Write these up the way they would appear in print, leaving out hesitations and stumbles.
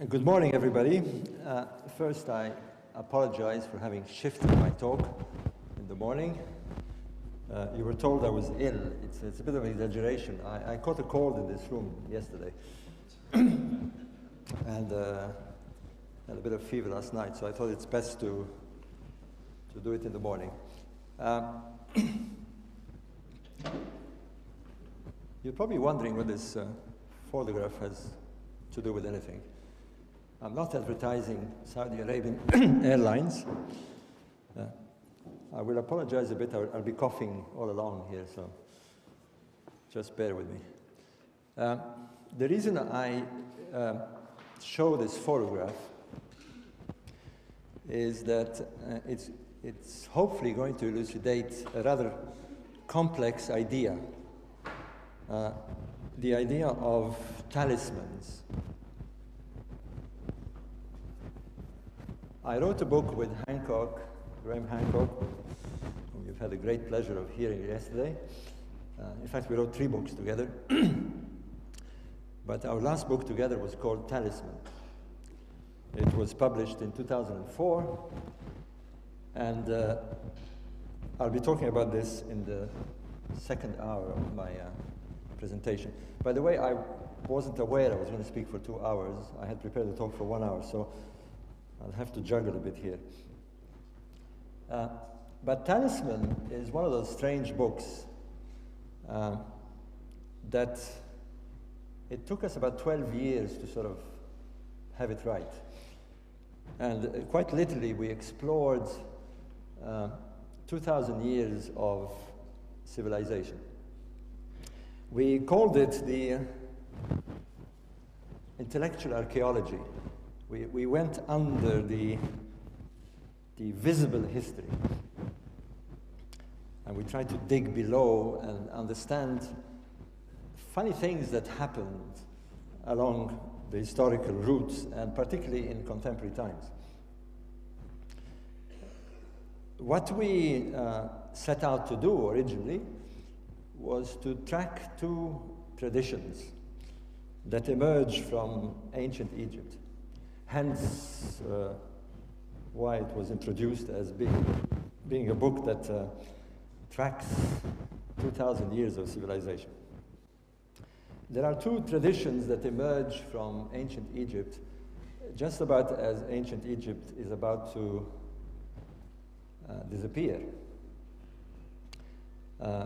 Good morning, everybody. First, I apologize for having shifted my talk in the morning. You were told I was ill. It's a bit of an exaggeration. I caught a cold in this room yesterday. And had a bit of fever last night, so I thought it's best to do it in the morning. You're probably wondering what this photograph has to do with anything. I'm not advertising Saudi Arabian Airlines. I will apologize a bit. I'll be coughing all along here, so just bear with me. The reason I show this photograph is that it's hopefully going to elucidate a rather complex idea, the idea of talismans. I wrote a book with Graham Hancock, whom you've had the great pleasure of hearing yesterday. In fact, we wrote 3 books together. But our last book together was called Talisman. It was published in 2004. And I'll be talking about this in the second hour of my presentation. By the way, I wasn't aware I was going to speak for 2 hours. I had prepared the talk for 1 hour, so I'll have to juggle a bit here. But Talisman is one of those strange books that it took us about 12 years to sort of have it right. And quite literally, we explored 2,000 years of civilization. We called it the intellectual archaeology. We went under the visible history, and we tried to dig below and understand funny things that happened along the historical routes, and particularly in contemporary times. What we set out to do originally was to track 2 traditions that emerged from ancient Egypt. Hence, why it was introduced as being a book that tracks 2,000 years of civilization. There are 2 traditions that emerge from ancient Egypt, just about as ancient Egypt is about to disappear.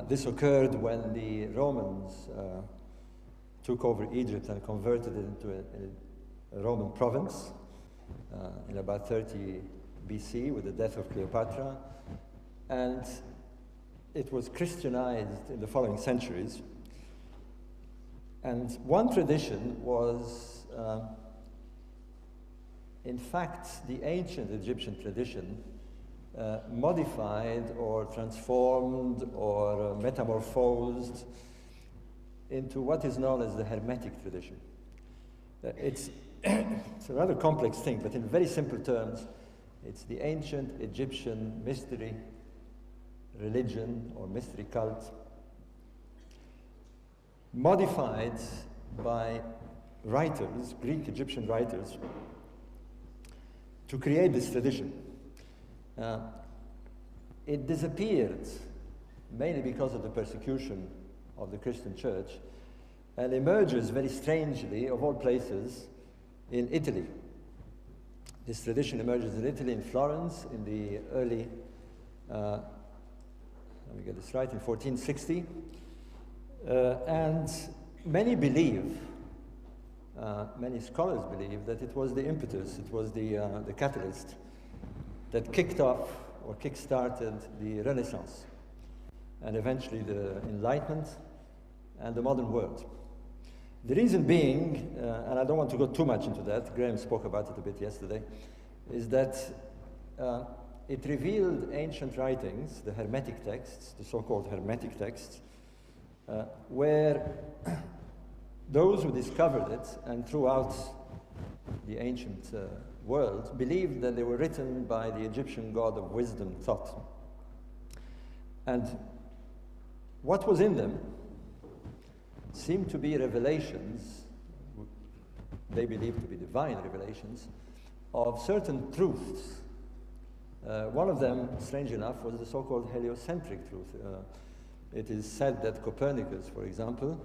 This occurred when the Romans took over Egypt and converted it into a Roman province in about 30 BC with the death of Cleopatra, and it was Christianized in the following centuries. And one tradition was, in fact, the ancient Egyptian tradition modified or transformed or metamorphosed into what is known as the Hermetic tradition. It's a rather complex thing, but in very simple terms, it's the ancient Egyptian mystery religion or mystery cult modified by writers, Greek Egyptian writers, to create this tradition. It disappeared mainly because of the persecution of the Christian church, and emerges very strangely, of all places, in Italy. This tradition emerges in Italy, in Florence, in the early, let me get this right, in 1460. And many believe, many scholars believe, that it was the impetus, it was the catalyst that kicked off or kick-started the Renaissance, and eventually the Enlightenment and the modern world. The reason being, and I don't want to go too much into that, Graham spoke about it a bit yesterday, is that it revealed ancient writings, the Hermetic texts, the so-called Hermetic texts, where those who discovered it and throughout the ancient world, believed that they were written by the Egyptian god of wisdom, Thoth. And what was in them seemed to be revelations, they believed to be divine revelations, of certain truths. One of them, strange enough, was the so-called heliocentric truth. It is said that Copernicus, for example,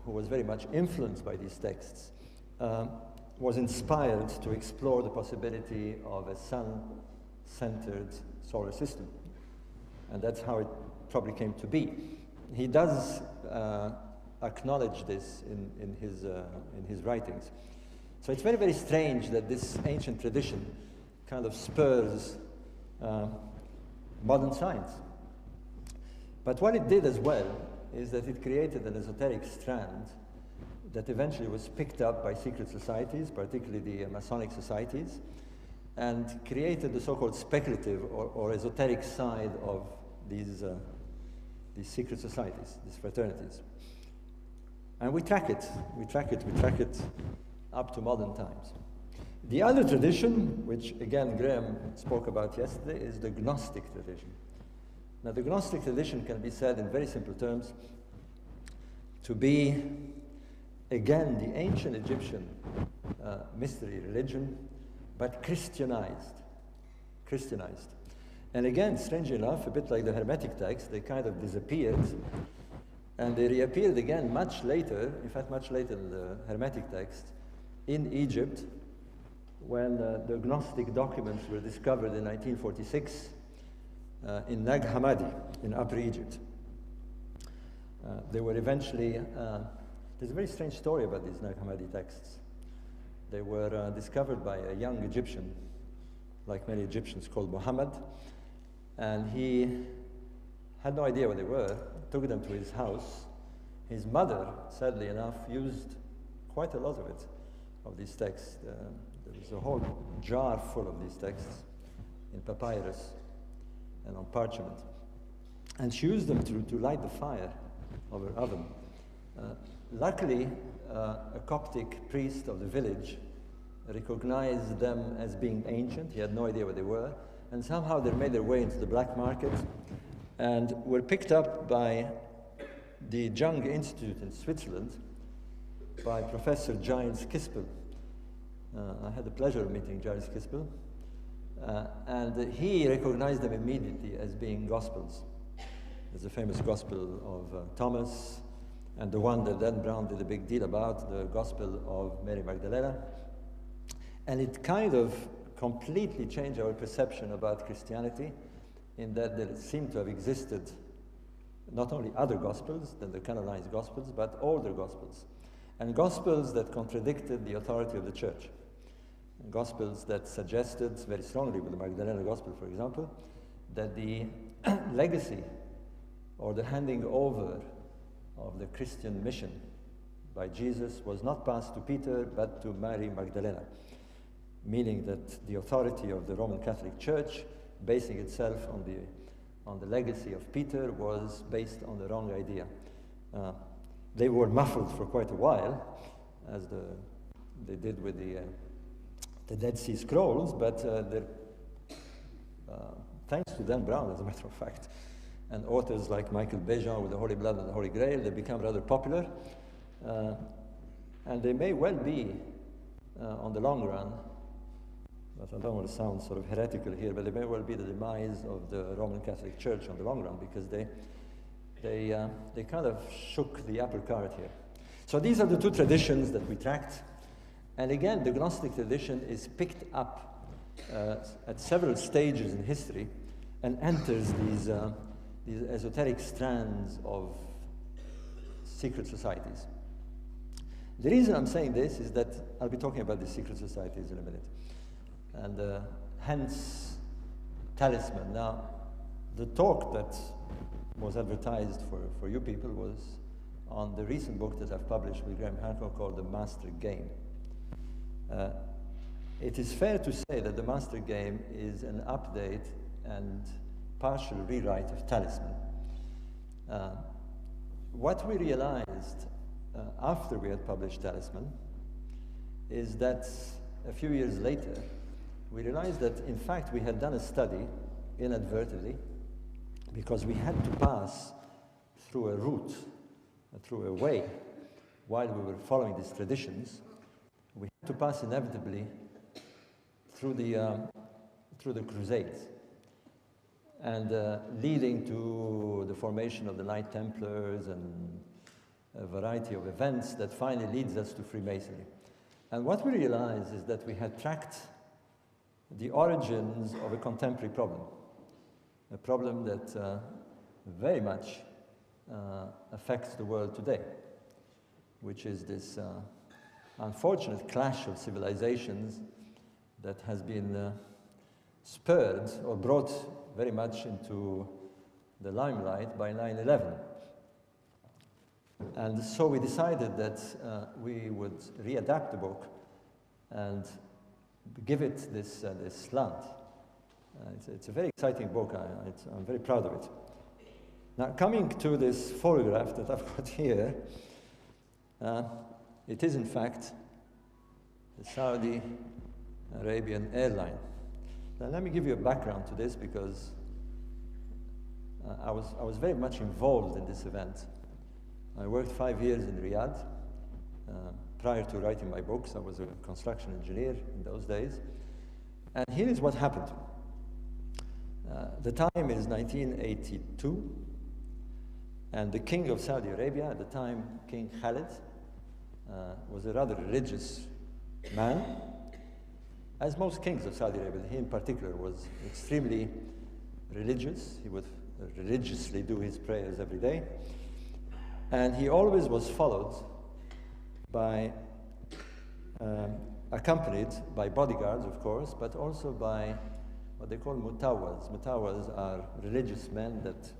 who was very much influenced by these texts, was inspired to explore the possibility of a sun-centered solar system. And that's how it probably came to be. He does acknowledge this in his writings. So it's very, very strange that this ancient tradition kind of spurs modern science. But what it did as well is that it created an esoteric strand that eventually was picked up by secret societies, particularly the Masonic societies, and created the so-called speculative or esoteric side of these secret societies, these fraternities. And we track it up to modern times. The other tradition, which again Graham spoke about yesterday, is the Gnostic tradition. Now the Gnostic tradition can be said in very simple terms to be, again, the ancient Egyptian mystery religion, but Christianized. And again, strangely enough, a bit like the Hermetic text, they kind of disappeared, and they reappeared again much later, in fact much later than the Hermetic text, in Egypt, when the Gnostic documents were discovered in 1946 in Nag Hammadi in Upper Egypt. They were eventually, there's a very strange story about these Nag Hammadi texts. They were discovered by a young Egyptian, like many Egyptians, called Muhammad, and he had no idea what they were, took them to his house. His mother, sadly enough, used quite a lot of it, of these texts. There was a whole jar full of these texts in papyrus and on parchment. And she used them to light the fire of her oven. Luckily, a Coptic priest of the village recognized them as being ancient. He had no idea what they were. And somehow they made their way into the black market and were picked up by the Jung Institute in Switzerland by Professor Giles Kispel. I had the pleasure of meeting Giles Kispel. And he recognized them immediately as being Gospels. There's a famous Gospel of Thomas, and the one that Dan Brown did a big deal about, the Gospel of Mary Magdalena. And it kind of completely changed our perception about Christianity, in that there seemed to have existed not only other Gospels than the canonized Gospels, but older Gospels. And Gospels that contradicted the authority of the Church. Gospels that suggested, very strongly with the Magdalena Gospel, for example, that the legacy or the handing over of the Christian mission by Jesus was not passed to Peter, but to Mary Magdalena, meaning that the authority of the Roman Catholic Church, basing itself on the legacy of Peter, was based on the wrong idea. They were muffled for quite a while, as they did with the Dead Sea Scrolls, but thanks to Dan Brown, as a matter of fact, and authors like Michael Bejan with the Holy Blood and the Holy Grail, they become rather popular, and they may well be, on the long run, but I don't want to sound sort of heretical here, but they may well be the demise of the Roman Catholic Church on the long run, because they kind of shook the apple cart here. So these are the two traditions that we tracked. And again, the Gnostic tradition is picked up at several stages in history and enters these esoteric strands of secret societies. The reason I'm saying this is that I'll be talking about the secret societies in a minute. And hence, talisman. Now, the talk that was advertised for you people was on the recent book that I've published with Graham Hancock called The Master Game. It is fair to say that The Master Game is an update and partial rewrite of Talisman. What we realized after we had published Talisman is that a few years later, we realized that, in fact, we had done a study inadvertently because we had to pass through a route, through a way, while we were following these traditions. We had to pass inevitably through the Crusades, and leading to the formation of the Knight Templars and a variety of events that finally leads us to Freemasonry. And what we realized is that we had tracked the origins of a contemporary problem, a problem that very much affects the world today, which is this unfortunate clash of civilizations that has been spurred or brought very much into the limelight by 9/11. And so we decided that we would readapt the book and give it this slant. It's a very exciting book. I'm very proud of it. Now, coming to this photograph that I've got here, it is in fact the Saudi Arabian airline. Now, let me give you a background to this, because I was very much involved in this event. I worked 5 years in Riyadh. Prior to writing my books, I was a construction engineer in those days. And here is what happened. The time is 1982, and the king of Saudi Arabia at the time, King Khalid, was a rather religious man, as most kings of Saudi Arabia. He in particular was extremely religious. He would religiously do his prayers every day. And he always was followed by, accompanied by bodyguards, of course, but also by what they call mutawas. Mutawas are religious men that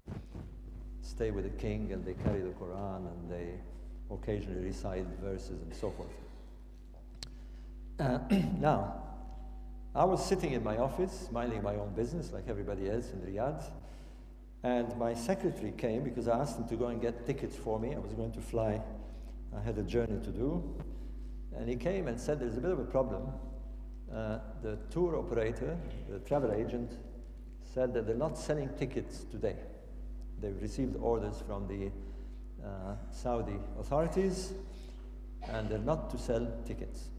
stay with the king, and they carry the Quran, and they occasionally recite verses and so forth. Now, I was sitting in my office, minding my own business like everybody else in Riyadh, and my secretary came because I asked him to go and get tickets for me. I was going to fly. I had a journey to do. And he came and said, there's a bit of a problem. The tour operator, the travel agent, said that they're not selling tickets today. They've received orders from the Saudi authorities, and they're not to sell tickets.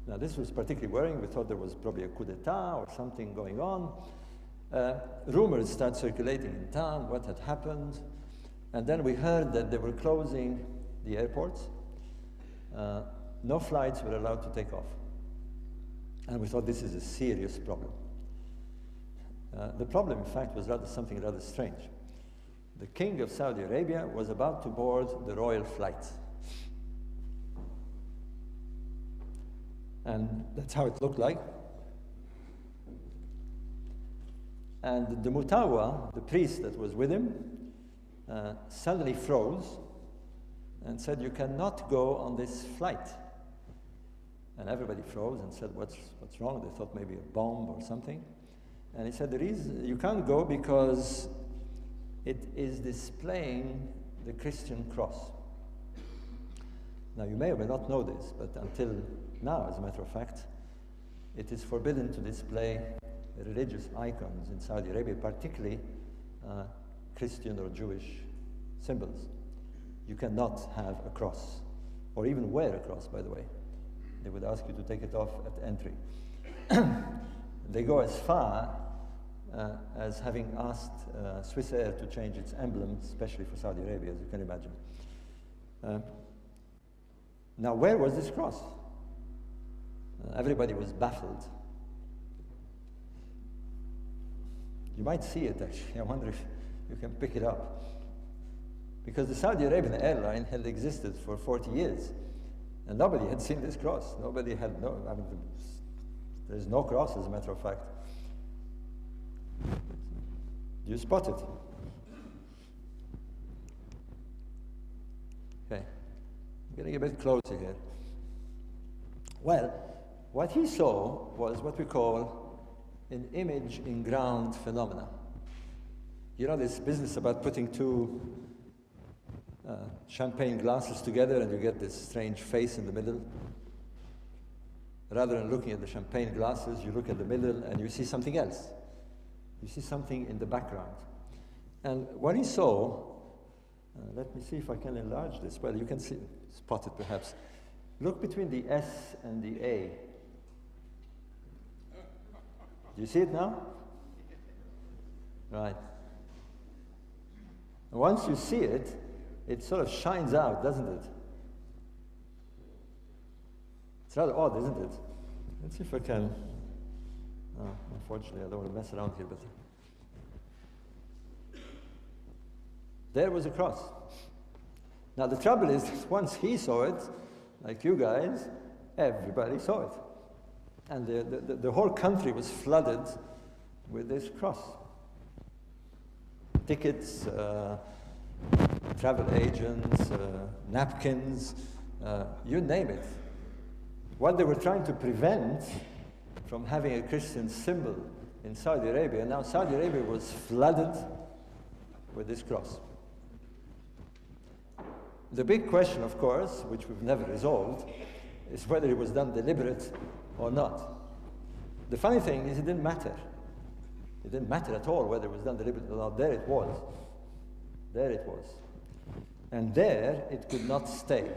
Now, this was particularly worrying. We thought there was probably a coup d'etat or something going on. Rumors started circulating in town, what had happened. And then we heard that they were closing the airports. No flights were allowed to take off. And we thought this is a serious problem. The problem, in fact, was something rather strange. The king of Saudi Arabia was about to board the royal flight. And that's how it looked like. And the mutawa, the priest that was with him, suddenly froze and said, you cannot go on this flight. And everybody froze and said, what's wrong? They thought maybe a bomb or something. And he said, the reason you can't go because it is displaying the Christian cross. Now, you may or may not know this, but until now, as a matter of fact, it is forbidden to display religious icons in Saudi Arabia, particularly Christian or Jewish symbols. You cannot have a cross, or even wear a cross, by the way. They would ask you to take it off at entry. They go as far as having asked Swiss Air to change its emblem, especially for Saudi Arabia, as you can imagine. Now, where was this cross? Everybody was baffled. You might see it, actually. I wonder if you can pick it up. Because the Saudi Arabian airline had existed for 40 years, and nobody had seen this cross. Nobody had there's no cross, as a matter of fact. Do you spot it? Okay. I'm getting a bit closer here. Well, what he saw was what we call an image in ground phenomena. You know this business about putting two champagne glasses together and you get this strange face in the middle? Rather than looking at the champagne glasses, you look at the middle and you see something else. You see something in the background. And what he saw, let me see if I can enlarge this. Well, you can see, spot it perhaps. Look between the S and the A. Do you see it now? Right. Once you see it, it sort of shines out, doesn't it? It's rather odd, isn't it? Let's see if I can. Unfortunately, I don't want to mess around here, but there was a cross. Now the trouble is, once he saw it, like you guys, everybody saw it. And the whole country was flooded with this cross. Tickets, travel agents, napkins, you name it. What they were trying to prevent from having a Christian symbol in Saudi Arabia, now Saudi Arabia was flooded with this cross. The big question, of course, which we've never resolved, is whether it was done deliberate or not. The funny thing is it didn't matter. It didn't matter at all whether it was done deliberately or not. There it was. There it was. And there it could not stay.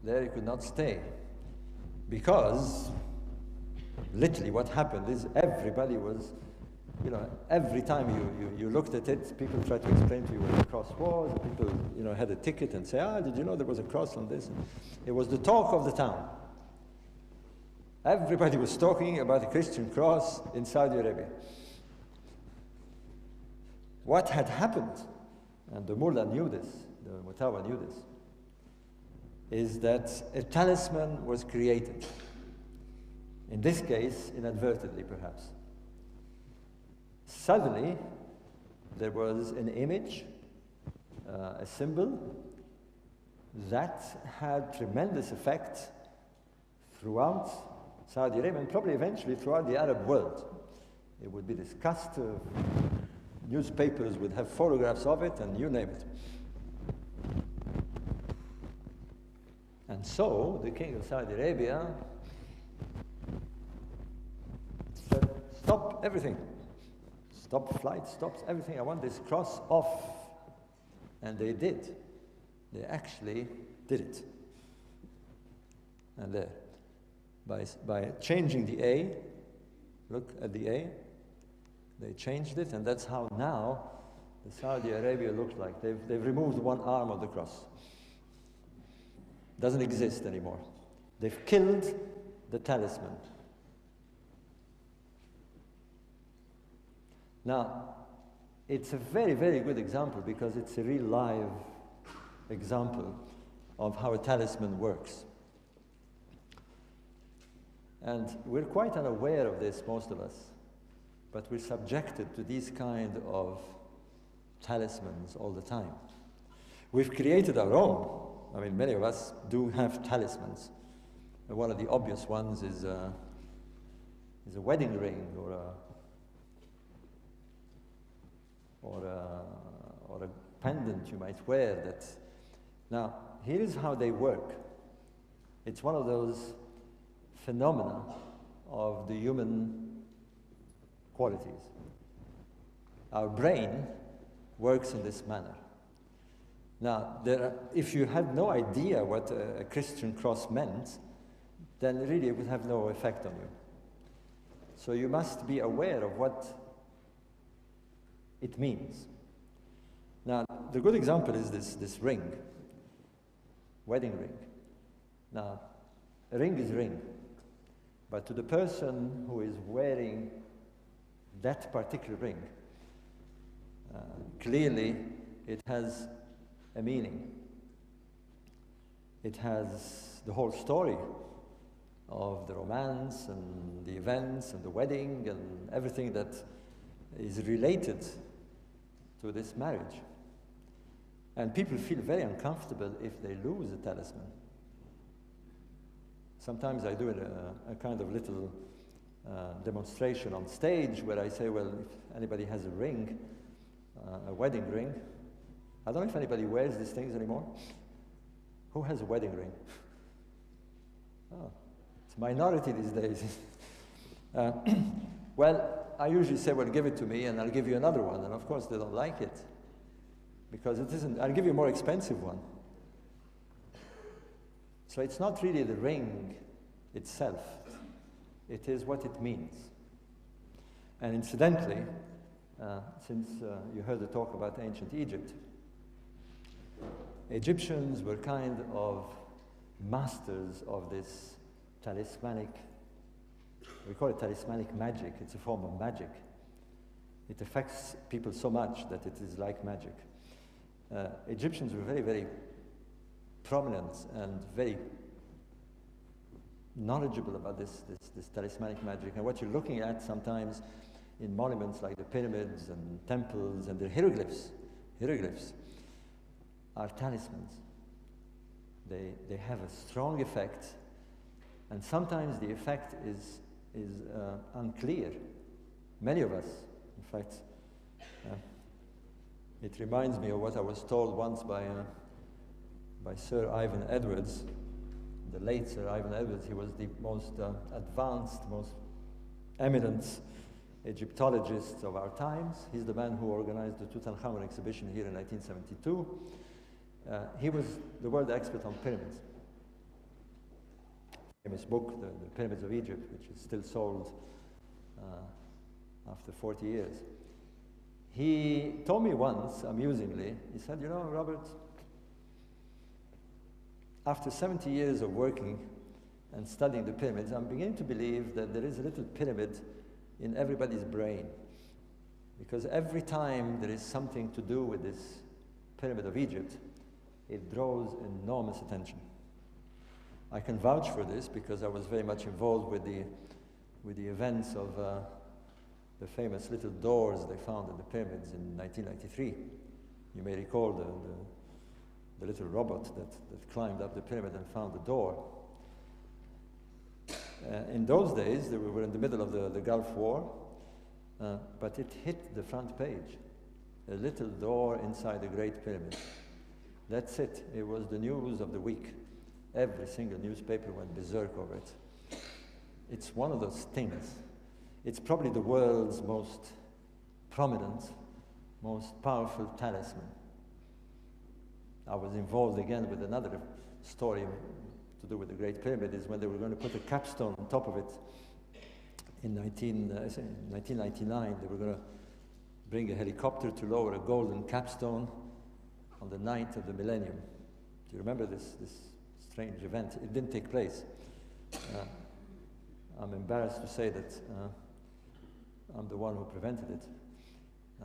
There it could not stay. Because literally what happened is everybody was, you know, every time you looked at it, people tried to explain to you what the cross was. People, you know, had a ticket and say, did you know there was a cross on this? It was the talk of the town. Everybody was talking about the Christian cross in Saudi Arabia. What had happened, and the mullah knew this, the mutawa knew this, is that a talisman was created. In this case, inadvertently perhaps. Suddenly, there was an image, a symbol, that had tremendous effect throughout Saudi Arabia and probably eventually throughout the Arab world. It would be discussed, newspapers would have photographs of it, and you name it. And so, the king of Saudi Arabia said, stop everything. Stop flight, stop everything. I want this cross off. And they did. They actually did it. And there, by changing the A, look at the A, they changed it, and that's how now the Saudi Arabia looks like. They've removed one arm of the cross. Doesn't exist anymore. They've killed the talisman. Now, it's a very, very good example because it's a real live example of how a talisman works. And we're quite unaware of this, most of us, but we're subjected to these kind of talismans all the time. We've created our own. I mean, many of us do have talismans. And one of the obvious ones is a wedding ring or a pendant you might wear. That. Now, here is how they work. It's one of those phenomena of the human qualities. Our brain works in this manner. Now, if you had no idea what a Christian cross meant, then really it would have no effect on you. So you must be aware of what it means. Now, the good example is this ring, wedding ring. Now, a ring is a ring, but to the person who is wearing that particular ring, clearly it has a meaning. It has the whole story of the romance and the events and the wedding and everything that is related to this marriage. And people feel very uncomfortable if they lose a talisman. Sometimes I do a kind of little demonstration on stage where I say, well, if anybody has a ring, a wedding ring, I don't know if anybody wears these things anymore. Who has a wedding ring? Oh, it's a minority these days. uh, well, I usually say, well, give it to me and I'll give you another one. And of course they don't like it. Because it isn't, I'll give you a more expensive one. So it's not really the ring itself. It is what it means. And incidentally, since you heard the talk about ancient Egypt, Egyptians were kind of masters of this talismanic, we call it talismanic magic. It's a form of magic. It affects people so much that it is like magic. Egyptians were very, very prominent and very knowledgeable about this talismanic magic. And what you're looking at sometimes in monuments like the pyramids and temples and the hieroglyphs are talismans. They have a strong effect, and sometimes the effect is unclear. Many of us, in fact, it reminds me of what I was told once by Sir Ivan Edwards, the late Sir Ivan Edwards. He was the most advanced, most eminent Egyptologist of our times. He's the man who organized the Tutankhamun exhibition here in 1972. He was the world expert on pyramids. Famous book, the Pyramids of Egypt, which is still sold after 40 years. He told me once, amusingly, he said, you know, Robert, after 70 years of working and studying the pyramids, I'm beginning to believe that there is a little pyramid in everybody's brain. Because every time there is something to do with this Pyramid of Egypt, it draws enormous attention. I can vouch for this because I was very much involved with the events of the famous little doors they found in the pyramids in 1993. You may recall the little robot that climbed up the pyramid and found the door. In those days, we were in the middle of the Gulf War, but it hit the front page. A little door inside the Great Pyramid. That's it. It was the news of the week. Every single newspaper went berserk over it. It's one of those things. It's probably the world's most prominent, most powerful talisman. I was involved again with another story to do with the Great Pyramid, is when they were going to put a capstone on top of it in 1999. They were going to bring a helicopter to lower a golden capstone on the night of the millennium. Do you remember this strange event? It didn't take place. I'm embarrassed to say that I'm the one who prevented it.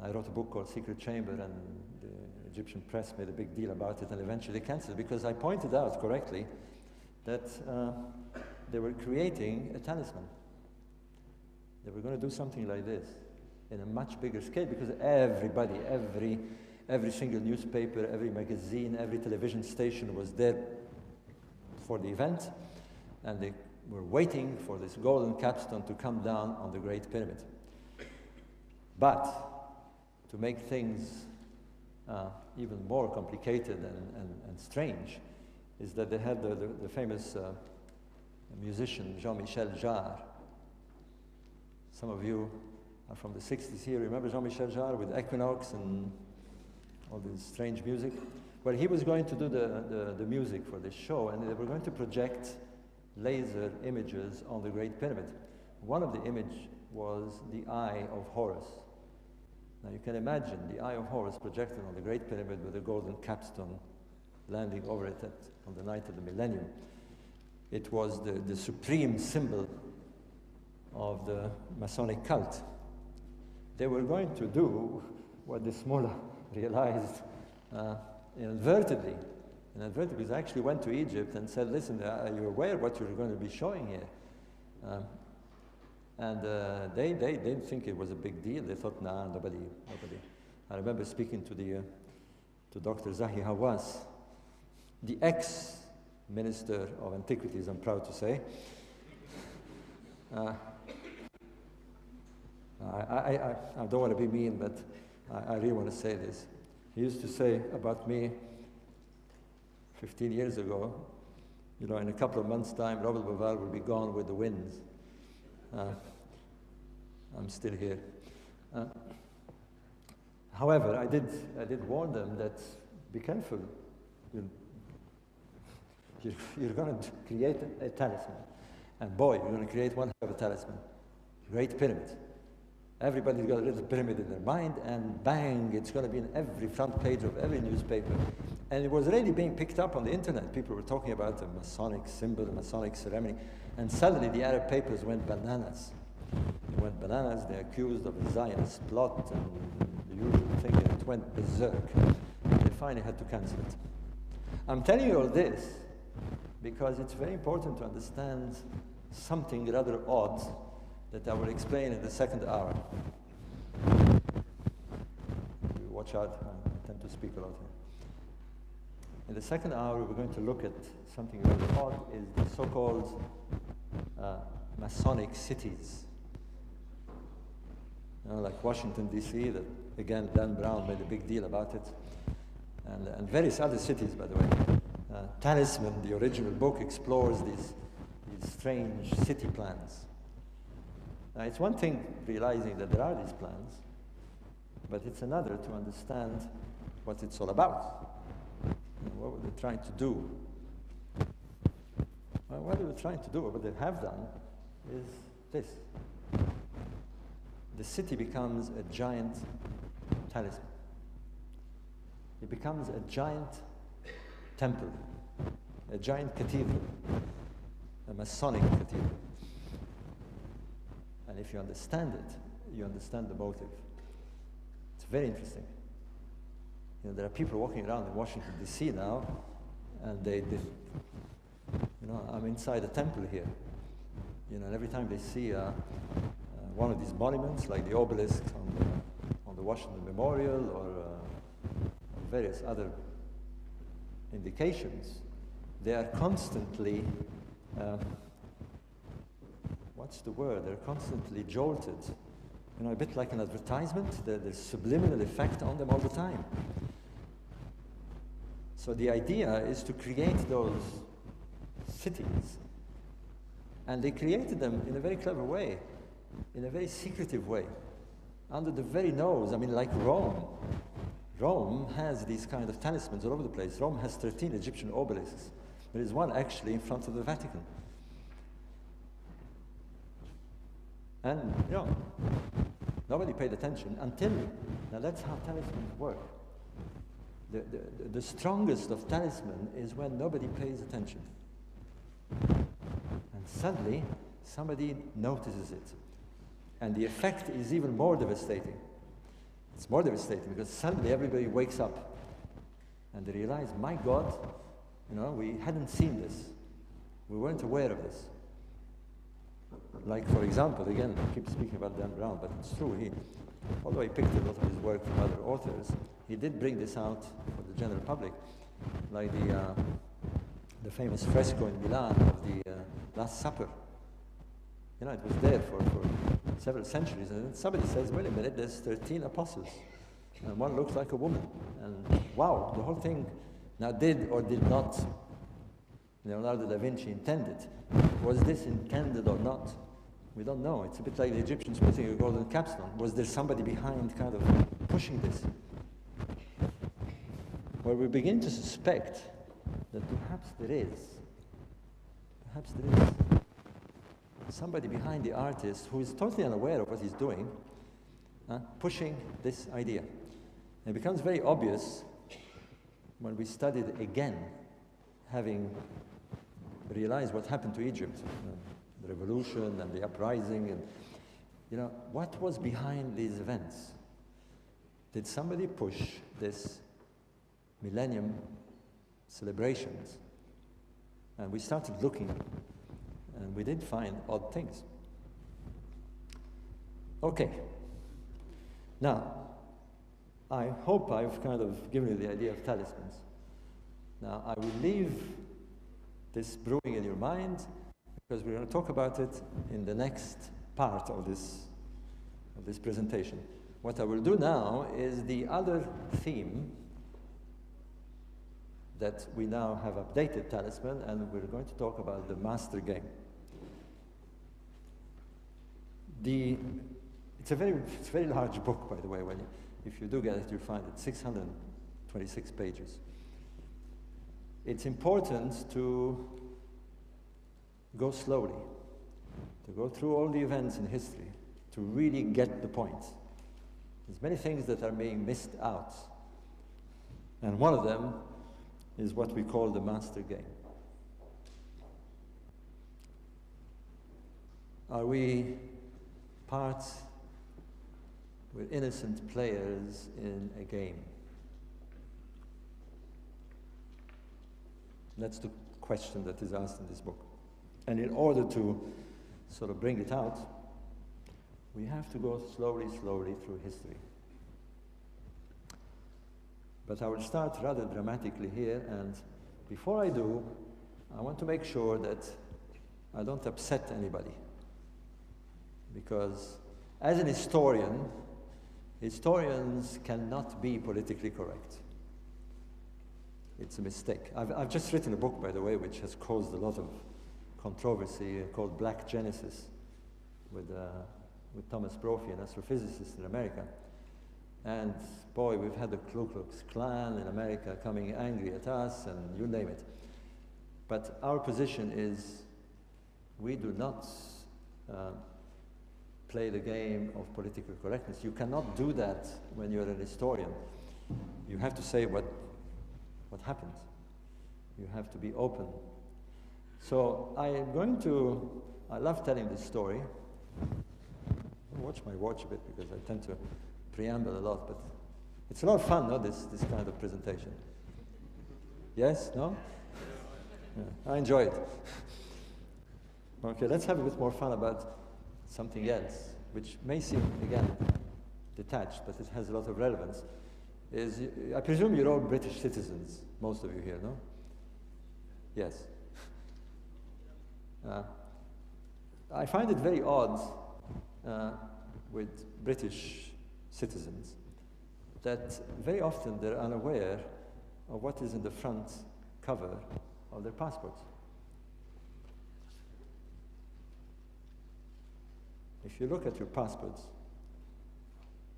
I wrote a book called Secret Chamber, and the Egyptian press made a big deal about it and eventually canceled it because I pointed out correctly that they were creating a talisman. They were going to do something like this in a much bigger scale because everybody, every single newspaper, every magazine, every television station was there for the event, and they were waiting for this golden capstone to come down on the Great Pyramid. But to make things even more complicated and strange is that they had the famous musician Jean-Michel Jarre. Some of you are from the 60s here. Remember Jean-Michel Jarre with Equinox and all this strange music? Well, he was going to do the music for this show, and they were going to project laser images on the Great Pyramid. One of the images was the Eye of Horus. Now you can imagine the Eye of Horus projected on the Great Pyramid with a golden capstone landing over it on the night of the millennium. It was the supreme symbol of the Masonic cult. They were going to do what this mullah realized inadvertently. Inadvertently, because I actually went to Egypt and said, listen, are you aware what you're going to be showing here? And they didn't think it was a big deal. They thought, nah, nobody. I remember speaking to Dr. Zahi Hawass, the ex-minister of antiquities, I'm proud to say. I don't want to be mean, but I really want to say this. He used to say about me 15 years ago You know, in a couple of months' time, Robert Bauval will be gone with the winds. I'm still here. However, I did warn them that be careful. You're going to create a talisman. And boy, you're going to create one hell of a talisman. Great pyramid. Everybody's got a little pyramid in their mind, and bang, it's going to be in every front page of every newspaper. And it was already being picked up on the internet. People were talking about the Masonic symbol, the Masonic ceremony, and suddenly the Arab papers went bananas. They went bananas, they accused of a Zionist plot, and the usual thing, and it went berserk. They finally had to cancel it. I'm telling you all this because it's very important to understand something rather odd that I will explain in the second hour. You watch out, I tend to speak a lot here. In the second hour, we're going to look at something rather odd, is the so-called Masonic cities. You know, like Washington, D.C., that, again, Dan Brown made a big deal about it, and various other cities, by the way. Talisman, the original book, explores these strange city plans. Now, it's one thing realizing that there are these plans, but it's another to understand what it's all about. You know, what were they trying to do? Well, what they were trying to do, or what they have done, is this. The city becomes a giant talisman. It becomes a giant temple, a giant cathedral, a Masonic cathedral. And if you understand it, you understand the motive. It's very interesting. You know, there are people walking around in Washington, D.C. now, and they you know, I'm inside a temple here. You know, and every time they see one of these monuments, like the obelisk on the Washington Memorial, or various other indications, they are constantly, what's the word? They're constantly jolted. You know, a bit like an advertisement. There's subliminal effect on them all the time. So the idea is to create those cities, and they created them in a very clever way, in a very secretive way, under the very nose. I mean, like Rome. Rome has these kind of talismans all over the place. Rome has 13 Egyptian obelisks. There is one actually in front of the Vatican. And, you know, nobody paid attention until, now that's how talismans work. The strongest of talisman is when nobody pays attention. And suddenly, somebody notices it. And the effect is even more devastating. It's more devastating because suddenly everybody wakes up and they realize, my God, you know, we hadn't seen this. We weren't aware of this. Like, for example, again, I keep speaking about Dan Brown, but it's true. Although he picked a lot of his work from other authors, he did bring this out for the general public, like the famous fresco in Milan of the Last Supper. You know, it was there for several centuries, and then somebody says, wait a minute, there's 13 apostles, and one looks like a woman, and wow, the whole thing now did or did not Leonardo da Vinci intend it. Was this intended or not? We don't know. It's a bit like the Egyptians putting a golden capstone. Was there somebody behind kind of pushing this? Well, we begin to suspect that perhaps there is somebody behind the artist who is totally unaware of what he's doing, pushing this idea. And it becomes very obvious when we studied again, having realized what happened to Egypt, the revolution and the uprising, and you know, what was behind these events? Did somebody push this millennium celebrations? And we started looking, and we did find odd things. Okay. Now, I hope I've kind of given you the idea of talismans. Now, I will leave this brewing in your mind, because we're going to talk about it in the next part of this presentation. What I will do now is the other theme that we now have updated Talisman, and we're going to talk about the master game. It's a very large book, by the way. If you do get it, you'll find it 626 pages. It's important to go slowly, to go through all the events in history, to really get the point. There's many things that are being missed out. And one of them is what we call the master game. Are we we're innocent players in a game? That's the question that is asked in this book. And in order to sort of bring it out, we have to go slowly through history. But I will start rather dramatically here, and before I do, I want to make sure that I don't upset anybody. Because as an historian, historians cannot be politically correct. It's a mistake. I've just written a book, by the way, which has caused a lot of controversy, called Black Genesis, with Thomas Brophy, an astrophysicist in America. And boy, we've had the Ku Klux Klan in America coming angry at us, and you name it. But our position is we do not play the game of political correctness. You cannot do that when you're an historian. You have to say what happened. You have to be open. So I love telling this story. I'll watch my watch a bit because I tend to preamble a lot, but it's a lot of fun, no, this kind of presentation. Yes? No? Yeah, I enjoy it. Okay, let's have a bit more fun about something else, which may seem, again, detached, but it has a lot of relevance. I presume you're all British citizens, most of you here, no? Yes. I find it very odd with British citizens that very often they're unaware of what is in the front cover of their passports. If you look at your passports,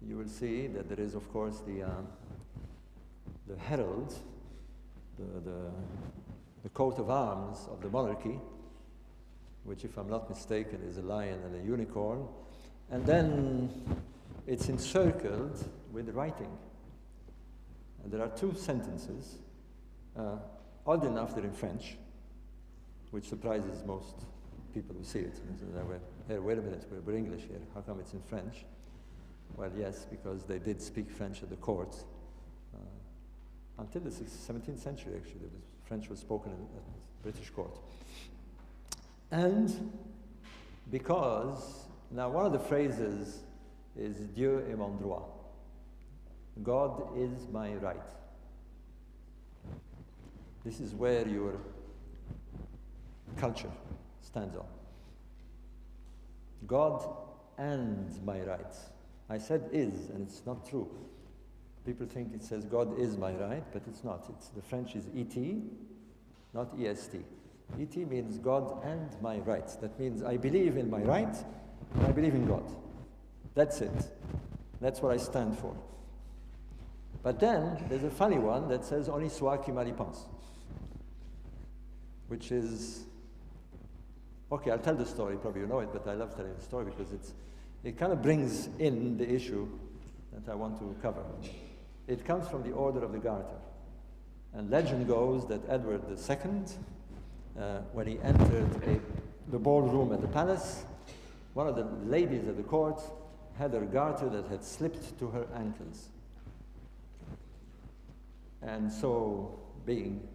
you will see that there is, of course, the herald, the coat of arms of the monarchy, which, if I'm not mistaken, is a lion and a unicorn. And then it's encircled with writing. And there are two sentences. Odd enough, they're in French, which surprises most people who see it. Hey, wait a minute, we're English here. How come it's in French? Well, yes, because they did speak French at the court. Until the 17th century, actually, French was spoken at British court. And because, now one of the phrases is Dieu est mon droit. God is my right. This is where your culture stands on. God and my rights. I said is, and it's not true. People think it says God is my right, but it's not. The French is et, not est. Et means God and my rights. That means I believe in my right, and I believe in God. That's it. That's what I stand for. But then there's a funny one that says "On y soit qui mal y pense," which is, okay, I'll tell the story, probably you know it, but I love telling the story because it kind of brings in the issue that I want to cover. It comes from the Order of the Garter. And legend goes that Edward II, when he entered the ballroom at the palace, one of the ladies at the court had her garter that had slipped to her ankles. And so, being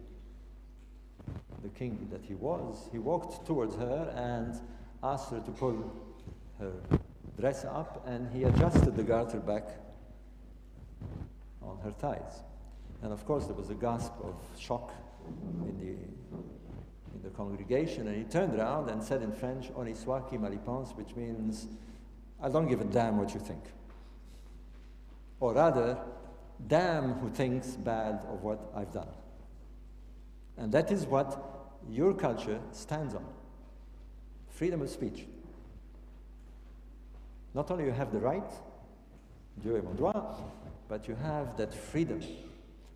the king that he was, he walked towards her and asked her to pull her dress up, and he adjusted the garter back on her thighs. And of course there was a gasp of shock in the congregation, and he turned around and said in French, "On y soit qui mal y pense," which means, I don't give a damn what you think. Or rather, damn who thinks bad of what I've done. And that is what your culture stands on. Freedom of speech. Not only you have the right, Dieu est mon droit, but you have that freedom.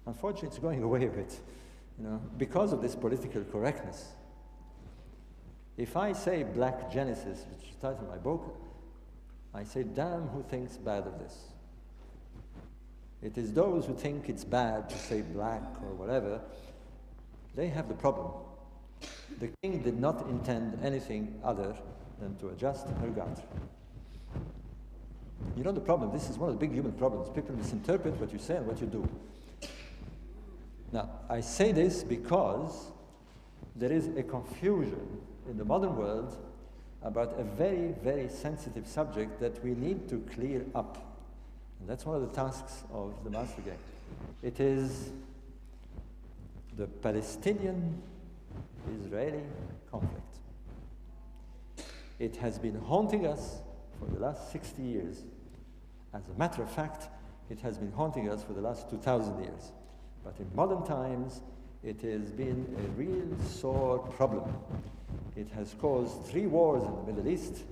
Unfortunately, it's going away a bit, because of this political correctness. If I say Black Genesis, which is the title of my book, I say, damn who thinks bad of this. It is those who think it's bad to say black or whatever, they have the problem. The king did not intend anything other than to adjust her garter. You know the problem, this is one of the big human problems. People misinterpret what you say and what you do. Now, I say this because there is a confusion in the modern world about a very, very sensitive subject that we need to clear up. And that's one of the tasks of the Master Game. It is the Palestinian-Israeli conflict. It has been haunting us for the last 60 years. As a matter of fact, it has been haunting us for the last 2,000 years. But in modern times, it has been a real sore problem. It has caused 3 wars in the Middle East,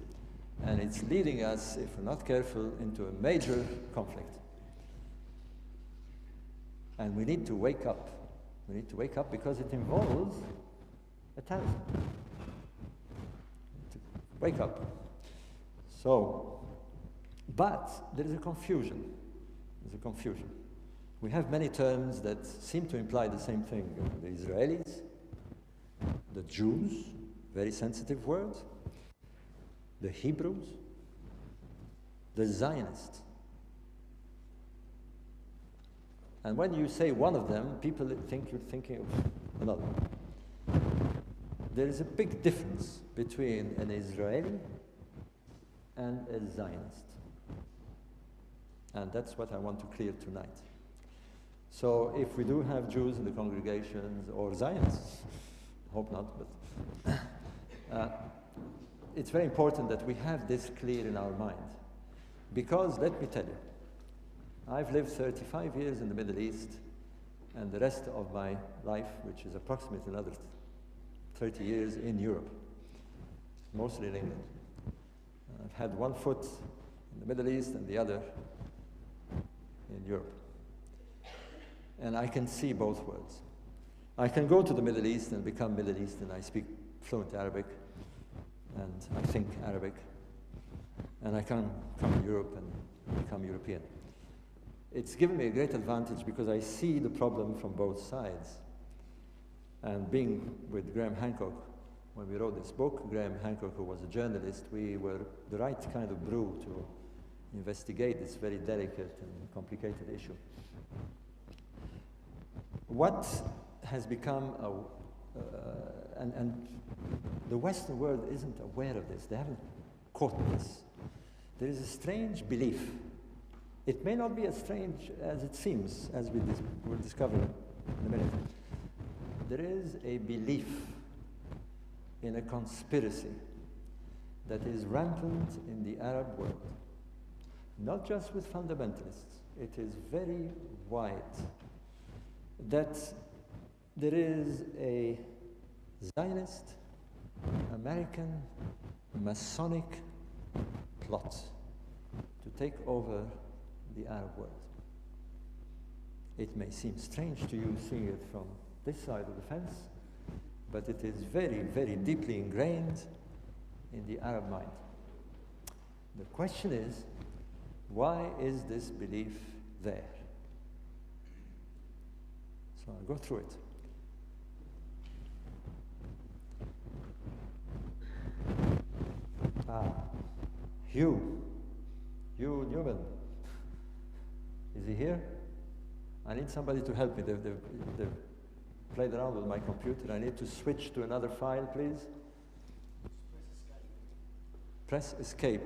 and it's leading us, if we're not careful, into a major conflict. And we need to wake up. We need to wake up because it involves a terrorism. Wake up. So, but there is a confusion. There's a confusion. We have many terms that seem to imply the same thing. The Israelis, the Jews, very sensitive word, the Hebrews, the Zionists. And when you say one of them, people think you're thinking of another. There is a big difference between an Israeli and a Zionist. And that's what I want to clear tonight. So if we do have Jews in the congregations, or Zionists, hope not, but it's very important that we have this clear in our mind. Because, let me tell you, I've lived 35 years in the Middle East, and the rest of my life, which is approximately another 30 years in Europe, mostly in England. I've had one foot in the Middle East and the other in Europe. And I can see both worlds. I can go to the Middle East and become Middle Eastern. I speak fluent Arabic, and I think Arabic. And I can come to Europe and become European. It's given me a great advantage because I see the problem from both sides. And being with Graham Hancock, when we wrote this book, Graham Hancock, who was a journalist, we were the right kind of brew to investigate this very delicate and complicated issue. What has become, and the Western world isn't aware of this, they haven't caught this. There is a strange belief. It may not be as strange as it seems, as we will discover in a minute. There is a belief in a conspiracy that is rampant in the Arab world. Not just with fundamentalists, it is very wide. That there is a Zionist, American, Masonic plot to take over the Arab world. It may seem strange to you seeing it from this side of the fence, but it is very, very deeply ingrained in the Arab mind. The question is, why is this belief there? So I'll go through it. Hugh Newman. Is he here? I need somebody to help me. They've played around with my computer. I need to switch to another file, please. Press escape.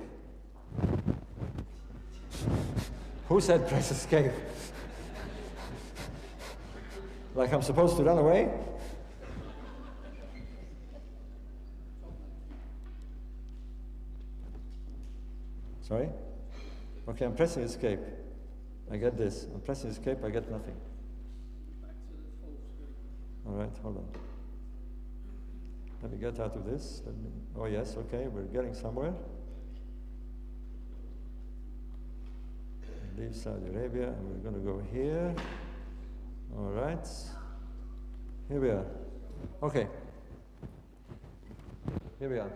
Who said press escape? Like I'm supposed to run away? Sorry? Okay, I'm pressing escape. I get this. I'm pressing escape, I get nothing. All right, hold on. Let me get out of this. Oh yes, okay, we're getting somewhere. Leave Saudi Arabia, and we're going to go here. All right. Here we are. Okay. Here we are.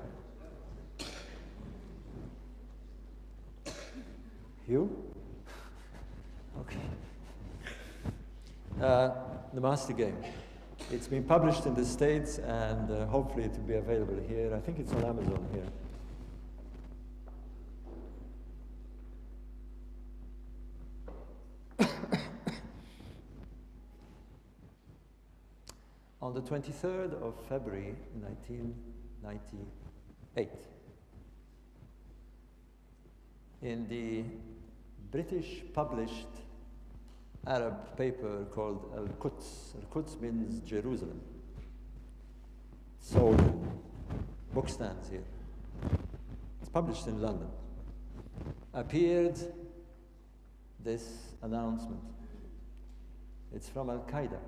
Hugh? Okay. The Master Game. It's been published in the States, and hopefully it will be available here. I think it's on Amazon here. On the 23rd of February 1998, in the British published Arab paper called Al-Quds. Al-Quds means Jerusalem. Sold book stands here. It's published in London. Appeared this announcement. It's from Al-Qaeda.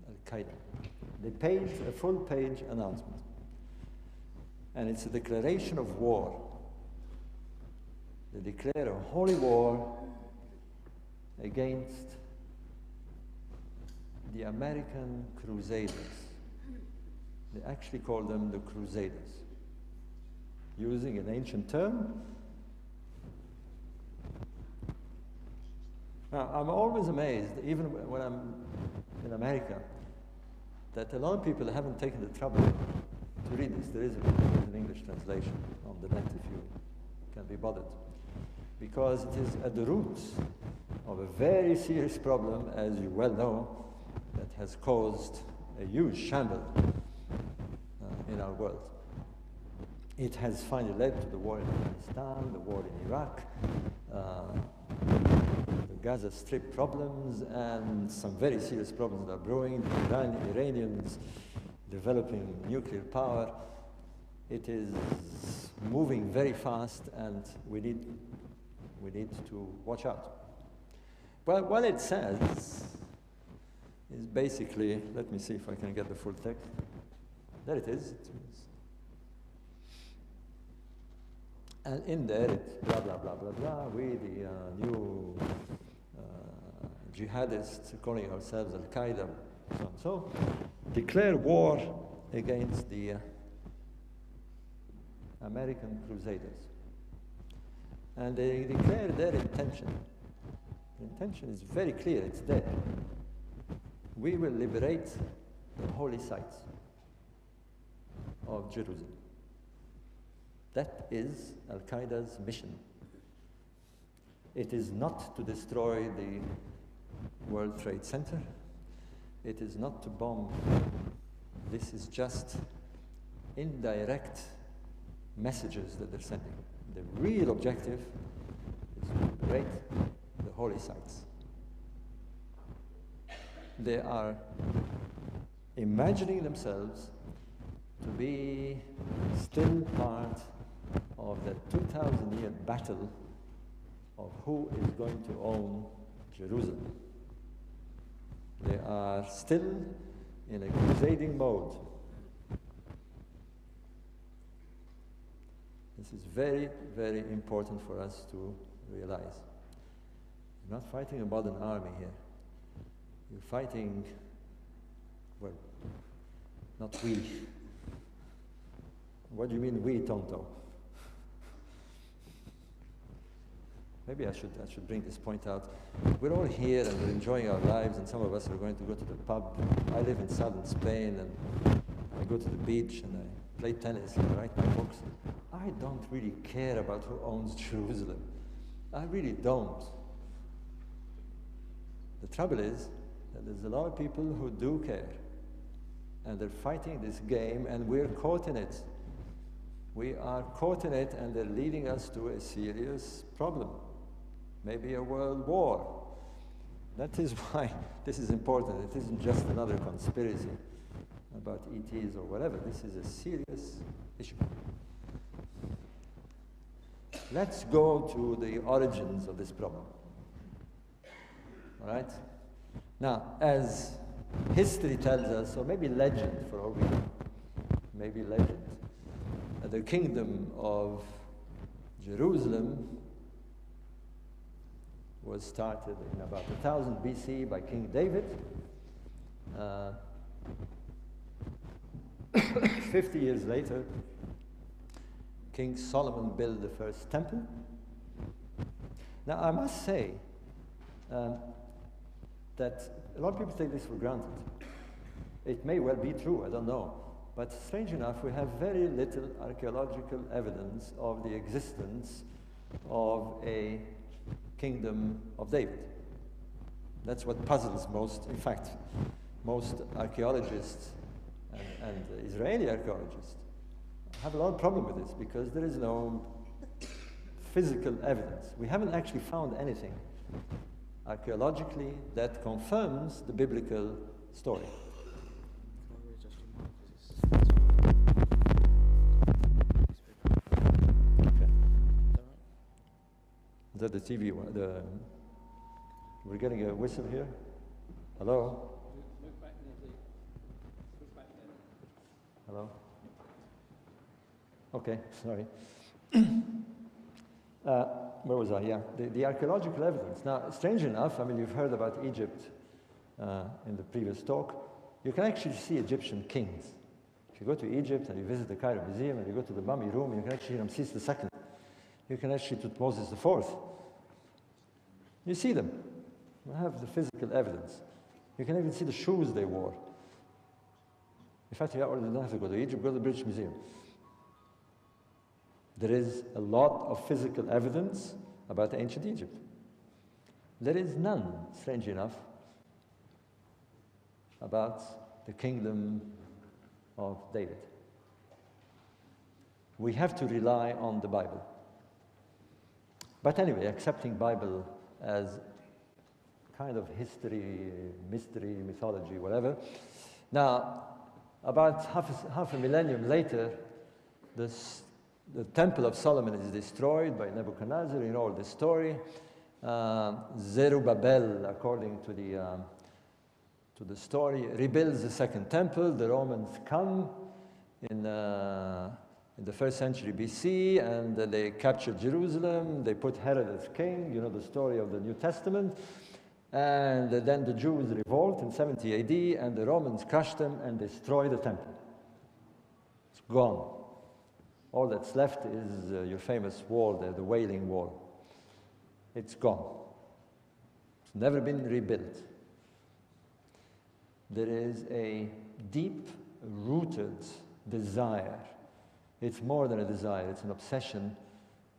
Al-Qaeda. They page, a full-page announcement. And it's a declaration of war. They declare a holy war against the American Crusaders. They actually call them the Crusaders, using an ancient term. Now, I'm always amazed, even when I'm in America, that a lot of people haven't taken the trouble to read this. There is an English translation on the net if you can be bothered. Because it is at the roots of a very serious problem, as you well know, that has caused a huge shamble in our world. It has finally led to the war in Afghanistan, the war in Iraq, the Gaza Strip problems, and some very serious problems that are brewing, the Iranians developing nuclear power. It is moving very fast, and we need to watch out. Well, what it says is basically, let me see if I can get the full text. There it is. And in there, it's blah, blah, blah, blah, blah. We, the new jihadists calling ourselves Al-Qaeda, so and so, declare war against the American Crusaders. And they declare their intention. The intention is very clear, it's there. We will liberate the holy sites of Jerusalem. That is Al-Qaeda's mission. It is not to destroy the World Trade Center. It is not to bomb. This is just indirect messages that they're sending. The real objective is to liberate the holy sites. They are imagining themselves to be still part of the 2,000-year battle of who is going to own Jerusalem. They are still in a crusading mode. This is very, very important for us to realize. You're not fighting a modern army here. You're fighting, well, not we. What do you mean we, Tonto? Maybe I should bring this point out. We're all here and we're enjoying our lives, and some of us are going to go to the pub. I live in southern Spain, and I go to the beach and I play tennis and I write my books. I don't really care about who owns Jerusalem. I really don't. The trouble is that there's a lot of people who do care, and they're fighting this game, and we're caught in it. We are caught in it, and they're leading us to a serious problem. Maybe a world war. That is why this is important. It isn't just another conspiracy about ETs or whatever. This is a serious issue. Let's go to the origins of this problem. All right? Now, as History tells us, or maybe legend for all we know, maybe legend, that the kingdom of Jerusalem was started in about 1000 BC by King David. 50 years later, King Solomon built the first temple. Now, I must say that a lot of people take this for granted. It may well be true, I don't know. But strange enough, we have very little archaeological evidence of the existence of a kingdom of David. That's what puzzles most. In fact, most archaeologists and Israeli archaeologists have a lot of problem with this because there is no physical evidence. We haven't actually found anything archaeologically that confirms the biblical story. Okay. Is that the TV one? We're getting a whistle here. Hello? Hello? Okay, sorry. Where was I? Yeah, the archaeological evidence. Now, strange enough, I mean, you've heard about Egypt in the previous talk. You can actually see Egyptian kings. If you go to Egypt and you visit the Cairo Museum and you go to the mummy room, you can actually see Ramses II. You can actually see Tutmosis IV. You see them. You have the physical evidence. You can even see the shoes they wore. In fact, you don't have to go to Egypt, go to the British Museum. There is a lot of physical evidence about ancient Egypt. There is none, strange enough, about the kingdom of David. We have to rely on the Bible. But anyway, accepting Bible as kind of history, mystery, mythology, whatever. Now, about half a millennium later, the Temple of Solomon is destroyed by Nebuchadnezzar. You know all the story. Zerubbabel, according to the story, rebuilds the second temple. The Romans come in the 1st century BC, and they capture Jerusalem. They put Herod as king. You know the story of the New Testament. And then the Jews revolt in 70 AD, and the Romans crush them and destroy the temple. It's gone. All that's left is your famous wall there, the Wailing Wall. It's gone. It's never been rebuilt. There is a deep-rooted desire. It's more than a desire, it's an obsession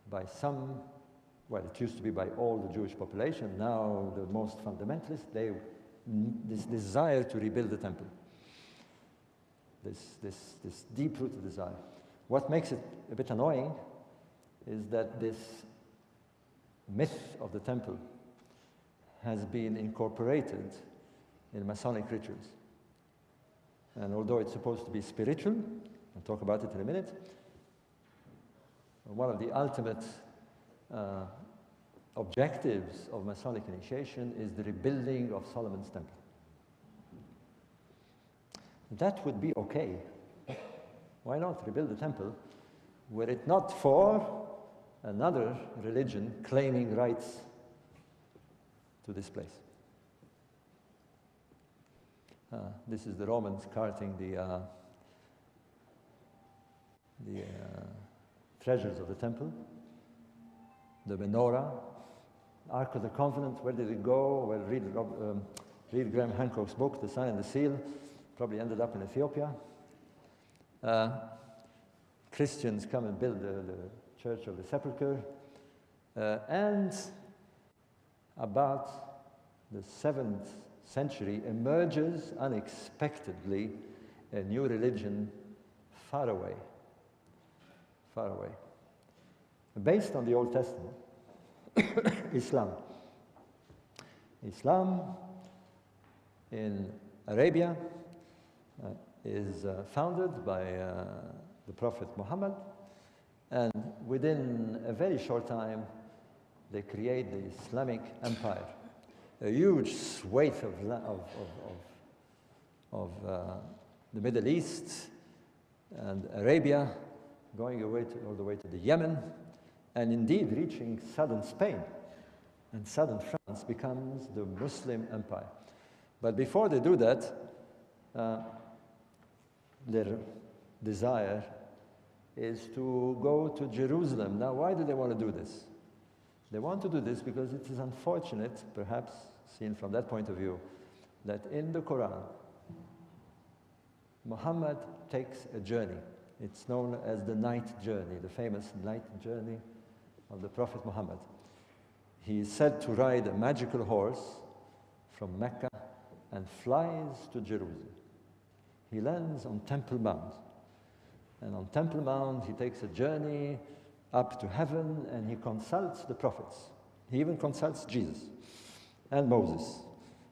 by some, well, it used to be by all the Jewish population, now the most fundamentalists, this desire to rebuild the temple. This deep-rooted desire. What makes it a bit annoying is that this myth of the temple has been incorporated in Masonic rituals. And although it's supposed to be spiritual, I'll talk about it in a minute, one of the ultimate objectives of Masonic initiation is the rebuilding of Solomon's temple. That would be okay. Why not rebuild the temple were it not for another religion claiming rights to this place? This is the Romans carting the treasures of the temple, the menorah, Ark of the Covenant. Where did it go? Well, read Graham Hancock's book, The Sign and the Seal. Probably ended up in Ethiopia. Christians come and build the Church of the Sepulchre. And about the 7th century emerges unexpectedly a new religion far away, based on the Old Testament, Islam. Islam in Arabia is founded by the Prophet Muhammad, and within a very short time they create the Islamic Empire, a huge swathe of the Middle East and Arabia, going all the way to the Yemen, and indeed reaching southern Spain. And southern France becomes the Muslim empire. But before they do that, their desire is to go to Jerusalem. Now, why do they want to do this? They want to do this because it is unfortunate, perhaps seen from that point of view, that in the Quran, Muhammad takes a journey. It's known as the night journey, the famous night journey of the Prophet Muhammad. He is said to ride a magical horse from Mecca and flies to Jerusalem. He lands on Temple Mount. And on Temple Mount, he takes a journey up to heaven and he consults the prophets. He even consults Jesus and Moses.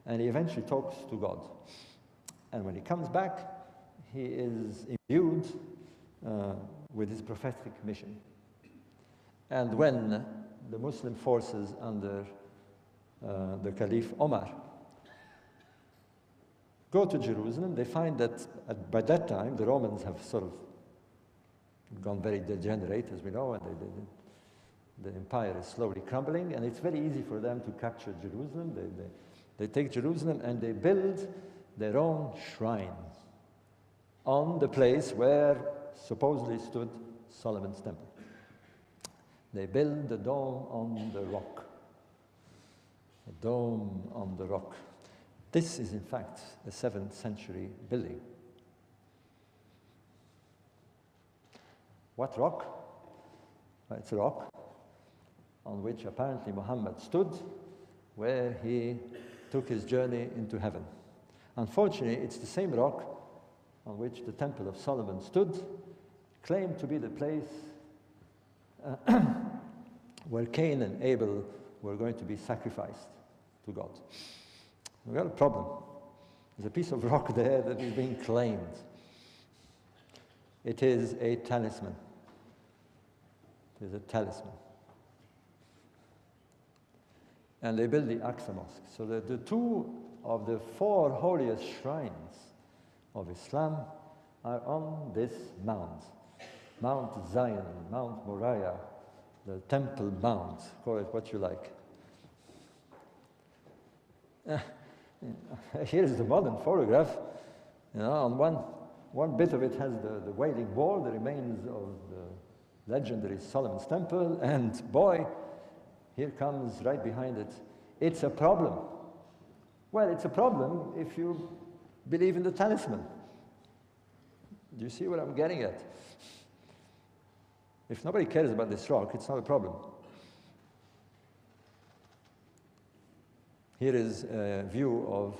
And he eventually talks to God. And when he comes back, he is imbued with his prophetic mission. And when the Muslim forces under the Caliph Omar go to Jerusalem, they find that by that time the Romans have sort of gone very degenerate, as we know, and the empire is slowly crumbling, and it's very easy for them to capture Jerusalem. They take Jerusalem and they build their own shrines on the place where supposedly stood Solomon's temple. They build the dome on the rock. A dome on the rock. This is in fact a 7th century building. What rock? Well, it's a rock on which apparently Muhammad stood, where he took his journey into heaven. Unfortunately, it's the same rock on which the Temple of Solomon stood, claimed to be the place where Cain and Abel were going to be sacrificed to God. We've got a problem. There's a piece of rock there that is being claimed. It is a talisman. It is a talisman. And they build the Aqsa Mosque. So the two of the 4 holiest shrines of Islam are on this mount. Mount Zion, Mount Moriah, the Temple Mount, call it what you like. Here's the modern photograph. You know, on one bit of it has the Wailing Wall, the remains of the legendary Solomon's Temple, and boy, here comes right behind it. It's a problem. Well, it's a problem if you believe in the talisman. Do you see what I'm getting at? If nobody cares about this rock, it's not a problem. Here is a view of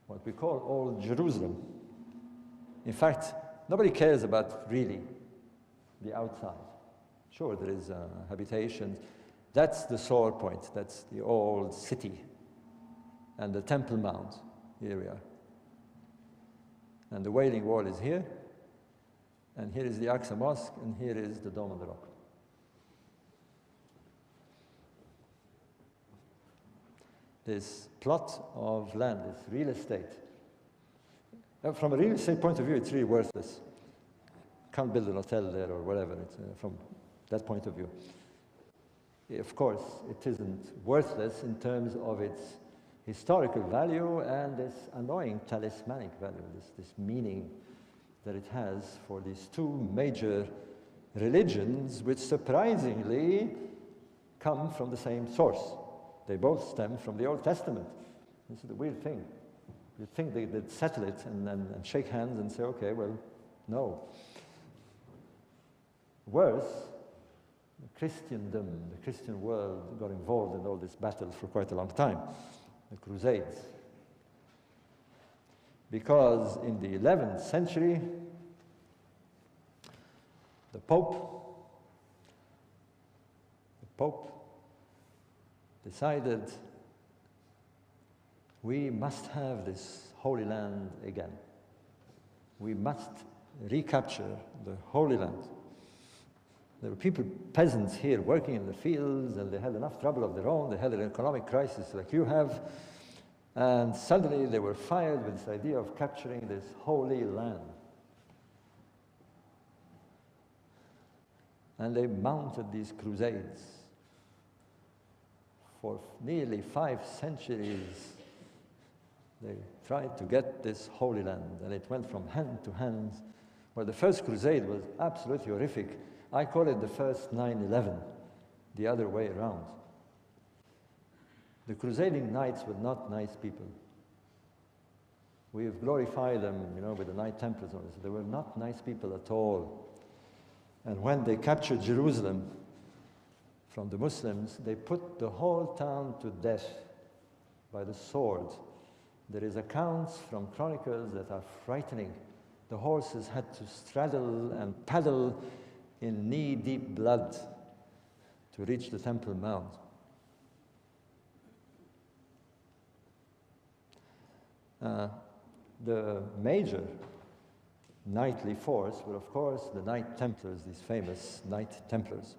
what we call Old Jerusalem. In fact, nobody cares about really the outside. Sure, there is habitation. That's the sore point. That's the old city. And the Temple Mount, here we are. And the Wailing Wall is here. And here is the Aqsa Mosque, and here is the Dome on the Rock. This plot of land, this real estate. From a real estate point of view, it's really worthless. Can't build an hotel there or whatever, it's, from that point of view. Of course, it isn't worthless in terms of its historical value and this annoying talismanic value, this meaning that it has for these 2 major religions, which surprisingly come from the same source. They both stem from the Old Testament. This is the weird thing. You'd think they'd settle it and shake hands and say, okay, well, no. Worse, Christendom, the Christian world got involved in all this battle for quite a long time, the Crusades. Because in the 11th century, the Pope decided we must have this Holy Land again. We must recapture the Holy Land. There were people, peasants here working in the fields, and they had enough trouble of their own. They had an economic crisis like you have. And suddenly they were fired with this idea of capturing this holy land. And they mounted these crusades. For nearly 5 centuries, they tried to get this holy land, and it went from hand to hand. Well, the first crusade was absolutely horrific. I call it the first 9/11, the other way around. The crusading knights were not nice people. We have glorified them, with the Knight Templars. They were not nice people at all. And when they captured Jerusalem from the Muslims, they put the whole town to death by the sword. There is accounts from chronicles that are frightening. The horses had to straddle and paddle in knee-deep blood to reach the Temple Mount. The major knightly force were, of course, the Knight Templars, these famous Knight Templars.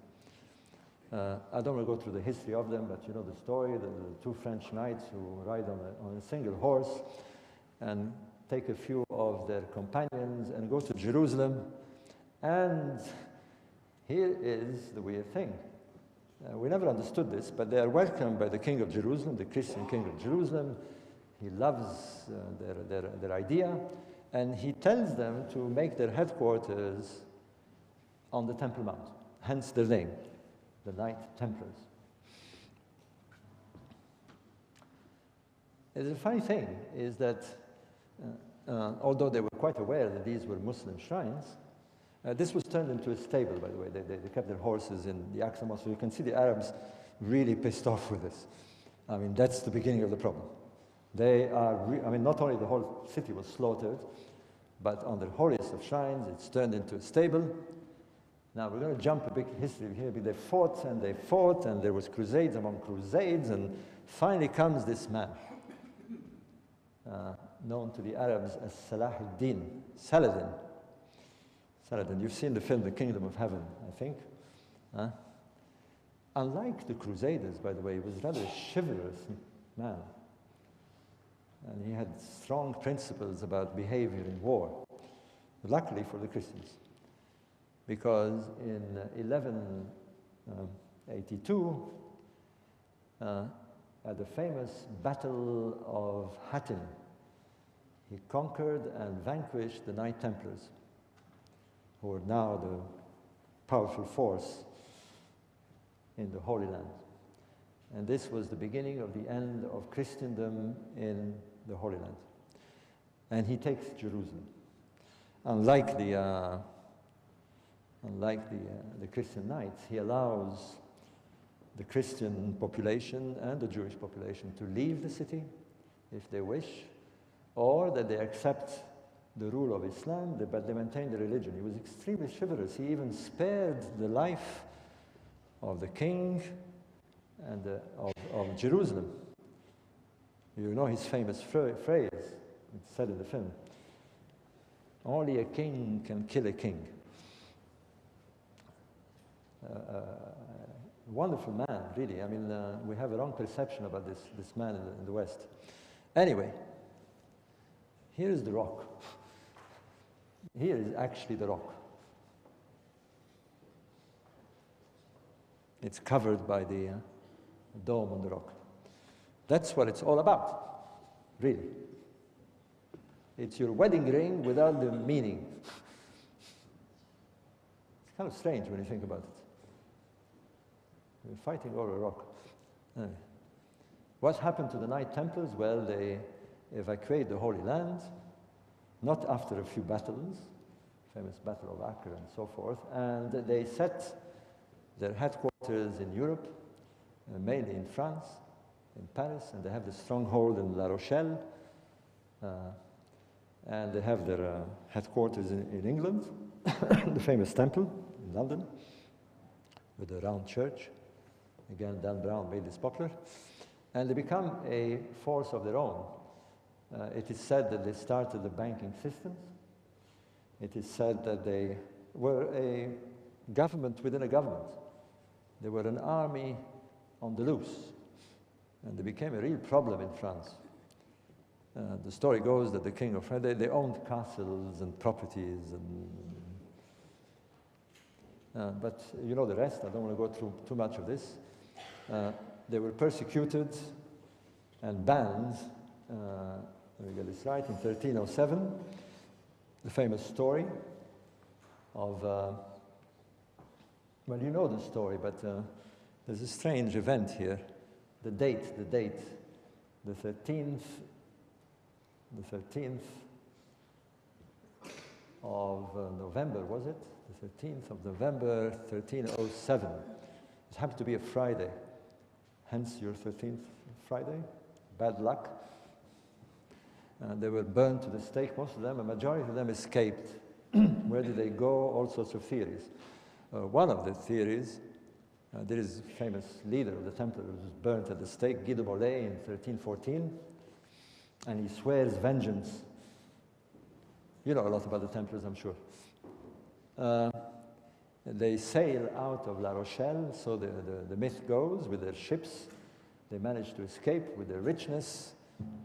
I don't want to go through the history of them, but you know the story, the 2 French knights who ride on a single horse and take a few of their companions and go to Jerusalem. And here is the weird thing. We never understood this, but they are welcomed by the King of Jerusalem, the Christian King of Jerusalem. He loves their idea, and he tells them to make their headquarters on the Temple Mount, hence their name, the Knight Templars. The funny thing is that although they were quite aware that these were Muslim shrines, this was turned into a stable, by the way. They kept their horses in the Aqsa Mosque. So you can see the Arabs really pissed off with this. I mean, that's the beginning of the problem. They are, not only the whole city was slaughtered, but on the holiest of shrines, it's turned into a stable. Now, we're going to jump a big history here. They fought, and there was crusades among crusades, and finally comes this man, known to the Arabs as Saladin. You've seen the film The Kingdom of Heaven, I think. Unlike the Crusaders, by the way, he was rather a chivalrous man. And he had strong principles about behavior in war, luckily for the Christians. Because in 1182, at the famous Battle of Hattin, he conquered and vanquished the Knight Templars, who are now the powerful force in the Holy Land. And this was the beginning of the end of Christendom in the Holy Land. And he takes Jerusalem. Unlike the Christian knights, he allows the Christian population and the Jewish population to leave the city if they wish, or that they accept the rule of Islam, but they maintain the religion. He was extremely chivalrous. He even spared the life of the king and of Jerusalem. You know his famous phrase, it's said in the film, "Only a king can kill a king." Wonderful man, really. I mean, we have a wrong perception about this man in the West. Anyway, here is the rock. Here is actually the rock. It's covered by the dome on the rock. That's what it's all about, really. It's your wedding ring without the meaning. It's kind of strange when you think about it. We're fighting over a rock. Anyway. What happened to the Knight Templars? Well, they evacuate the Holy Land, not after a few battles, famous Battle of Acre and so forth, and they set their headquarters in Europe, mainly in France, in Paris, and they have the stronghold in La Rochelle, and they have their headquarters in England, the famous temple in London, with the round church. Again, Dan Brown made this popular. And they become a force of their own. It is said that they started the banking systems. It is said that they were a government within a government. They were an army on the loose. And they became a real problem in France. The story goes that the king of France, they owned castles and properties, but you know the rest. I don't want to go through too much of this. They were persecuted and banned, let me get this right, in 1307. The famous story of, well, you know the story, but there's a strange event here. The date, the 13th of November, was it? The 13th of November, 1307. It happened to be a Friday, hence your 13th Friday. Bad luck. They were burned to the stake, most of them. A majority of them escaped. Where did they go? All sorts of theories. One of the theories, there is a famous leader of the Templars who was burnt at the stake, Guy de Molay, in 1314, and he swears vengeance. You know a lot about the Templars, I'm sure. They sail out of La Rochelle, so the myth goes, with their ships. They manage to escape with their richness,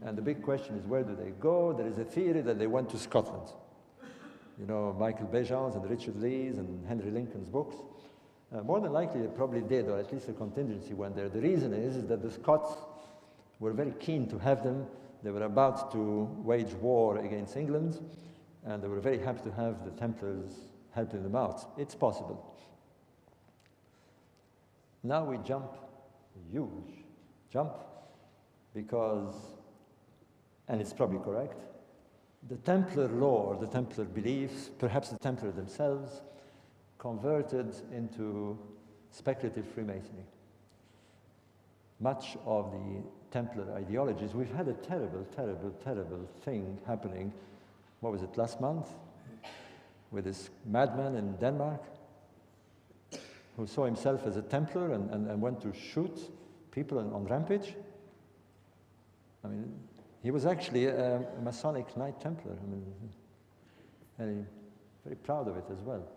and the big question is, where do they go? There is a theory that they went to Scotland. You know, Michael Bejan's and Richard Lee's and Henry Lincoln's books. More than likely, they probably did, or at least a contingency went there. The reason is that the Scots were very keen to have them. They were about to wage war against England, and they were very happy to have the Templars helping them out. It's possible. Now we jump, a huge jump, because, and it's probably correct, the Templar lore, the Templar beliefs, perhaps the Templars themselves, converted into speculative Freemasonry. Much of the Templar ideologies, we've had a terrible, terrible, terrible thing happening, what was it, last month? With this madman in Denmark who saw himself as a Templar and went to shoot people on rampage. I mean, he was actually a Masonic Knight Templar. I mean, and very proud of it as well.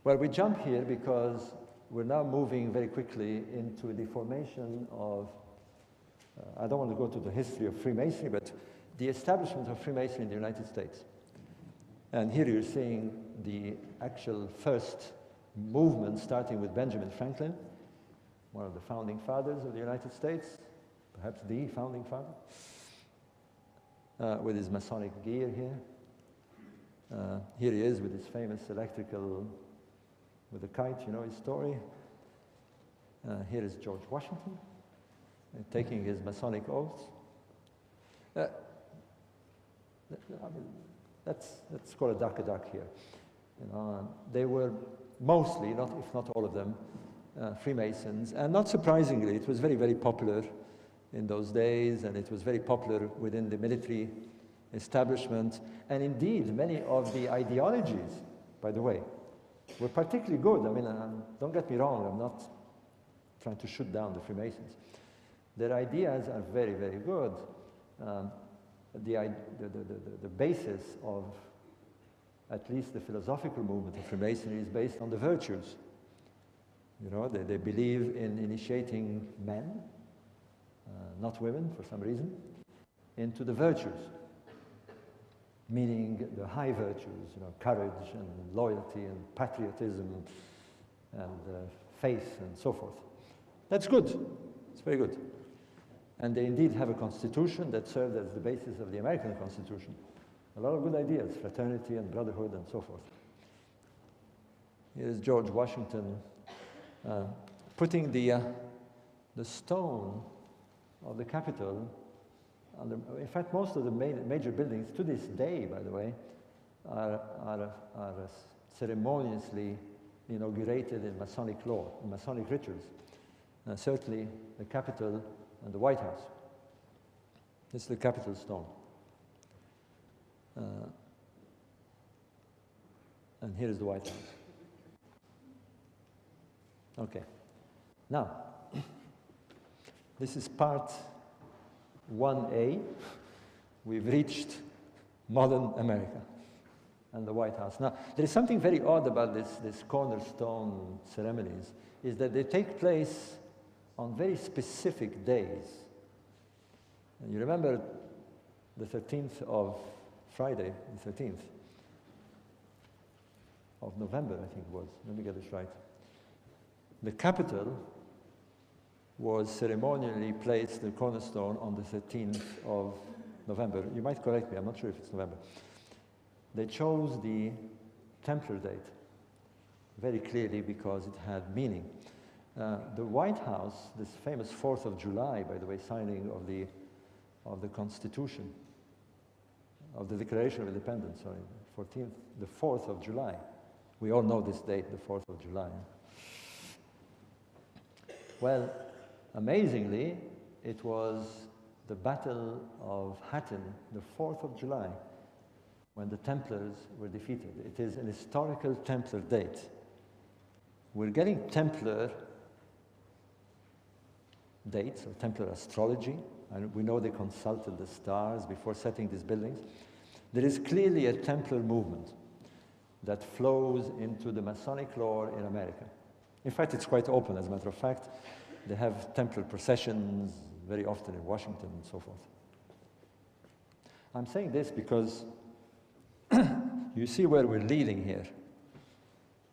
Well, we jump here because we're now moving very quickly into the formation of, I don't want to go to the history of Freemasonry, but the establishment of Freemasonry in the United States. And here you're seeing the actual first movement starting with Benjamin Franklin, one of the founding fathers of the United States, perhaps the founding father, with his Masonic gear here. Here he is with his famous electrical, with the kite, you know his story. Here is George Washington, taking his Masonic oaths. Let's call a duck here. You know, they were mostly, if not all of them, Freemasons, and not surprisingly, it was very, very popular in those days, and it was very popular within the military establishment, and indeed, many of the ideologies, by the way, were particularly good. I mean, don't get me wrong, I'm not trying to shoot down the Freemasons. Their ideas are very, very good. The basis of at least the philosophical movement of Freemasonry is based on the virtues. You know, they believe in initiating men, not women for some reason, into the virtues, meaning the high virtues, you know, courage and loyalty and patriotism and faith and so forth. That's good. It's very good. And they indeed have a constitution that served as the basis of the American Constitution. A lot of good ideas, fraternity and brotherhood and so forth. Here's George Washington putting the stone of the Capitol. In fact, most of the major buildings to this day, by the way, are ceremoniously inaugurated in Masonic law, in Masonic rituals. Certainly the Capitol and the White House. This is the Capitol stone. And here is the White House. Okay. Now, this is part 1A. We've reached modern America and the White House. Now, there is something very odd about this cornerstone ceremonies, is that they take place on very specific days. And you remember the 13th of Friday, the 13th of November, I think it was. Let me get this right. The capital was ceremonially placed, the cornerstone, on the 13th of November. You might correct me, I'm not sure if it's November. They chose the Templar date very clearly because it had meaning. The White House, this famous 4th of July, by the way, signing of the Constitution, of the Declaration of Independence, sorry, the 4th of July. We all know this date, the 4th of July. Well, amazingly, it was the Battle of Hattin, the 4th of July, when the Templars were defeated. It is an historical Templar date. We're getting Templar dates, or Templar astrology, and we know they consulted the stars before setting these buildings. There is clearly a Templar movement that flows into the Masonic lore in America. In fact, it's quite open, as a matter of fact. They have Templar processions very often in Washington and so forth. I'm saying this because you see where we're leading here.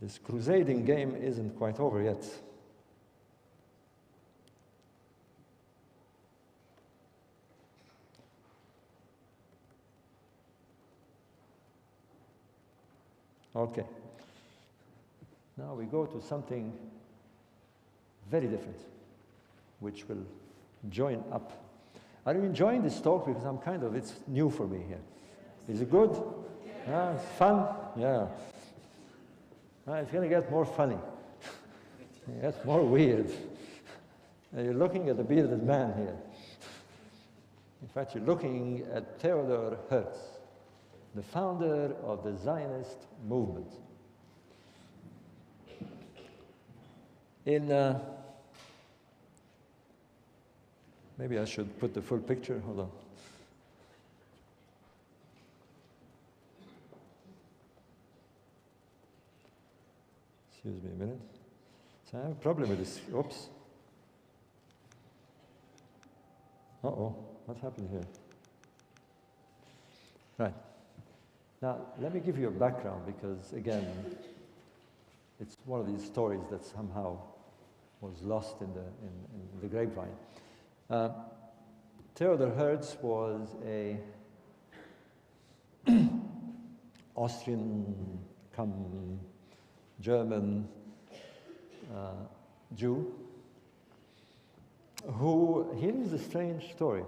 This crusading game isn't quite over yet. Okay. Now we go to something very different, which will join up. Are you enjoying this talk? Because it's new for me here. Is it good? Yeah, it's fun? Yeah. It's going to get more funny. It gets more weird. You're looking at the bearded man here. In fact, you're looking at Theodor Herz, the founder of the Zionist movement. Maybe I should put the full picture. Hold on. Excuse me a minute. So I have a problem with this. Oops. Uh-oh. What happened here? Right. Now, let me give you a background because, again, it's one of these stories that somehow was lost in the grapevine. Theodor Herz was a Austrian, German Jew who, here is a strange story.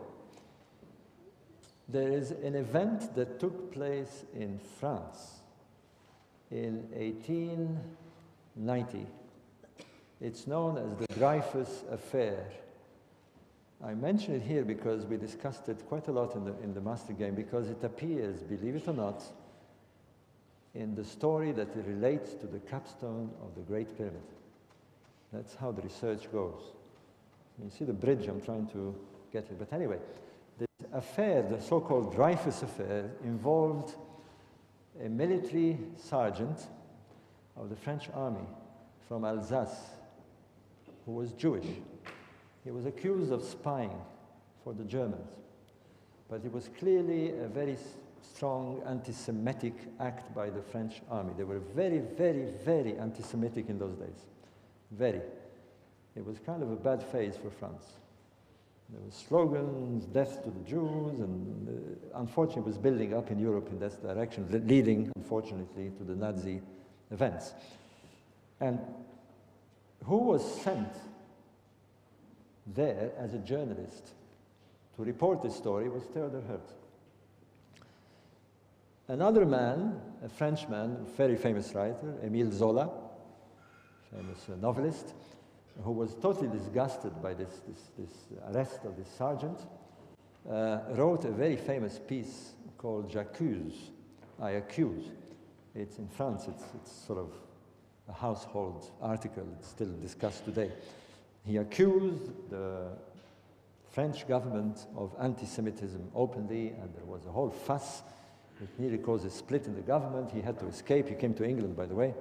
There is an event that took place in France in 1890. It's known as the Dreyfus Affair. I mention it here because we discussed it quite a lot in the Master Game, because it appears, believe it or not, in the story that it relates to the capstone of the Great Pyramid. That's how the research goes. You see the bridge I'm trying to get here. But anyway, this affair, the so-called Dreyfus Affair, involved a military sergeant of the French army from Alsace who was Jewish. He was accused of spying for the Germans, but it was clearly a very strong anti-Semitic act by the French army. They were very, very, very anti-Semitic in those days. Very. It was kind of a bad phase for France. There were slogans, death to the Jews, and unfortunately it was building up in Europe in that direction, leading, unfortunately, to the Nazi events. And who was sent there as a journalist to report this story was Theodor Herz. Another man, a Frenchman, a very famous writer, Émile Zola, famous novelist, who was totally disgusted by this arrest of this sergeant, wrote a very famous piece called J'accuse, I accuse. It's in France, it's sort of a household article, it's still discussed today. He accused the French government of anti-Semitism openly, and there was a whole fuss. It nearly caused a split in the government. He had to escape. He came to England, by the way.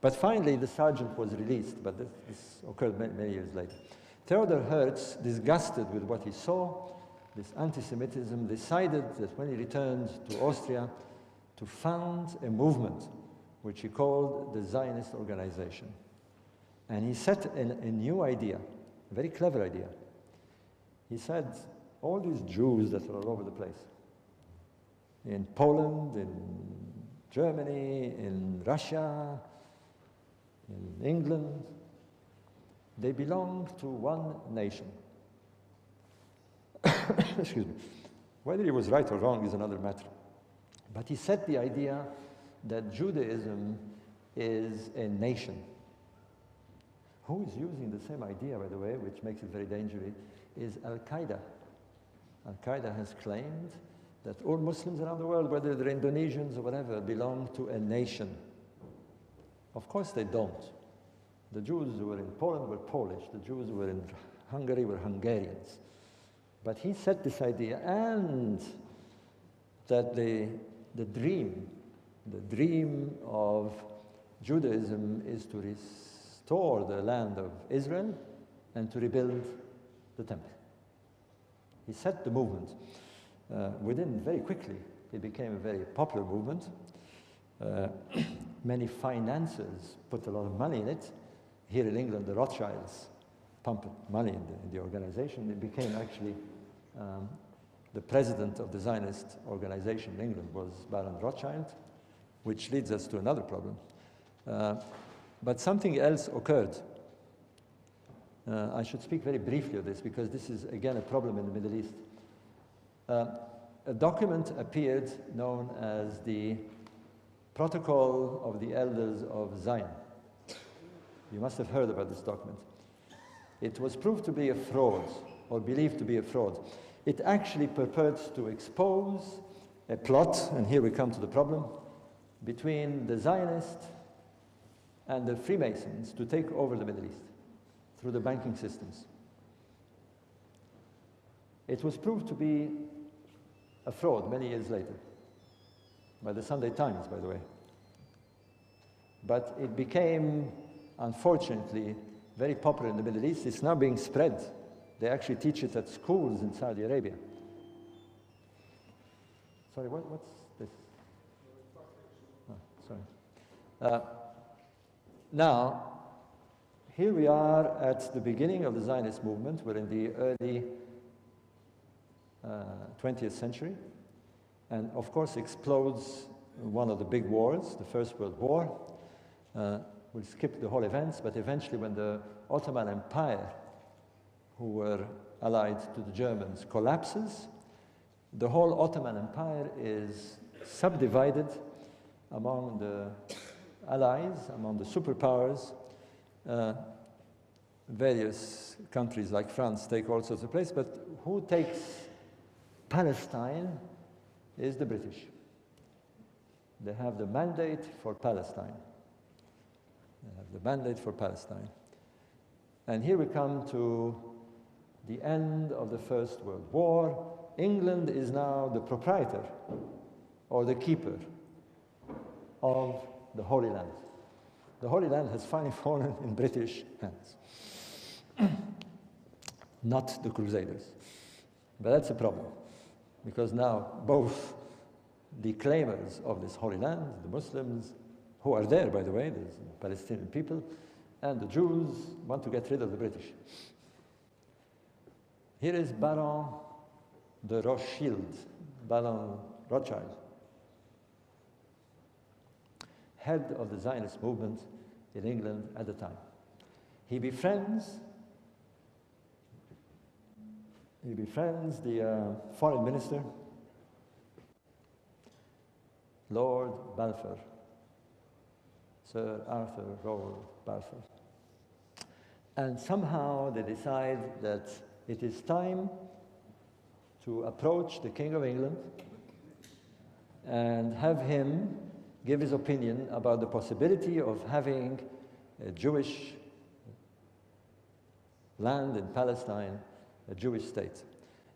But finally, the sergeant was released, but this occurred many years later. Theodor Herz, disgusted with what he saw, this anti-Semitism, decided that when he returned to Austria to found a movement which he called the Zionist Organization. And he set a new idea, a very clever idea. He said, all these Jews that are all over the place, in Poland, in Germany, in Russia, in England, they belong to one nation. Excuse me. Whether he was right or wrong is another matter. But he set the idea that Judaism is a nation. Who is using the same idea, by the way, which makes it very dangerous, is Al-Qaeda. Al-Qaeda has claimed that all Muslims around the world, whether they're Indonesians or whatever, belong to a nation. Of course they don't. The Jews who were in Poland were Polish. The Jews who were in Hungary were Hungarians. But he set this idea, and that the dream of Judaism is to restore the land of Israel and to rebuild the temple. He set the movement. Very quickly, it became a very popular movement. Many financiers put a lot of money in it. Here in England, the Rothschilds pumped money in the organization. It became actually, the president of the Zionist organization in England was Baron Rothschild, which leads us to another problem. But something else occurred. I should speak very briefly of this because this is, again, a problem in the Middle East. A document appeared known as the Protocol of the Elders of Zion. You must have heard about this document. It was proved to be a fraud, or believed to be a fraud. It actually purports to expose a plot, and here we come to the problem, between the Zionists and the Freemasons to take over the Middle East through the banking systems. It was proved to be a fraud many years later, by the Sunday Times, by the way. But it became, unfortunately, very popular in the Middle East. It's now being spread. They actually teach it at schools in Saudi Arabia. Sorry, what's this? Oh, sorry. Now, here we are at the beginning of the Zionist movement. We're in the early 20th century. And of course explodes one of the big wars, the First World War. We'll skip the whole events, but eventually when the Ottoman Empire, who were allied to the Germans, collapses, the whole Ottoman Empire is subdivided among the allies, among the superpowers. Various countries like France take all sorts of place, but who takes Palestine is the British. They have the mandate for Palestine. They have the mandate for Palestine. And here we come to the end of the First World War. England is now the proprietor or the keeper of the Holy Land. The Holy Land has finally fallen in British hands, not the Crusaders. But that's a problem, because now both the claimers of this Holy Land, the Muslims, who are there, by the way, there's Palestinian people, and the Jews want to get rid of the British. Here is Baron de Rothschild, Baron Rothschild, head of the Zionist movement in England at the time. He befriends the foreign minister, Lord Balfour, Sir Arthur Roald Balfour. And somehow they decide that it is time to approach the King of England and have him give his opinion about the possibility of having a Jewish land in Palestine, a Jewish state.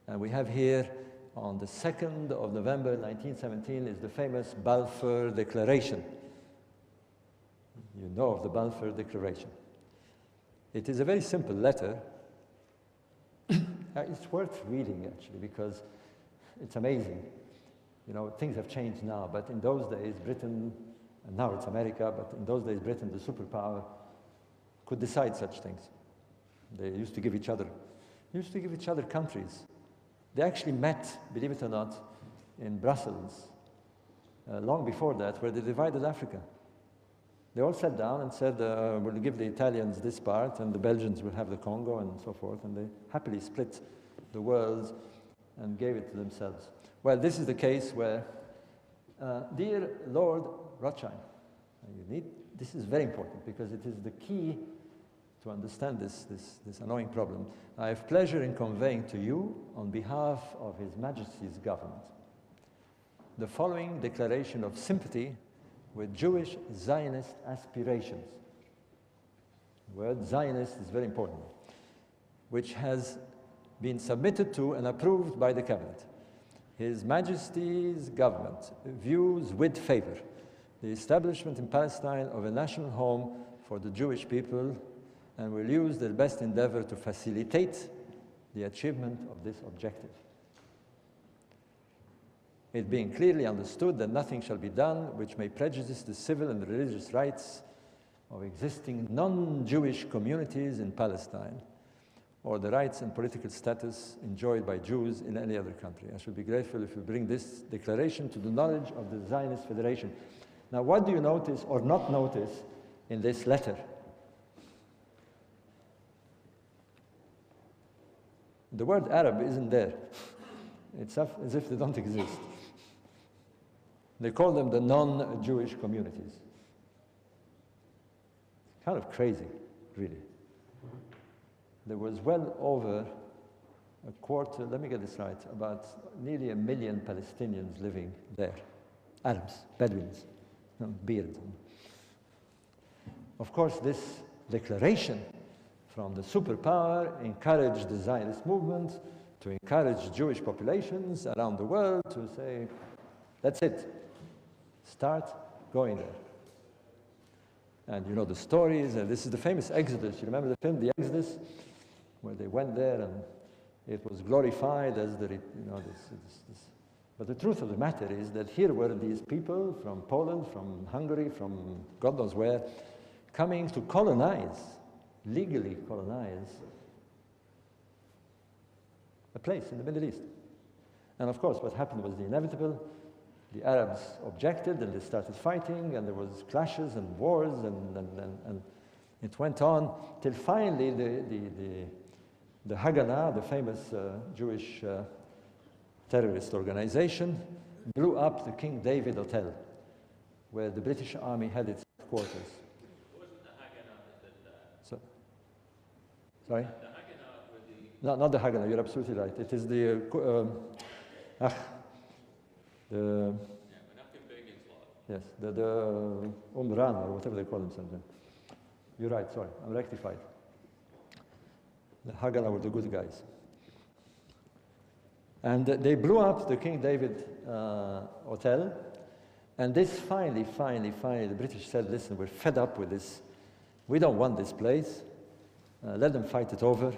And we have here, on the 2nd of November 1917, is the famous Balfour Declaration. You know of the Balfour Declaration. It is a very simple letter It's worth reading, actually, because it's amazing. You know, things have changed now, but in those days, Britain, and now it's America, but in those days, Britain, the superpower, could decide such things. They used to give each other countries. They actually met, believe it or not, in Brussels, long before that, where they divided Africa. They all sat down and said, we'll give the Italians this part, and the Belgians will have the Congo, and so forth, and they happily split the world and gave it to themselves. Well, this is the case where, dear Lord Rothschild, this is very important, because it is the key to understand this annoying problem. I have pleasure in conveying to you, on behalf of His Majesty's government, the following declaration of sympathy with Jewish Zionist aspirations. The word Zionist is very important, which has been submitted to and approved by the Cabinet. His Majesty's government views with favor the establishment in Palestine of a national home for the Jewish people, and will use their best endeavor to facilitate the achievement of this objective. It being clearly understood that nothing shall be done which may prejudice the civil and religious rights of existing non-Jewish communities in Palestine, or the rights and political status enjoyed by Jews in any other country. I should be grateful if you bring this declaration to the knowledge of the Zionist Federation. Now, what do you notice or not notice in this letter? The word Arab isn't there. It's as if they don't exist. They call them the non-Jewish communities. It's kind of crazy, really. There was well over a quarter, let me get this right, about nearly 1 million Palestinians living there. Arabs, Bedouins, beards. Of course, this declaration from the superpower encouraged the Zionist movement to encourage Jewish populations around the world to say, that's it, start going there. And you know the stories, and this is the famous Exodus. You remember the film, The Exodus, where they went there and it was glorified as the, you know, this. But the truth of the matter is that here were these people from Poland, from Hungary, from God knows where, coming to colonize, legally colonize, a place in the Middle East. And of course, what happened was the inevitable. The Arabs objected, and they started fighting, and there was clashes and wars, and it went on till finally the Haganah, the famous Jewish terrorist organization, blew up the King David Hotel, where the British Army had its headquarters. It wasn't the Haganah that did that. Sorry? The Haganah were the... No, not the Haganah, you're absolutely right. It is the... Yes, the Umran, or whatever they call themselves. You're right, sorry, I'm rectified. The Haganah were the good guys. And they blew up the King David Hotel, and this finally, the British said, listen, we're fed up with this. We don't want this place. Let them fight it over.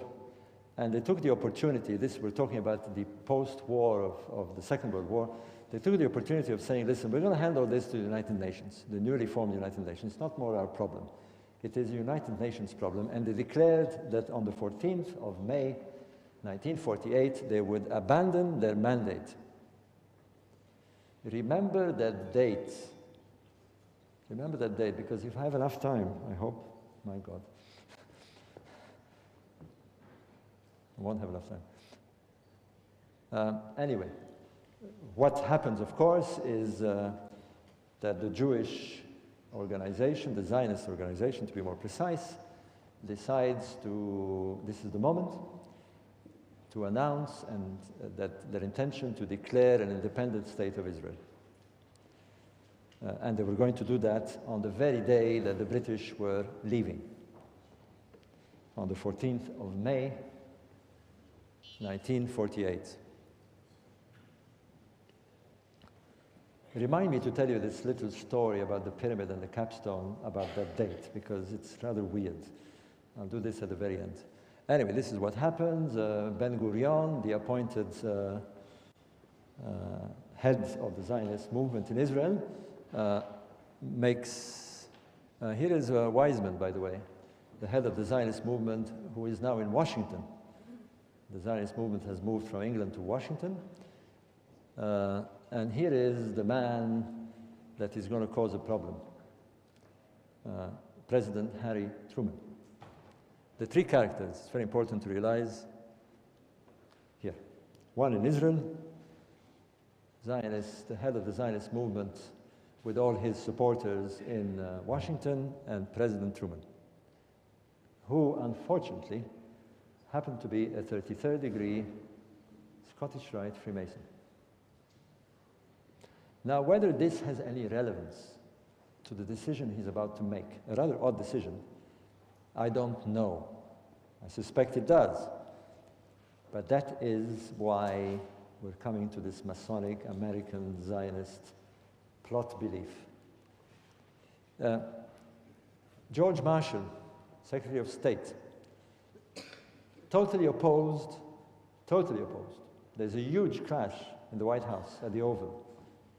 And they took the opportunity, we're talking about the post-war of the Second World War, they took the opportunity of saying, listen, we're going to hand over this to the United Nations, the newly formed United Nations. It's not more our problem. It is a United Nations problem. And they declared that on the 14th of May, 1948, they would abandon their mandate. Remember that date. Remember that date, because if I have enough time, I hope, my God, I won't have enough time. Anyway, what happens, of course, is that the Jewish organization, the Zionist organization, to be more precise, decides to, this is the moment, to announce that their intention to declare an independent state of Israel. And they were going to do that on the very day that the British were leaving, on the 14th of May, 1948. Remind me to tell you this little story about the pyramid and the capstone about that date, because it's rather weird. I'll do this at the very end. Anyway, this is what happens. Ben Gurion, the appointed head of the Zionist movement in Israel, makes... here is Weizmann, by the way, the head of the Zionist movement, who is now in Washington. The Zionist movement has moved from England to Washington. And here is the man that is going to cause a problem. President Harry Truman. The three characters, it's very important to realize here. One in Israel, Zionist, the head of the Zionist movement with all his supporters in Washington, and President Truman, who unfortunately happened to be a 33rd degree Scottish Rite Freemason. Now, whether this has any relevance to the decision he's about to make, a rather odd decision, I don't know. I suspect it does. But that is why we're coming to this Masonic American Zionist plot belief. George Marshall, Secretary of State, totally opposed. There's a huge crash in the White House at the Oval.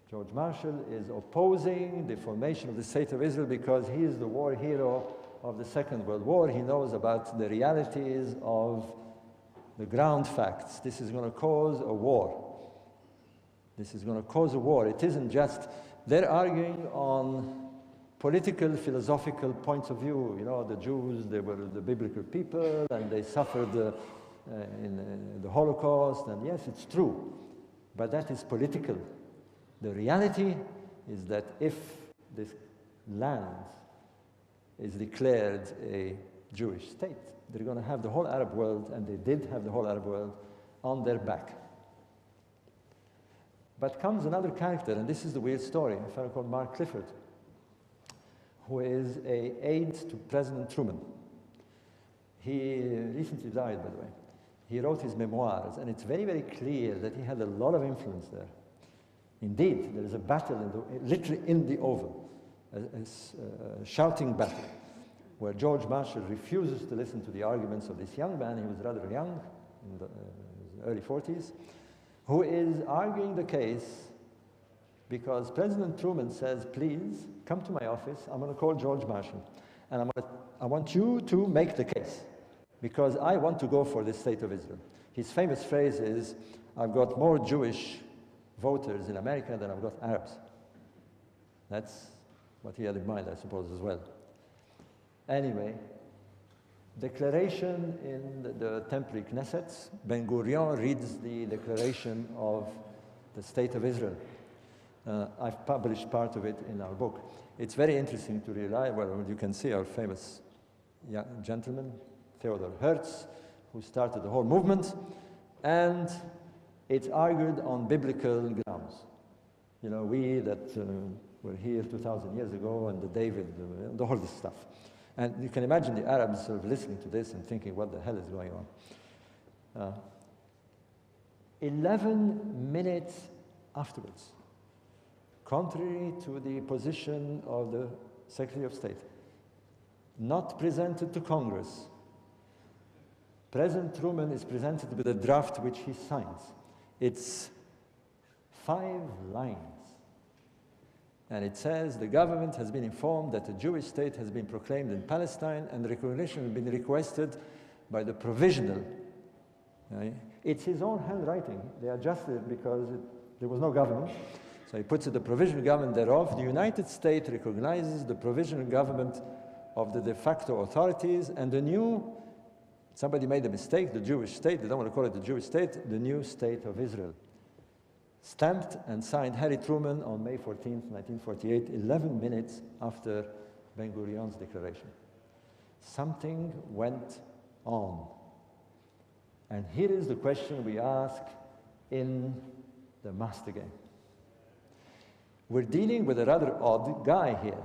George Marshall is opposing the formation of the State of Israel because he is the war hero of the Second World War. He knows about the realities of the ground facts. This is going to cause a war. This is going to cause a war. It isn't just, they're arguing on political, philosophical points of view. You know, the Jews, they were the biblical people, and they suffered in the Holocaust, and yes, it's true, but that is political. The reality is that if this land is declared a Jewish state, they're going to have the whole Arab world, and they did have the whole Arab world, on their back. But comes another character, and this is the weird story, a fellow called Mark Clifford, who is an aide to President Truman. He recently died, by the way. He wrote his memoirs, and it's very, very clear that he had a lot of influence there. Indeed, there is a battle, literally in the Oval, a shouting battle, where George Marshall refuses to listen to the arguments of this young man. He was rather young, in the early 40s, who is arguing the case because President Truman says, please, come to my office, I'm going to call George Marshall, and I want you to make the case, because I want to go for the State of Israel. His famous phrase is, I've got more Jewish voters in America than I've got Arabs. That's what he had in mind, I suppose, as well. Anyway, declaration in the temporary Knesset, Ben Gurion reads the declaration of the State of Israel. I've published part of it in our book. It's very interesting to realize, well, you can see our famous young gentleman, Theodor Herz, who started the whole movement, and it's argued on biblical grounds. You know, we that were here 2,000 years ago, and the David, the whole this stuff. And you can imagine the Arabs sort of listening to this and thinking, what the hell is going on? 11 minutes afterwards, contrary to the position of the Secretary of State, not presented to Congress, President Truman is presented with a draft which he signs. It's 5 lines. And it says, the government has been informed that a Jewish state has been proclaimed in Palestine, and recognition has been requested by the provisional. It's his own handwriting. They adjusted it because there was no government. So he puts it, the provisional government thereof. The United States recognizes the provisional government of the de facto authorities and the new, somebody made a mistake, the Jewish state, they don't want to call it the Jewish state, the new state of Israel. Stamped and signed Harry Truman on May 14th, 1948, 11 minutes after Ben Gurion's declaration. Something went on. And here is the question we ask in the master game. We're dealing with a rather odd guy here.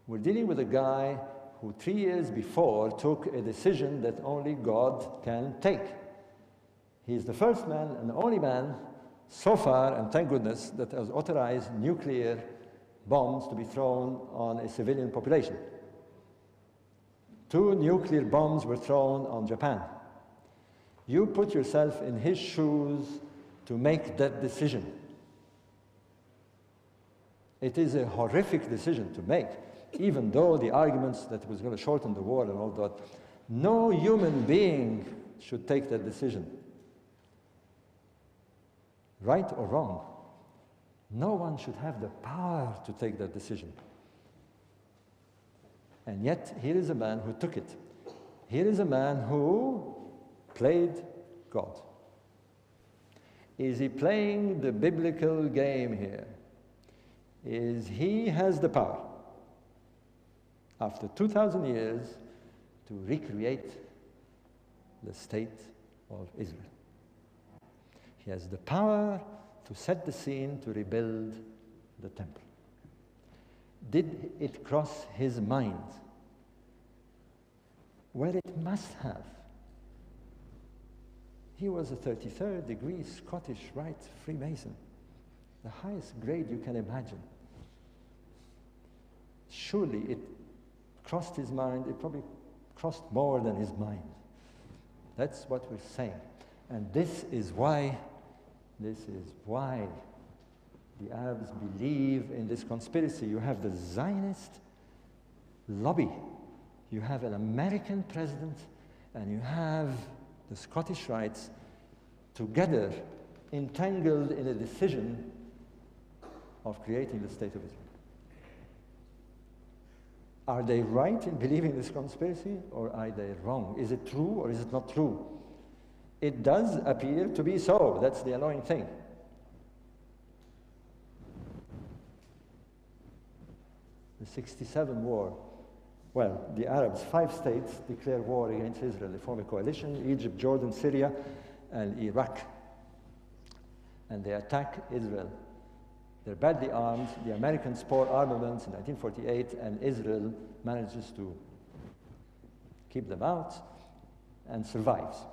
We're dealing with a guy who 3 years before took a decision that only God can take. He's the first man and the only man so far, and thank goodness, that has authorized nuclear bombs to be thrown on a civilian population. 2 nuclear bombs were thrown on Japan. You put yourself in his shoes to make that decision. It is a horrific decision to make, even though the arguments that it was going to shorten the war and all that. No human being should take that decision. Right or wrong, no one should have the power to take that decision. And yet, here is a man who took it. Here is a man who played God. Is he playing the biblical game here? Is he has the power, after 2,000 years, to recreate the state of Israel. He has the power to set the scene to rebuild the temple. Did it cross his mind? Well, it must have. He was a 33rd degree Scottish Rite Freemason, the highest grade you can imagine. Surely it crossed his mind. It probably crossed more than his mind. That's what we're saying. And this is why the Arabs believe in this conspiracy. You have the Zionist lobby. You have an American president, and you have the Scottish Rites together entangled in a decision of creating the State of Israel. Are they right in believing this conspiracy, or are they wrong? Is it true, or is it not true? It does appear to be so. That's the annoying thing. The 67 war. Well, the Arabs, 5 states, declare war against Israel. They form a coalition: Egypt, Jordan, Syria, and Iraq. And they attack Israel. They're badly armed. The Americans pour armaments in 1948, and Israel manages to keep them out and survives.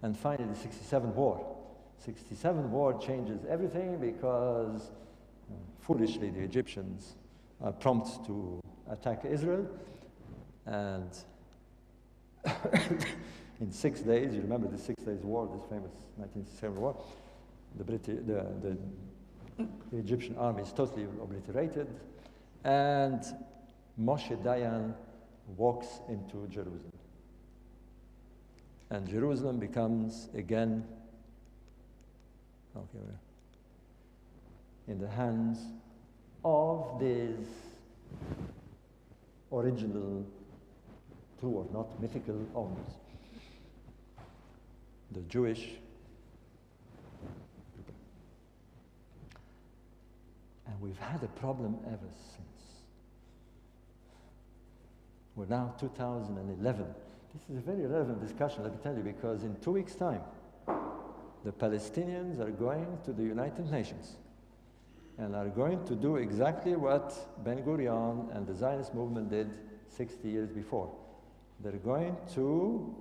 And finally, the 67 war. 67 war changes everything because, foolishly, the Egyptians are prompt to attack Israel. And in 6 days, you remember the 6 days war, this famous 1967 war, the Egyptian army is totally obliterated, and Moshe Dayan walks into Jerusalem. And Jerusalem becomes again in the hands of these original, true or not, mythical owners. The Jewish people. And we've had a problem ever since. We're now 2011. This is a very relevant discussion, let me tell you, because in 2 weeks' time, the Palestinians are going to the United Nations and are going to do exactly what Ben-Gurion and the Zionist movement did 60 years before. They're going to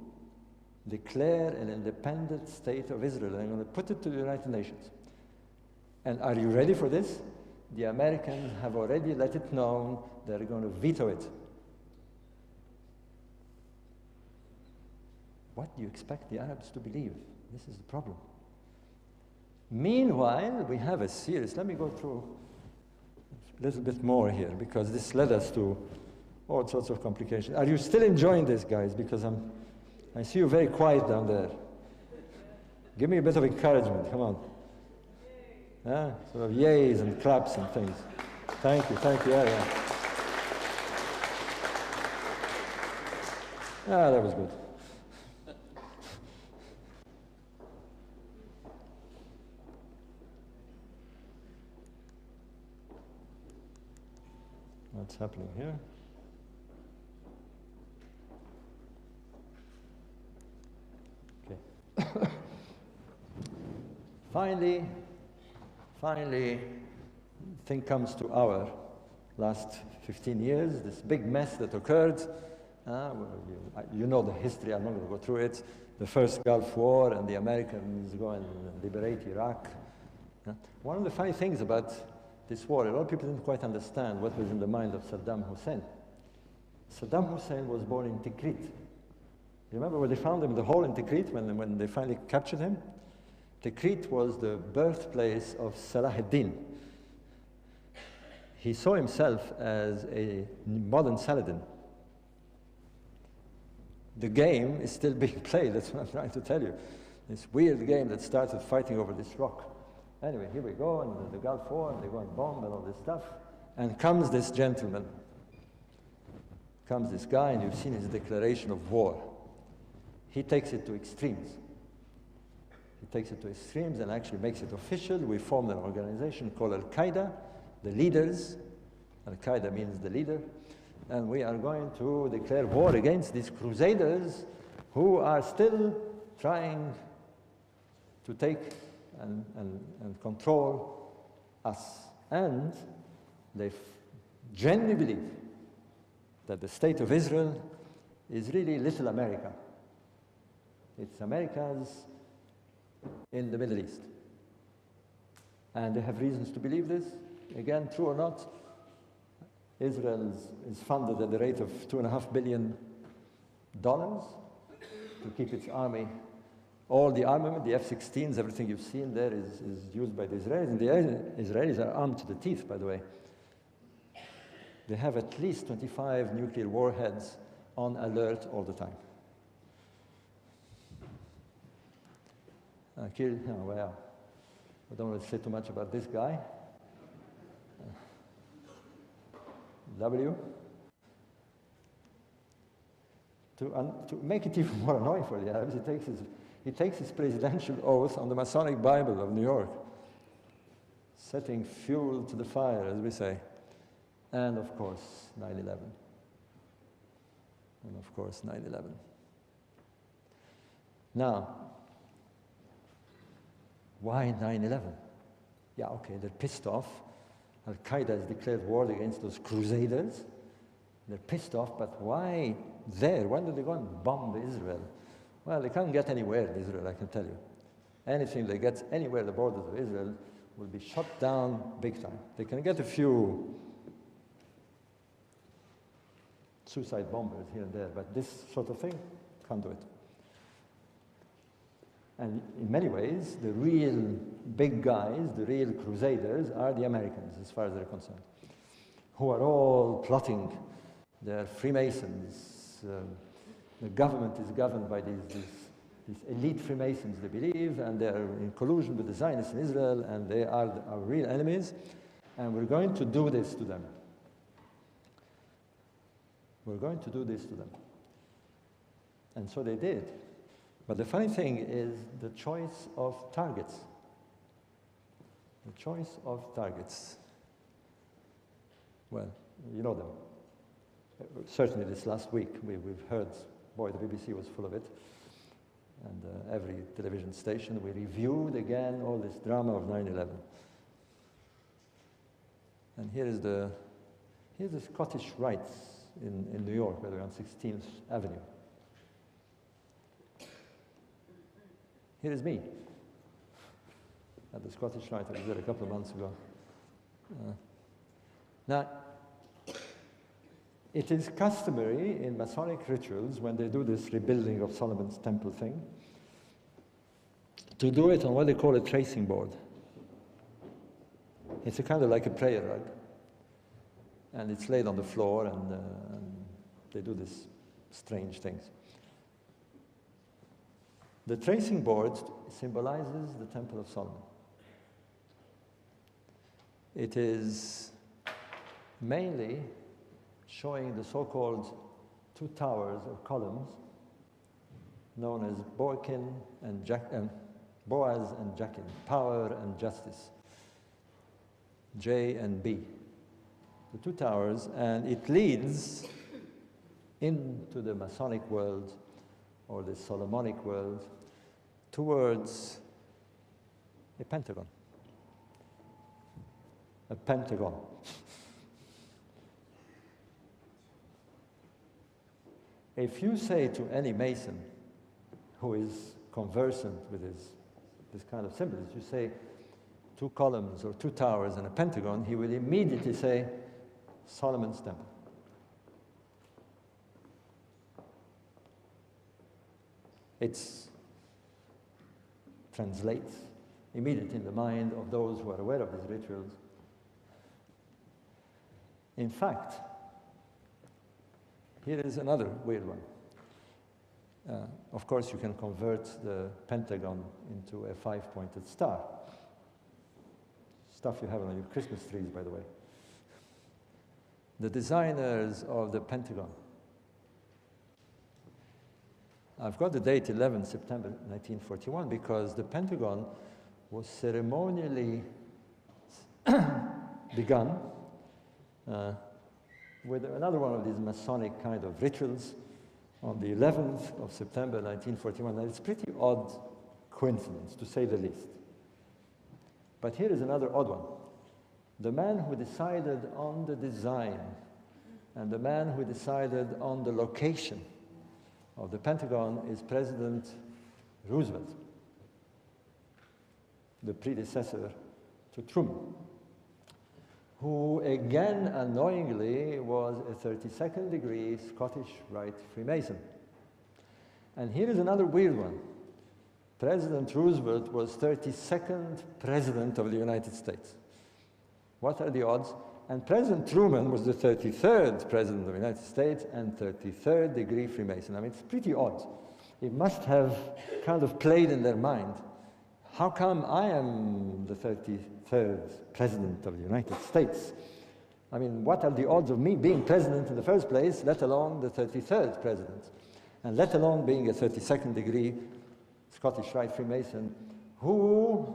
declare an independent state of Israel. They're going to put it to the United Nations. And are you ready for this? The Americans have already let it known they're going to veto it. What do you expect the Arabs to believe? This is the problem. Meanwhile, we have a serious, let me go through a little bit more here, because this led us to all sorts of complications. Are you still enjoying this, guys? Because I see you very quiet down there. Give me a bit of encouragement, come on. Sort of yays and claps and things. Thank you, yeah. That was good. What's happening here? Okay. Finally, thing comes to our last 15 years, this big mess that occurred. You know the history, I'm not going to go through it. The first Gulf War, and the Americans go and liberate Iraq. One of the funny things about this war, a lot of people didn't quite understand what was in the mind of Saddam Hussein. Saddam Hussein was born in Tikrit. You remember when they found him in the hole in Tikrit, when they finally captured him? Tikrit was the birthplace of Salah ad-Din. He saw himself as a modern Saladin. The game is still being played, that's what I'm trying to tell you. This weird game that started fighting over this rock. Anyway, here we go, and the Gulf War, and they go and bomb and all this stuff. And comes this gentleman. Comes this guy, and you've seen his declaration of war. He takes it to extremes. He takes it to extremes and actually makes it official. We formed an organization called Al-Qaeda, the leaders. Al-Qaeda means the leader. And we are going to declare war against these crusaders who are still trying to take and control us. And they genuinely believe that the state of Israel is really little America. It's America's in the Middle East. And they have reasons to believe this. Again, true or not, Israel is funded at the rate of $2.5 billion to keep its army. All the armament, the F-16s, everything you've seen there is used by the Israelis. And the Israelis are armed to the teeth, by the way. They have at least 25 nuclear warheads on alert all the time. Oh, well, I don't want to say too much about this guy. W. To make it even more annoying for the Arabs, he takes his presidential oath on the Masonic Bible of New York, setting fuel to the fire, as we say. And of course, 9/11. And of course, 9/11. Now, why 9/11? Yeah, okay, they're pissed off. Al-Qaeda has declared war against those crusaders. They're pissed off, but why there? Why do they go and bomb Israel? Well, they can't get anywhere in Israel, I can tell you. Anything that gets anywhere the borders of Israel will be shut down big time. They can get a few suicide bombers here and there, but this sort of thing can't do it. And in many ways, the real big guys, the real crusaders, are the Americans, as far as they're concerned, who are all plotting. They're Freemasons. The government is governed by these elite Freemasons, they believe, and they're in collusion with the Zionists in Israel, and they are our real enemies, and we're going to do this to them. We're going to do this to them. And so they did. But the funny thing is the choice of targets. The choice of targets. Well, you know them. Certainly this last week we've heard, boy, the BBC was full of it. And every television station, we reviewed again all this drama of 9/11. And here's the Scottish Rites in New York, by the way, on 16th Avenue. Here is me at the Scottish Rite. I was there a couple of months ago. Now, it is customary in Masonic rituals, when they do this rebuilding of Solomon's temple thing, to do it on what they call a tracing board. It's a kind of like a prayer rug. And it's laid on the floor, and they do these strange things. The tracing board symbolizes the Temple of Solomon. It is mainly showing the so-called two towers or columns known as Boaz and Jachin, power and justice, J and B. The two towers, and it leads into the Masonic world or the Solomonic world towards a pentagon. A pentagon. If you say to any Mason who is conversant with this kind of symbols, you say two columns or two towers and a pentagon, he will immediately say Solomon's temple. It translates immediately in the mind of those who are aware of these rituals. In fact, here is another weird one. Of course, you can convert the pentagon into a 5-pointed star. Stuff you have on your Christmas trees, by the way. The designers of the pentagon. I've got the date 11 September 1941 because the pentagon was ceremonially begun with another one of these Masonic kind of rituals on the 11th of September 1941. And it's a pretty odd coincidence, to say the least. But here is another odd one. The man who decided on the design and the man who decided on the location of the Pentagon is President Roosevelt, the predecessor to Truman, who again annoyingly was a 32nd degree Scottish Rite Freemason. And here is another weird one. President Roosevelt was 32nd President of the United States. What are the odds? And President Truman was the 33rd President of the United States and 33rd degree Freemason. I mean, it's pretty odd. It must have kind of played in their mind. How come I am the 33rd President of the United States? I mean, what are the odds of me being president in the first place, let alone the 33rd President? And let alone being a 32nd degree Scottish Rite Freemason, whose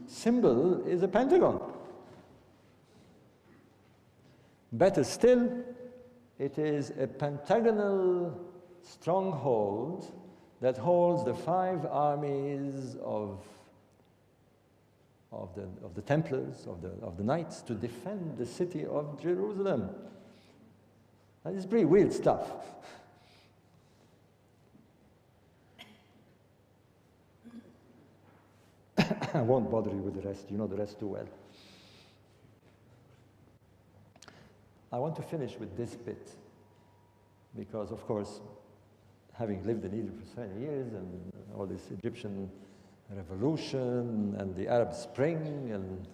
symbol is a pentagon. Better still, it is a pentagonal stronghold that holds the 5 armies of the Templars, of the Knights, to defend the city of Jerusalem. That is pretty weird stuff. I won't bother you with the rest. You know the rest too well. I want to finish with this bit because, of course, having lived in Egypt for so many years and all this Egyptian revolution and the Arab Spring,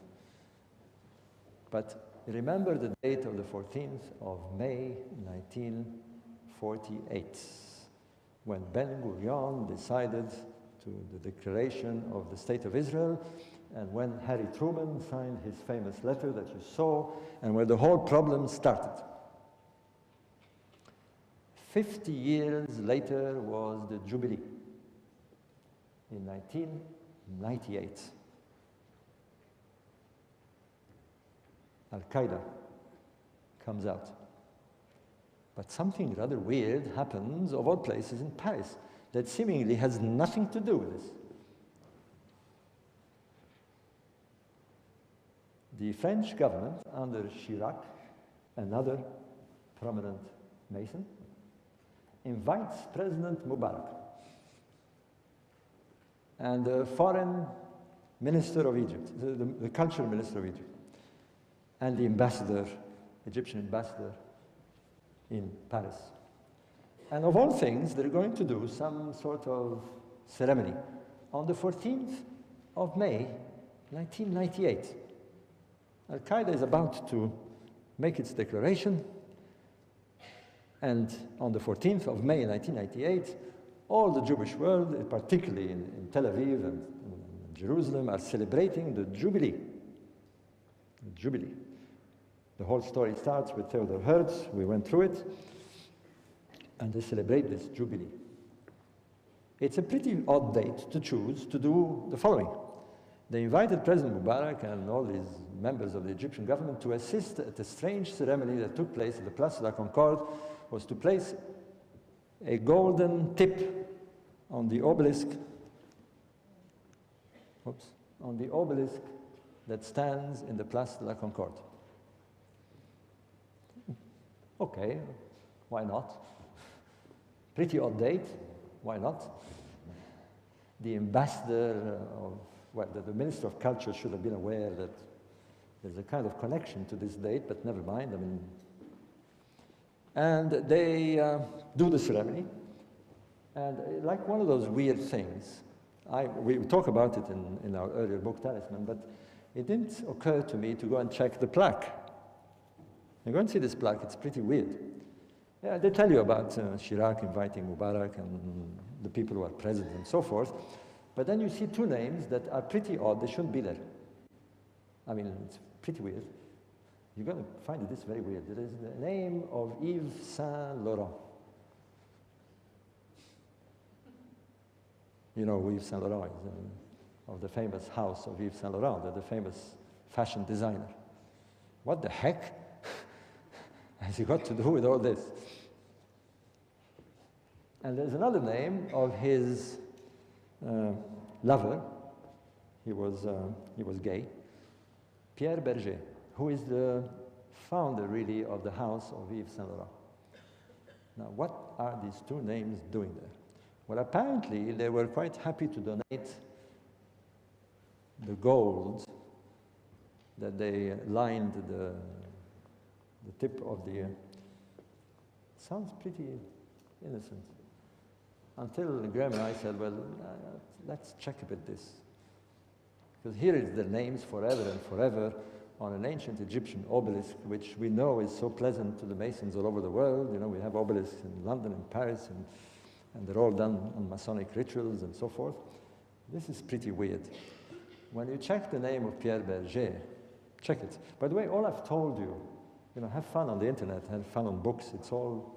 but remember the date of the 14th of May 1948, when Ben-Gurion decided to the declaration of the State of Israel, and when Harry Truman signed his famous letter that you saw, and where the whole problem started. 50 years later was the Jubilee, in 1998. Al-Qaeda comes out. But something rather weird happens, of all places, in Paris, that seemingly has nothing to do with this. The French government, under Chirac, another prominent Mason, invites President Mubarak and the foreign minister of Egypt, the culture minister of Egypt, and the ambassador, Egyptian ambassador in Paris. And of all things, they're going to do some sort of ceremony on the 14th of May, 1998. Al-Qaeda is about to make its declaration, and on the 14th of May, 1998, all the Jewish world, particularly in Tel Aviv and Jerusalem, are celebrating the Jubilee. The Jubilee. The whole story starts with Theodor Herz. We went through it. And they celebrate this Jubilee. It's a pretty odd date to choose to do the following. They invited President Mubarak and all these members of the Egyptian government to assist at a strange ceremony that took place at the Place de la Concorde, was to place a golden tip on the obelisk, that stands in the Place de la Concorde. Okay, why not? Pretty odd date, why not? The ambassador the Minister of Culture should have been aware that there's a kind of connection to this date, but never mind. I mean, And they do the ceremony. And like one of those weird things, we talk about it in our earlier book, Talisman, but it didn't occur to me to go and check the plaque. You go and see this plaque, it's pretty weird. Yeah, they tell you about Chirac inviting Mubarak and the people who are present and so forth, but then you see two names that are pretty odd, they shouldn't be there. I mean, it's pretty weird. You're going to find this very weird. There is the name of Yves Saint Laurent. You know who Yves Saint Laurent is, of the famous house of Yves Saint Laurent, the famous fashion designer. What the heck has he got to do with all this? And there's another name of his lover. He was gay. Pierre Berger, who is the founder, really, of the house of Yves Saint Laurent. Now, what are these two names doing there? Well, apparently, they were quite happy to donate the gold that they lined the tip of the... sounds pretty innocent. Until Graham and I said, well, let's check a bit this. Because here is their names forever and forever on an ancient Egyptian obelisk, which we know is so pleasant to the Masons all over the world. You know, we have obelisks in London and Paris, and they're all done on Masonic rituals and so forth. This is pretty weird. When you check the name of Pierre Berger, check it. By the way, all I've told you, have fun on the internet, have fun on books. It's all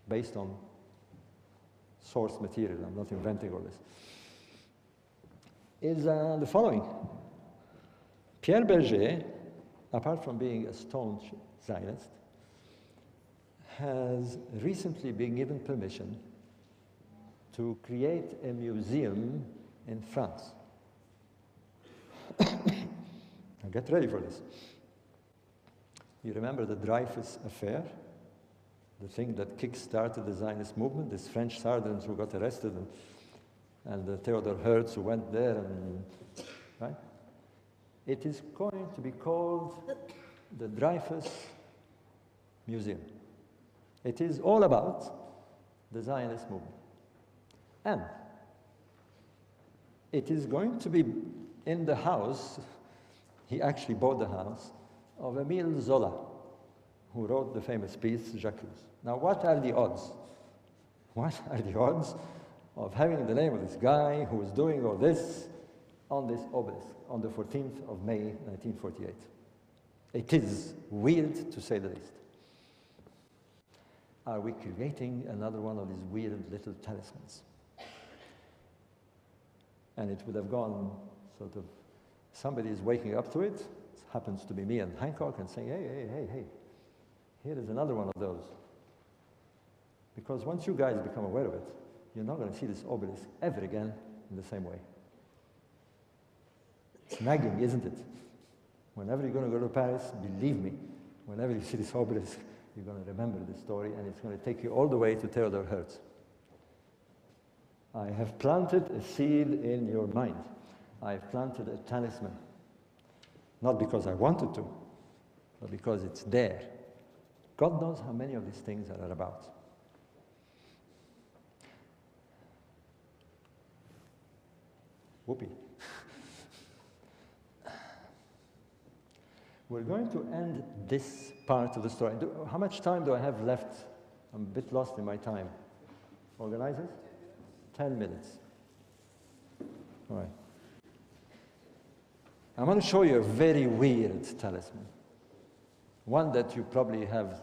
based on source material. I'm not inventing all this. Is the following. Pierre Berger, apart from being a staunch Zionist, has recently been given permission to create a museum in France. Now get ready for this. You remember the Dreyfus affair? The thing that kick-started the Zionist movement, these French sergeants who got arrested, and Theodor Herz who went there, right? It is going to be called the Dreyfus Museum. It is all about the Zionist movement. And it is going to be in the house, he actually bought the house, of Émile Zola, who wrote the famous piece, J'accuse. Now, what are the odds? What are the odds of having the name of this guy who was doing all this on this obelisk on the 14th of May, 1948? It is weird, to say the least. Are we creating another one of these weird little talismans? And it would have gone sort of, somebody is waking up to it, it happens to be me and Hancock, and saying, hey, here is another one of those. Because once you guys become aware of it, you're not going to see this obelisk ever again in the same way. It's nagging, isn't it? Whenever you're going to go to Paris, believe me, whenever you see this obelisk, you're going to remember this story, and it's going to take you all the way to Theodor Herz. I have planted a seed in your mind. I have planted a talisman. Not because I wanted to, but because it's there. God knows how many of these things are about. Whoopee. We're going to end this part of the story. How much time do I have left? I'm a bit lost in my time. Organizers? 10 minutes. All right. I'm going to show you a very weird talisman. One that you probably have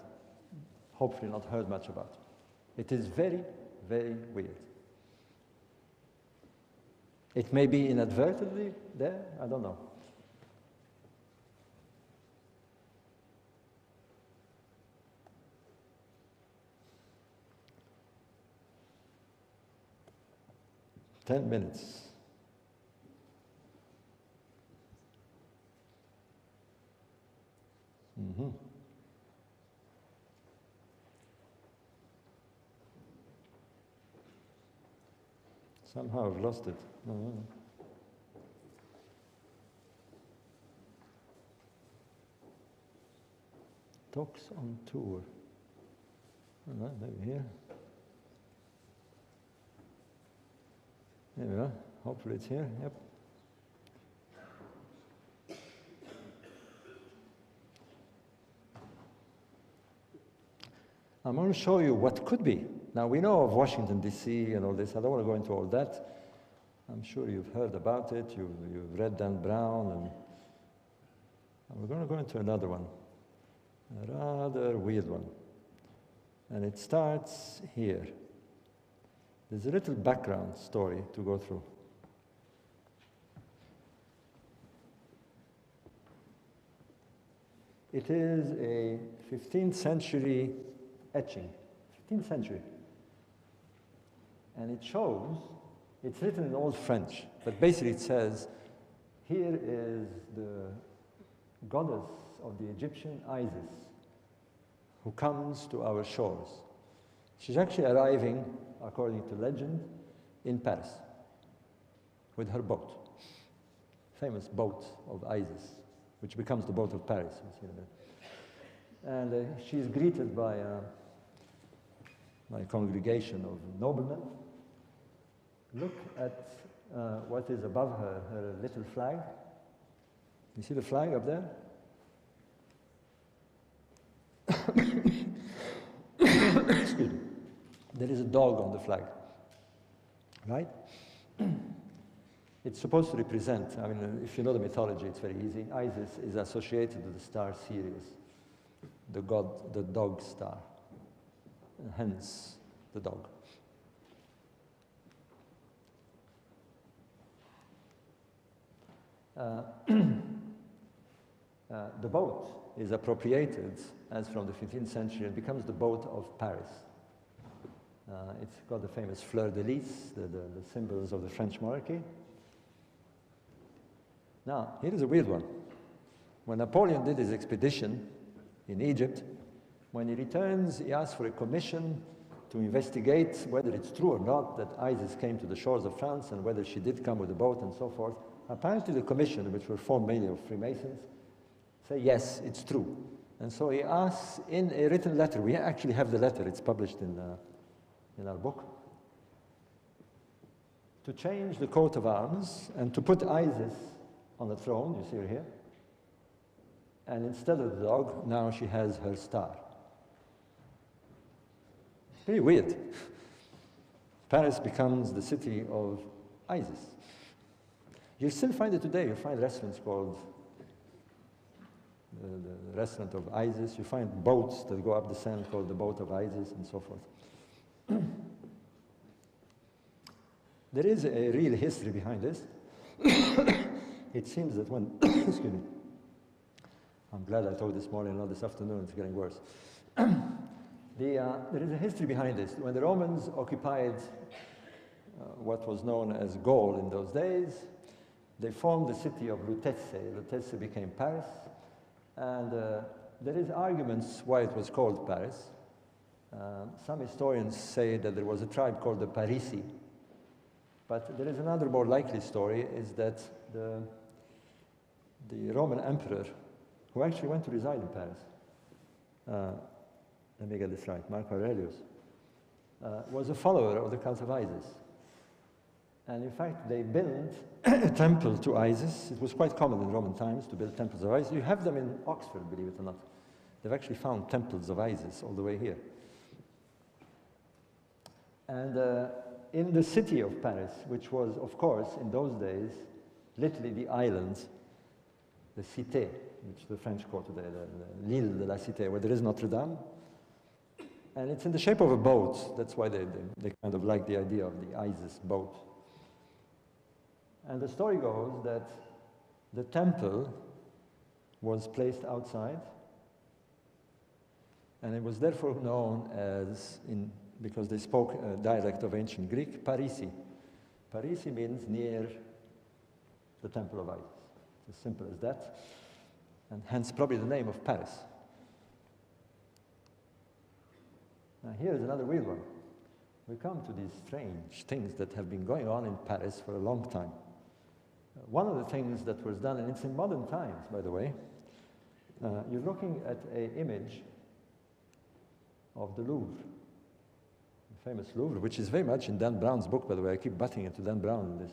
hopefully not heard much about. It is very, very weird. It may be inadvertently there, I don't know. Ten minutes. Mm-hmm. Somehow I've lost it. No. Talks on tour. Maybe here. There we are. Hopefully it's here. Yep. I'm going to show you what could be. Now, we know of Washington, D.C. and all this. I don't want to go into all that. I'm sure you've heard about it. You've read Dan Brown. And we're going to go into another one, a rather weird one. And it starts here. There's a little background story to go through. It is a 15th century etching, 15th century. And it shows, it's written in Old French, but basically it says, here is the goddess of the Egyptian Isis, who comes to our shores. She's actually arriving, according to legend, in Paris with her boat, famous boat of Isis, which becomes the boat of Paris. And she's greeted by a congregation of noblemen. Look at what is above her, her little flag. You see the flag up there? Excuse me. There is a dog on the flag, right? It's supposed to represent, I mean, if you know the mythology, it's very easy. Isis is associated with the star Sirius, the god, the dog star, hence the dog. The boat is appropriated as from the 15th century and becomes the boat of Paris. It's got the famous fleur-de-lis, the symbols of the French monarchy. Now, here is a weird one. When Napoleon did his expedition in Egypt, when he returns, he asks for a commission to investigate whether it's true or not that Isis came to the shores of France and whether she did come with a boat and so forth. Apparently the commission, which were formed mainly of Freemasons, say yes, it's true. And so he asks in a written letter, we actually have the letter, it's published in our book, to change the coat of arms and to put Isis on the throne, you see her here, and instead of the dog, now she has her star. It's pretty weird. Paris becomes the city of Isis. You still find it today. You find restaurants called the restaurant of Isis. You find boats that go up the Seine called the boat of Isis and so forth. There is a real history behind this. It seems that when, excuse me, I'm glad I told this morning, not this afternoon, it's getting worse. There is a history behind this. When the Romans occupied what was known as Gaul in those days, they formed the city of Lutece. Lutece became Paris, and there is arguments why it was called Paris. Some historians say that there was a tribe called the Parisi, but there is another more likely story, is that the Roman emperor, who actually went to reside in Paris, let me get this right, Marco Aurelius, was a follower of the cult of Isis. And in fact, they built a temple to Isis. It was quite common in Roman times to build temples of Isis. You have them in Oxford, believe it or not. They've actually found temples of Isis all the way here. And in the city of Paris, which was, of course, in those days, literally the island, the Cité, which the French call today, l'île de la Cité, where there is Notre Dame. And it's in the shape of a boat. That's why they kind of like the idea of the Isis boat. And the story goes that the temple was placed outside, and it was therefore known as, because they spoke a dialect of ancient Greek, Parisi. Parisi means near the temple of Isis. It's as simple as that, and hence probably the name of Paris. Now here's another weird one. We come to these strange things that have been going on in Paris for a long time. One of the things that was done, and it's in modern times, by the way, you're looking at an image of the Louvre. famous Louvre, which is very much in Dan Brown's book, by the way. I keep butting into Dan Brown in this.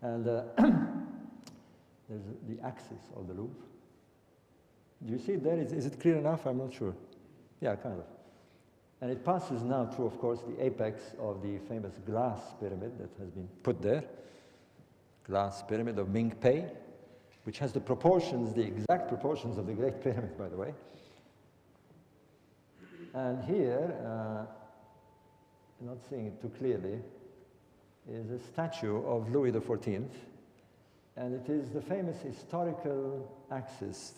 And there's the axis of the Louvre. Do you see it there? Is it clear enough? I'm not sure. Yeah, kind of. And it passes now through, of course, the apex of the famous glass pyramid that has been put there. Glass pyramid of Ming Pei, which has the proportions, the exact proportions of the Great Pyramid, by the way. And here, I'm not seeing it too clearly, is a statue of Louis XIV, and it is the famous historical axis.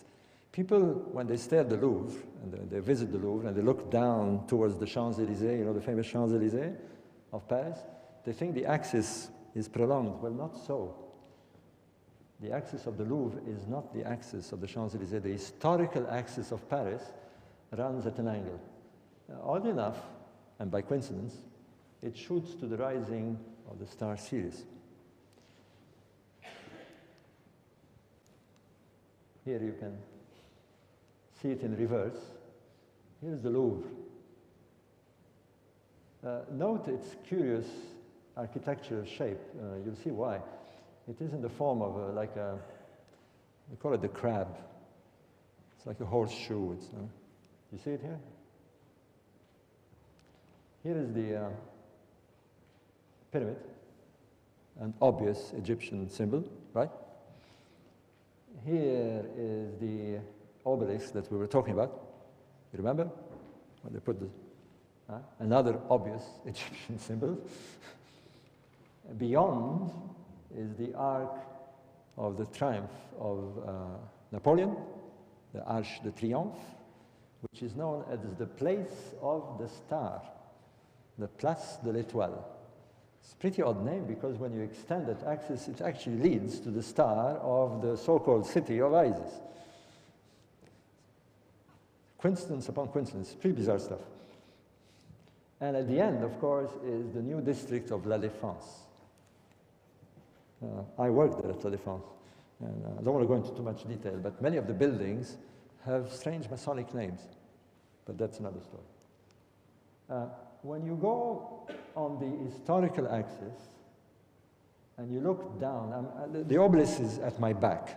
People, when they stay at the Louvre, and they visit the Louvre, and they look down towards the Champs-Élysées, you know, the famous Champs-Élysées of Paris, they think the axis is prolonged. Well, not so. The axis of the Louvre is not the axis of the Champs-Élysées. The historical axis of Paris runs at an angle. Oddly enough, and by coincidence, it shoots to the rising of the star Sirius. Here you can see it in reverse. Here's the Louvre. Note its curious architectural shape. You'll see why. It is in the form of we call it the crab. It's like a horseshoe. You see it here? Here is the pyramid, an obvious Egyptian symbol, right? Here is the obelisk that we were talking about. You remember? When they put another obvious Egyptian symbol. Beyond is the Arc of the Triumph of Napoleon, the Arche de Triomphe, which is known as the place of the star, the Place de l'Étoile. It's a pretty odd name because when you extend that axis, it actually leads to the star of the so-called city of Isis. Coincidence upon coincidence, pretty bizarre stuff. And at the end, of course, is the new district of La Défense. I worked there at La Défense, and I don't want to go into too much detail, but many of the buildings have strange Masonic names, but that's another story. When you go on the historical axis and you look down, the obelisk is at my back,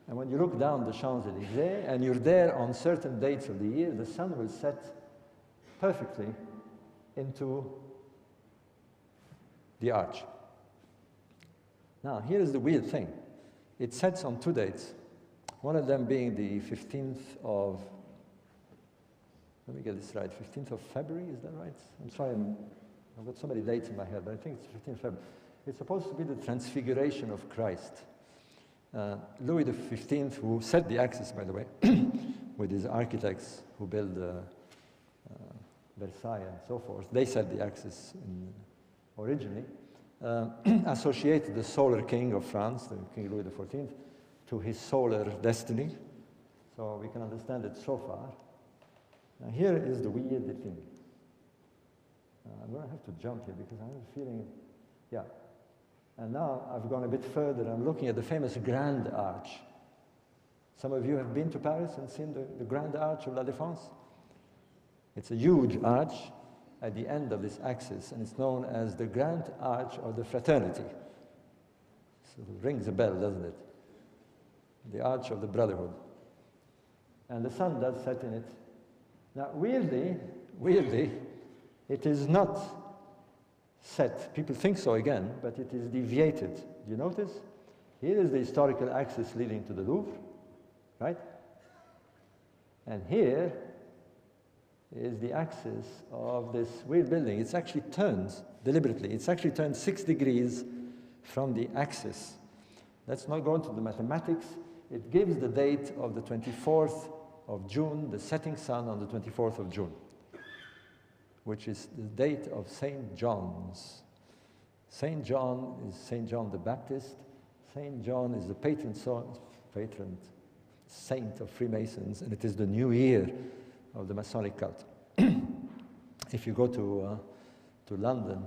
and when you look down the Champs-Élysées and you're there on certain dates of the year, the sun will set perfectly into the arch. Now, here is the weird thing. It sets on two dates, one of them being the 15th of, let me get this right, 15th of February, is that right? I'm sorry, I've got so many dates in my head, but I think it's 15th of February. It's supposed to be the transfiguration of Christ. Louis XV, who set the axis, by the way, with his architects who built Versailles and so forth, they set the axis originally. Associated the solar king of France, the King Louis XIV, to his solar destiny. So we can understand it so far. Now here is the weird thing. I'm going to have to jump here because I have a feeling, yeah. And now I've gone a bit further. I'm looking at the famous Grand Arch. Some of you have been to Paris and seen the Grand Arch of La Défense. It's a huge arch at the end of this axis, and it's known as the Grand Arch of the Fraternity. So it rings a bell, doesn't it? The Arch of the Brotherhood. And the sun does set in it. Now, weirdly, it is not set. People think so again, but it is deviated. Do you notice? Here is the historical axis leading to the Louvre, right? And here is the axis of this weird building. It's actually turned deliberately. It's actually turned 6 degrees from the axis. Let's not go into the mathematics. It gives the date of the 24th of June, the setting sun on the 24th of June, which is the date of St. John's. St. John is St. John the Baptist. St. John is the patron saint of Freemasons, and it is the new year of the Masonic cult. If you go to London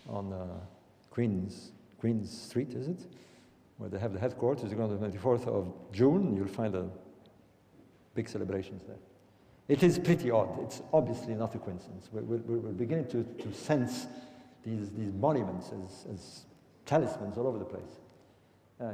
on Queen's Street, is it? Where they have the headquarters, you go on the 24th of June, you'll find big celebrations there. It is pretty odd. It's obviously not a coincidence. We're beginning to sense these monuments as talismans all over the place.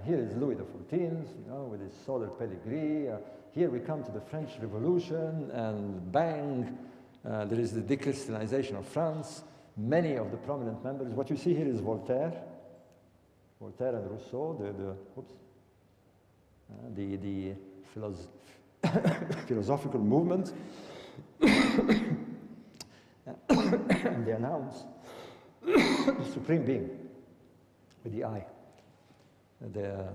Here is Louis XIV, with his solar pedigree. Here we come to the French Revolution, and bang, there is the decrystallization of France. Many of the prominent members. What you see here is Voltaire and Rousseau, the philosophical movement, and they announce the supreme being with the I. The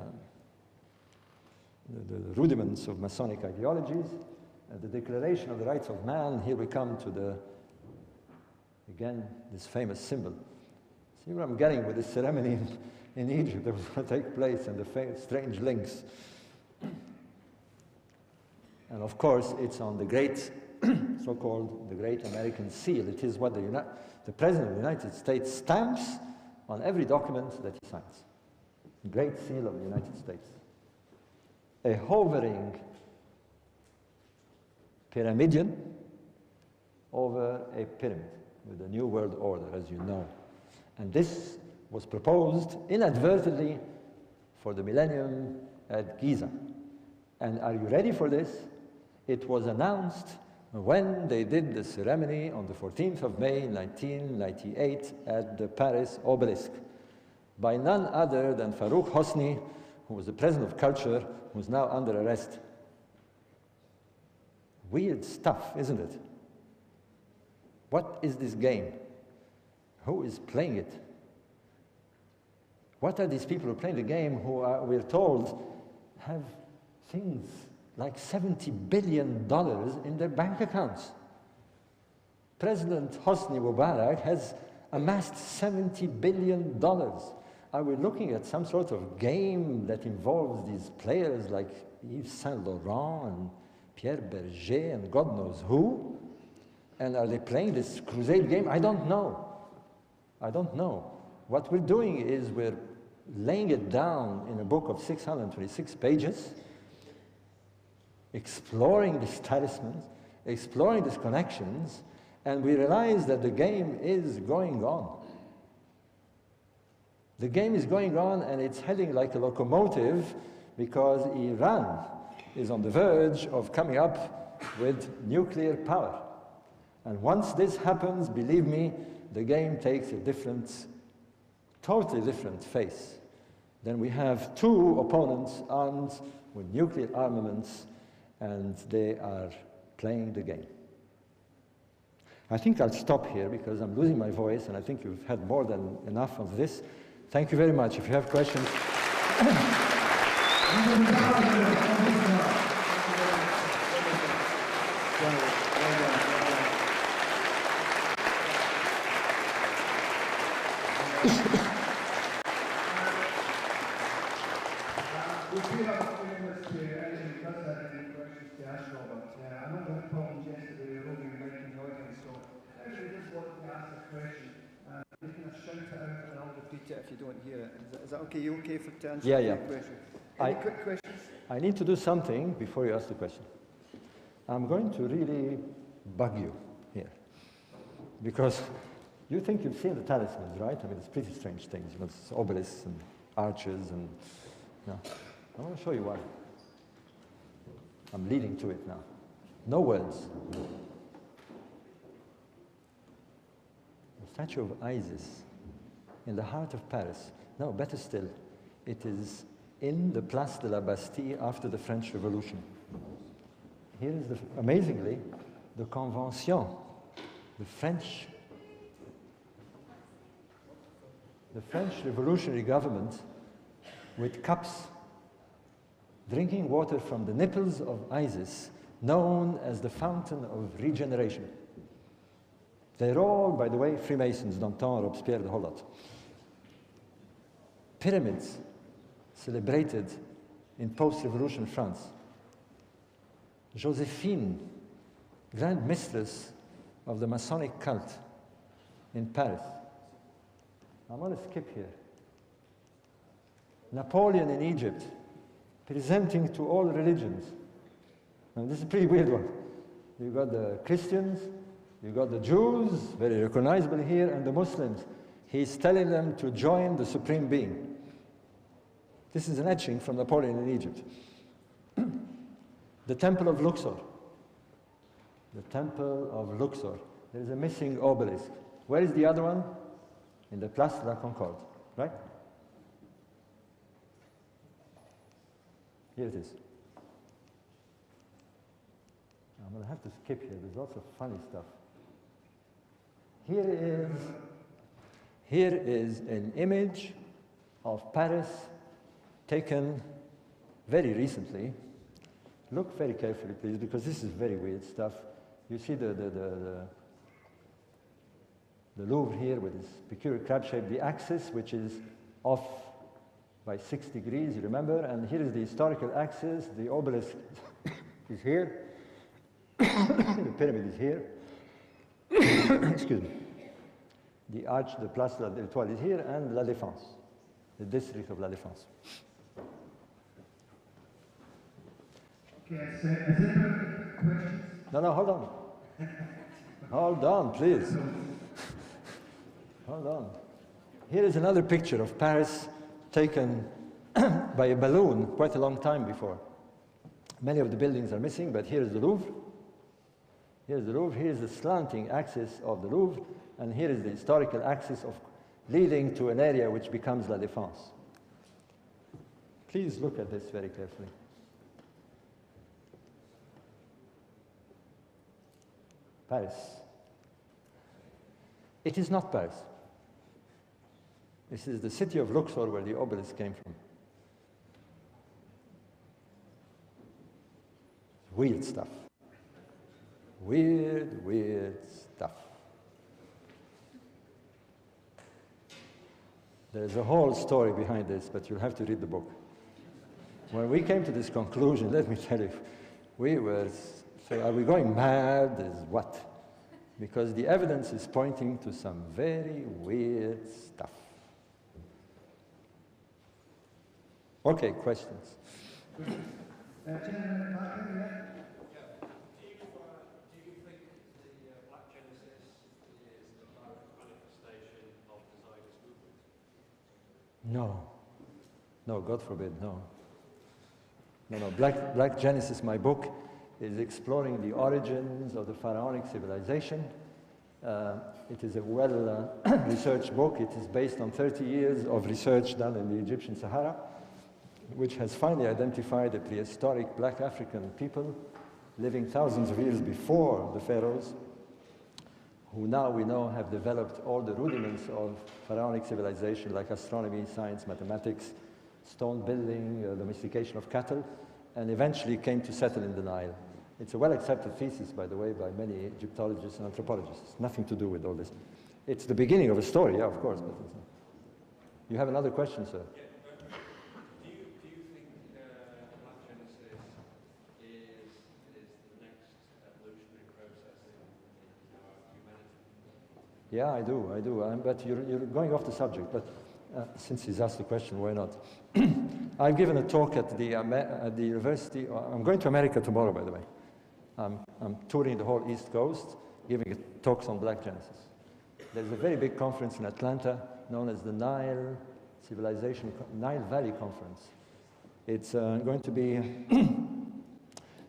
rudiments of Masonic ideologies, the Declaration of the Rights of Man. Here we come to again, this famous symbol. See where I'm getting with this ceremony in Egypt that was going to take place, and the strange links. And of course, it's on the great, so-called the Great American Seal. It is what the President of the United States stamps on every document that he signs. The Great Seal of the United States. A hovering pyramidion over a pyramid with the New World Order, as you know. And this was proposed inadvertently for the millennium at Giza. And are you ready for this? It was announced when they did the ceremony on the 14th of May, 1998, at the Paris Obelisk, by none other than Farouk Hosni, who was the president of culture, who's now under arrest. Weird stuff, isn't it? What is this game? Who is playing it? What are these people who are playing the game who are, we're told, have things like $70 billion in their bank accounts? President Hosni Mubarak has amassed $70 billion. Are we looking at some sort of game that involves these players like Yves Saint Laurent and Pierre Berger and God knows who? And are they playing this crusade game? I don't know. I don't know. What we're doing is we're laying it down in a book of 626 pages, exploring these talismans, exploring these connections, and we realize that the game is going on. The game is going on, and it's heading like a locomotive because Iran is on the verge of coming up with nuclear power. And once this happens, believe me, the game takes a different, totally different face. Then we have two opponents armed with nuclear armaments, and they are playing the game. I think I'll stop here because I'm losing my voice, and I think you've had more than enough of this. Thank you very much. If you have questions. If you don't hear it. Is that okay? You okay for to answer your question? Any quick questions? I need to do something before you ask the question. I'm going to really bug you here. Because you think you've seen the talismans, right? I mean, it's pretty strange things. It's obelisks and arches and... I want to show you why. I'm leading to it now. No words. The statue of Isis in the heart of Paris. No, better still, it is in the Place de la Bastille after the French Revolution. Here is, amazingly, the Convention, the French revolutionary government with cups drinking water from the nipples of Isis, known as the fountain of regeneration. They're all, by the way, Freemasons, Danton, Robespierre, the whole lot. Pyramids celebrated in post-revolution France. Josephine, Grand Mistress of the Masonic cult in Paris. I'm going to skip here. Napoleon in Egypt, presenting to all religions. Now, this is a pretty weird one. You got the Christians, you got the Jews, very recognizable here, and the Muslims. He's telling them to join the Supreme Being. This is an etching from Napoleon in Egypt. The Temple of Luxor. The Temple of Luxor. There is a missing obelisk. Where is the other one? In the Place de la Concorde, right? Here it is. I'm going to have to skip here. There's lots of funny stuff. Here is an image of Paris taken very recently. Look very carefully, please, because this is very weird stuff. You see the Louvre here with its peculiar crab shape, the axis, which is off by 6 degrees, you remember? And here is the historical axis. The obelisk is here. The pyramid is here. Excuse me. The arch, the Place de l'Étoile is here, and La Défense, the district of La Défense. Okay, has anyone questions? No, hold on. Hold on, please. Hold on. Here is another picture of Paris taken by a balloon quite a long time before. Many of the buildings are missing, but here is the Louvre. Here's the Louvre. Here's the slanting axis of the Louvre, and here is the historical axis of leading to an area which becomes La Défense. Please look at this very carefully. Paris. It is not Paris. This is the city of Luxor where the obelisk came from. Weird stuff. Weird stuff. There's a whole story behind this, but you'll have to read the book. When we came to this conclusion, let me tell you, we were saying, are we going mad? Is what? Because the evidence is pointing to some very weird stuff. Okay, questions? Gentleman, Martin, yeah? Do you think the Black Genesis is the direct manifestation of the Zionist movement? No, God forbid, no. Black Genesis, my book, is exploring the origins of the pharaonic civilization. It is a well-researched book. It is based on 30 years of research done in the Egyptian Sahara, which has finally identified a prehistoric black African people living thousands of years before the pharaohs, who now we know have developed all the rudiments of pharaonic civilization, like astronomy, science, mathematics, stone building, domestication of cattle, and eventually came to settle in the Nile. It's a well-accepted thesis, by the way, by many Egyptologists and anthropologists. Nothing to do with all this. It's the beginning of a story, yeah, of course. But you have another question, sir? Yeah, do you think Black Genesis is the next evolutionary process in our humanity? Yeah, I do. But you're going off the subject. But since he's asked the question, why not? I've given a talk at the university. I'm going to America tomorrow, by the way. I'm touring the whole East Coast, giving talks on Black Genesis. There's a very big conference in Atlanta known as the Nile Valley Conference. It's going to be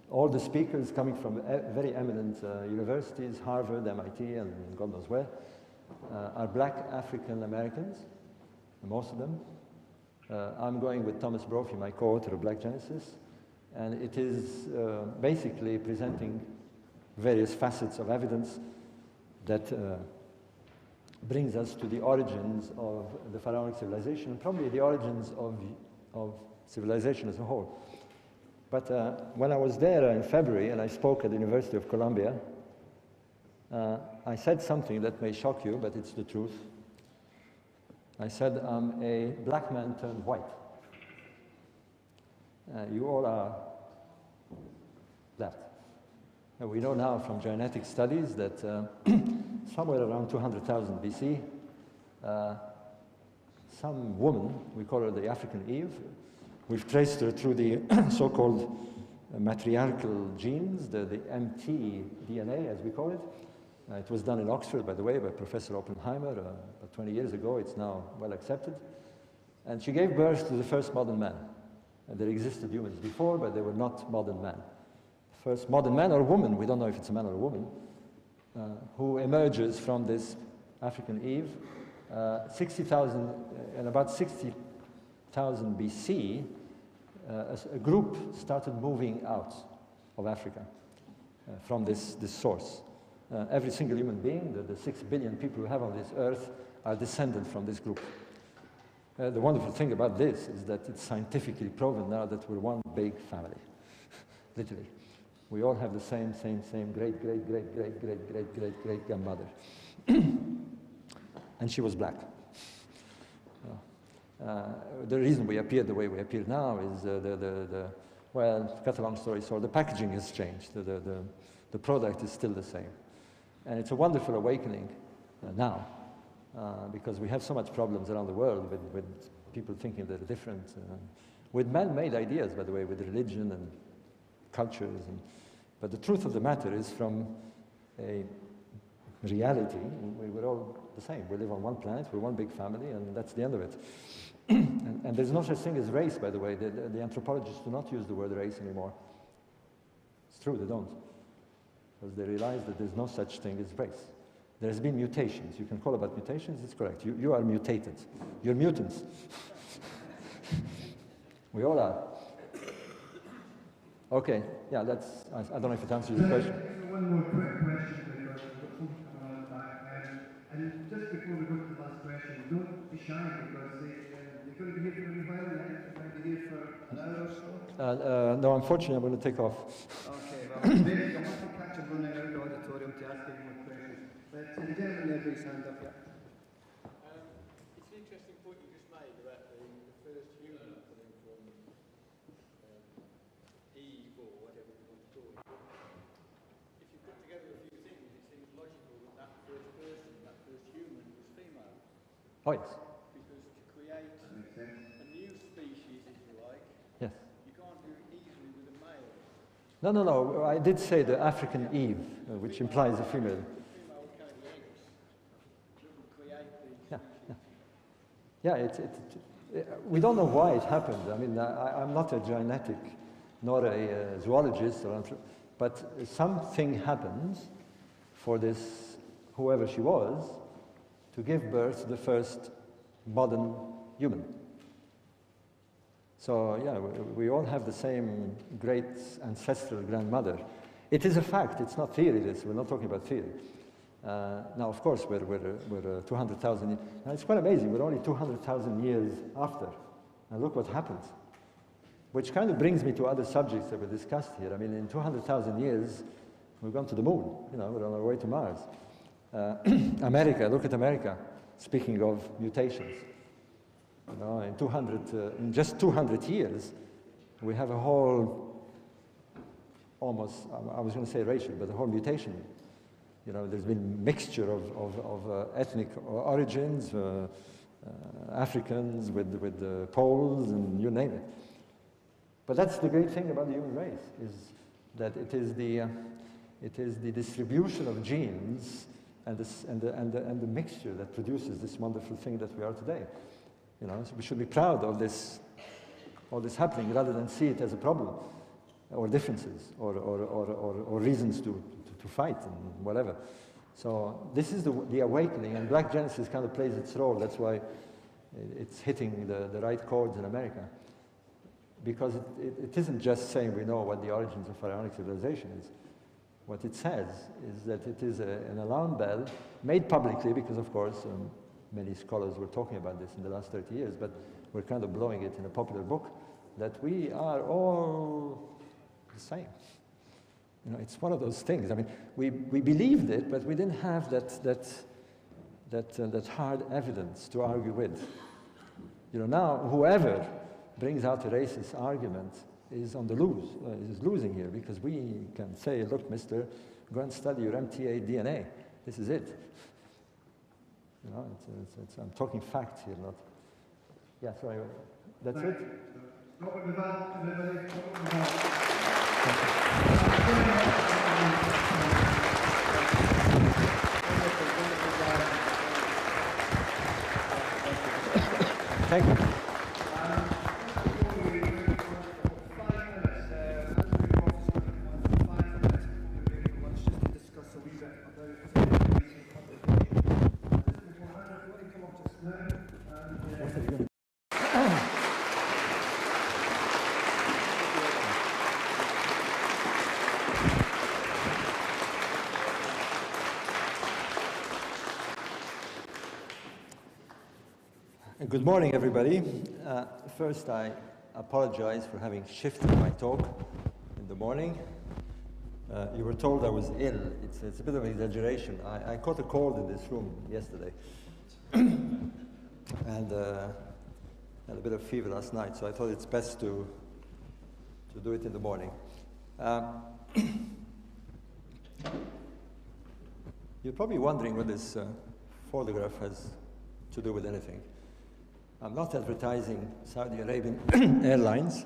all the speakers coming from very eminent universities, Harvard, MIT, and God knows where, are black African Americans, most of them. I'm going with Thomas Brophy, my co-author of Black Genesis, and it is basically presenting various facets of evidence that brings us to the origins of the pharaonic civilization, and probably the origins of civilization as a whole. But when I was there in February and I spoke at the University of Columbia, I said something that may shock you, but it's the truth. I said, I'm a black man turned white. You all are left. And we know now from genetic studies that somewhere around 200,000 BC, some woman, we call her the African Eve, we've traced her through the so-called matriarchal genes, the MT DNA, as we call it. It was done in Oxford, by the way, by Professor Oppenheimer about 20 years ago. It's now well accepted. And she gave birth to the first modern man. And there existed humans before, but they were not modern men. First modern man or woman, we don't know if it's a man or a woman, who emerges from this African Eve. 60,000, in about 60,000 BC, a group started moving out of Africa from this source. Every single human being, the 6 billion people we have on this earth, are descended from this group. The wonderful thing about this is that it's scientifically proven now that we're one big family, literally. We all have the same great-great-great-great-great-great-great-great-grandmother. And she was black. The reason we appear the way we appear now is well, to cut a long story short, the packaging has changed. The product is still the same. And it's a wonderful awakening now, because we have so much problems around the world with people thinking they're different, with man-made ideas, by the way, with religion and cultures. But the truth of the matter is, from a reality, we're all the same. We live on one planet, we're one big family, and that's the end of it. and there's no such thing as race, by the way. The anthropologists do not use the word race anymore. It's true, they don't. Because they realize that there's no such thing as race. There's been mutations. You can call about mutations, it's correct. You are mutated. You're mutants. We all are. Okay, yeah, that's, I don't know if it answers your question. One more quick question, because we've got something coming on the back. And just before we go to the last question, don't be shy, because you're going to be here for a while, yeah? You're going to be here for an hour or so? No, unfortunately, I'm going to take off. Okay, well, maybe you'll have to catch a running out of the auditorium to ask any more questions. But the gentleman there, please hand up, yeah. It's an interesting point you just made about the first human coming from Eve or whatever you want to call it. If you put together a few things, it seems logical that that first person, that first human, was female. Oh, yes. Because to create a new species, if you like, Yes. you can't do it easily with a male. No. I did say the African Eve, which implies a female. Female would carry the eggs. It wouldn't create the species. Yeah, we don't know why it happened. I mean, I'm not a genetic, nor a zoologist, but something happened for this, whoever she was, to give birth to the first modern human. So, yeah, we all have the same great ancestral grandmother. It is a fact, it's not theory, we're not talking about theory. Now, of course, we're 200,000 years. Now, it's quite amazing, we're only 200,000 years after. And look what happens. Which kind of brings me to other subjects that were discussed here. I mean, in 200,000 years, we've gone to the moon. You know, we're on our way to Mars. America, look at America, speaking of mutations. You know, in just 200 years, we have a whole, almost, I was going to say racial, but a whole mutation. You know, there's been mixture of ethnic origins, Africans with Poles, and you name it. But that's the great thing about the human race, is that it is the distribution of genes and the mixture that produces this wonderful thing that we are today. You know, so we should be proud of all this happening, rather than see it as a problem, or differences, or reasons to fight and whatever. So this is the awakening, and Black Genesis kind of plays its role. That's why it's hitting the right chords in America. Because it isn't just saying we know what the origins of pharaonic civilization is. What it says is that it is an alarm bell made publicly, because of course many scholars were talking about this in the last 30 years, but we're kind of blowing it in a popular book, that we are all the same. You know, it's one of those things. I mean, we believed it, but we didn't have that hard evidence to argue with. You know, now whoever brings out a racist argument is on the lose, is losing here, because we can say, look, mister, go and study your MTA DNA. This is it. You know, I'm talking facts here, not... Yeah, sorry, that's it? Robert Bauval, everybody. Robert Bauval. Thank you. Good morning, everybody. First, I apologize for having shifted my talk in the morning. You were told I was ill. It's a bit of an exaggeration. I caught a cold in this room yesterday and had a bit of fever last night, so I thought it's best to do it in the morning. You're probably wondering what this photograph has to do with anything. I'm not advertising Saudi Arabian Airlines.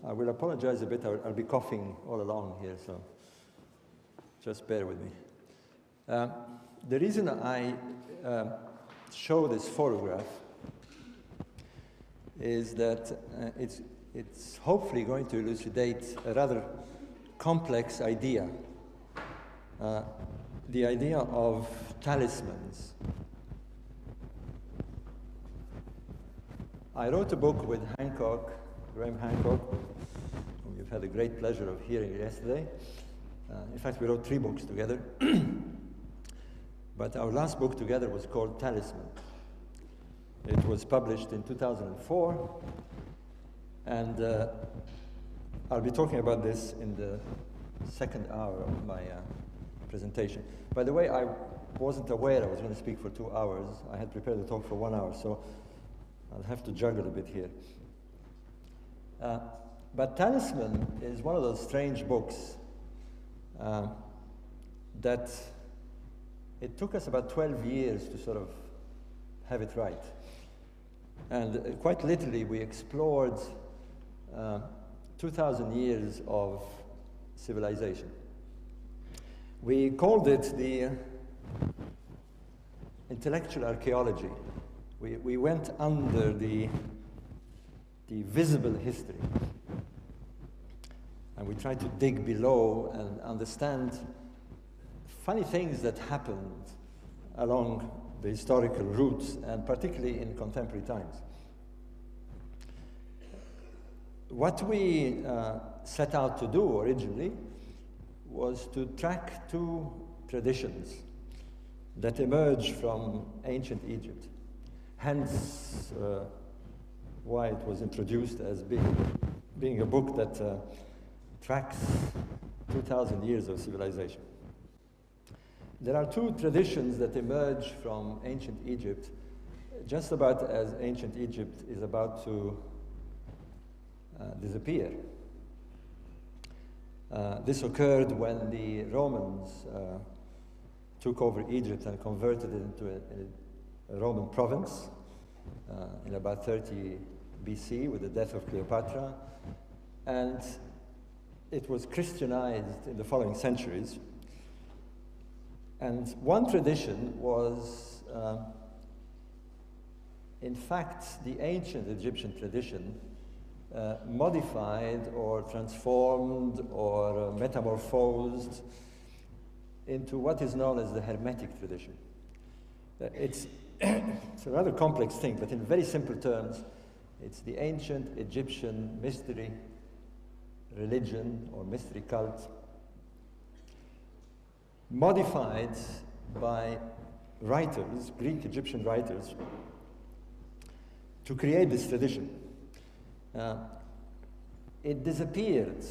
I will apologize a bit. I'll be coughing all along here, so just bear with me. The reason I show this photograph is that it's hopefully going to elucidate a rather complex idea, the idea of talismans. I wrote a book with Graham Hancock, whom you've had the great pleasure of hearing yesterday. In fact, we wrote 3 books together. But our last book together was called Talisman. It was published in 2004. And I'll be talking about this in the second hour of my presentation. By the way, I wasn't aware I was going to speak for 2 hours. I had prepared the talk for 1 hour, so I'll have to juggle a bit here. But Talisman is one of those strange books that it took us about 12 years to sort of have it right. And quite literally, we explored 2,000 years of civilization. We called it the intellectual archaeology. We went under the visible history, and we tried to dig below and understand funny things that happened along the historical routes, and particularly in contemporary times. What we set out to do originally was to track 2 traditions that emerged from ancient Egypt. Hence, why it was introduced as being a book that tracks 2,000 years of civilization. There are 2 traditions that emerge from ancient Egypt, just about as ancient Egypt is about to disappear. This occurred when the Romans took over Egypt and converted it into a Roman province in about 30 BC with the death of Cleopatra, and it was Christianized in the following centuries. And one tradition was, in fact, the ancient Egyptian tradition modified or transformed or metamorphosed into what is known as the Hermetic tradition. It's a rather complex thing, but in very simple terms, it's the ancient Egyptian mystery religion or mystery cult modified by writers, Greek Egyptian writers, to create this tradition. It disappeared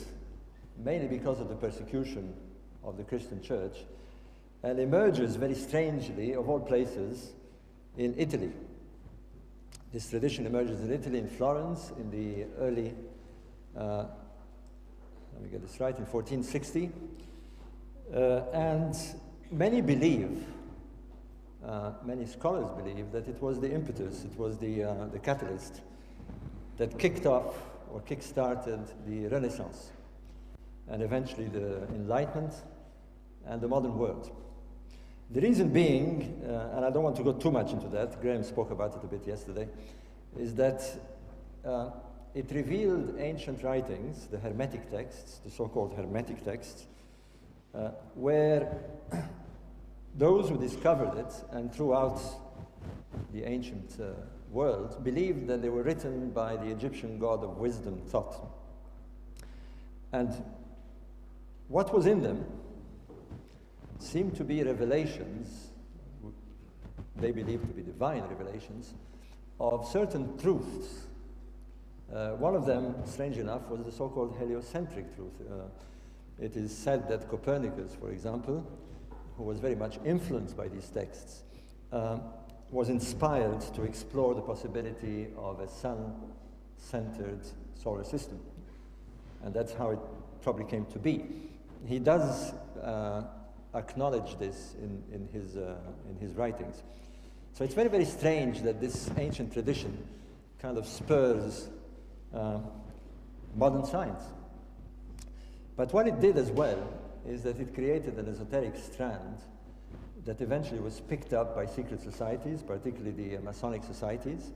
mainly because of the persecution of the Christian church, and emerges very strangely, of all places, in Italy. This tradition emerges in Italy, in Florence, in the early, let me get this right, in 1460. And many believe, many scholars believe, that it was the impetus, it was the catalyst that kicked off or kick-started the Renaissance and eventually the Enlightenment and the modern world. The reason being, and I don't want to go too much into that, Graham spoke about it a bit yesterday, is that it revealed ancient writings, the Hermetic texts, the so-called Hermetic texts, where those who discovered it and throughout the ancient world believed that they were written by the Egyptian god of wisdom, Thoth. And what was in them seemed to be revelations, they believed to be divine revelations, of certain truths. One of them, strange enough, was the so-called heliocentric truth. It is said that Copernicus, for example, who was very much influenced by these texts, was inspired to explore the possibility of a sun-centered solar system. And that's how it probably came to be. He does acknowledge this in his writings. So it's very, very strange that this ancient tradition kind of spurs modern science. But what it did as well is that it created an esoteric strand that eventually was picked up by secret societies, particularly the Masonic societies,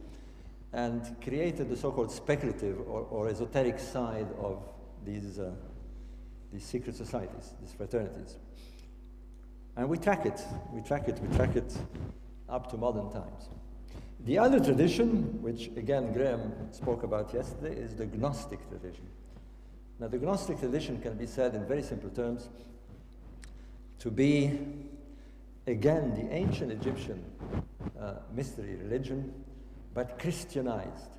and created the so-called speculative or esoteric side of these secret societies, these fraternities. And we track it up to modern times. The other tradition, which again Graham spoke about yesterday, is the Gnostic tradition. Now the Gnostic tradition can be said in very simple terms to be, again, the ancient Egyptian mystery religion, but Christianized.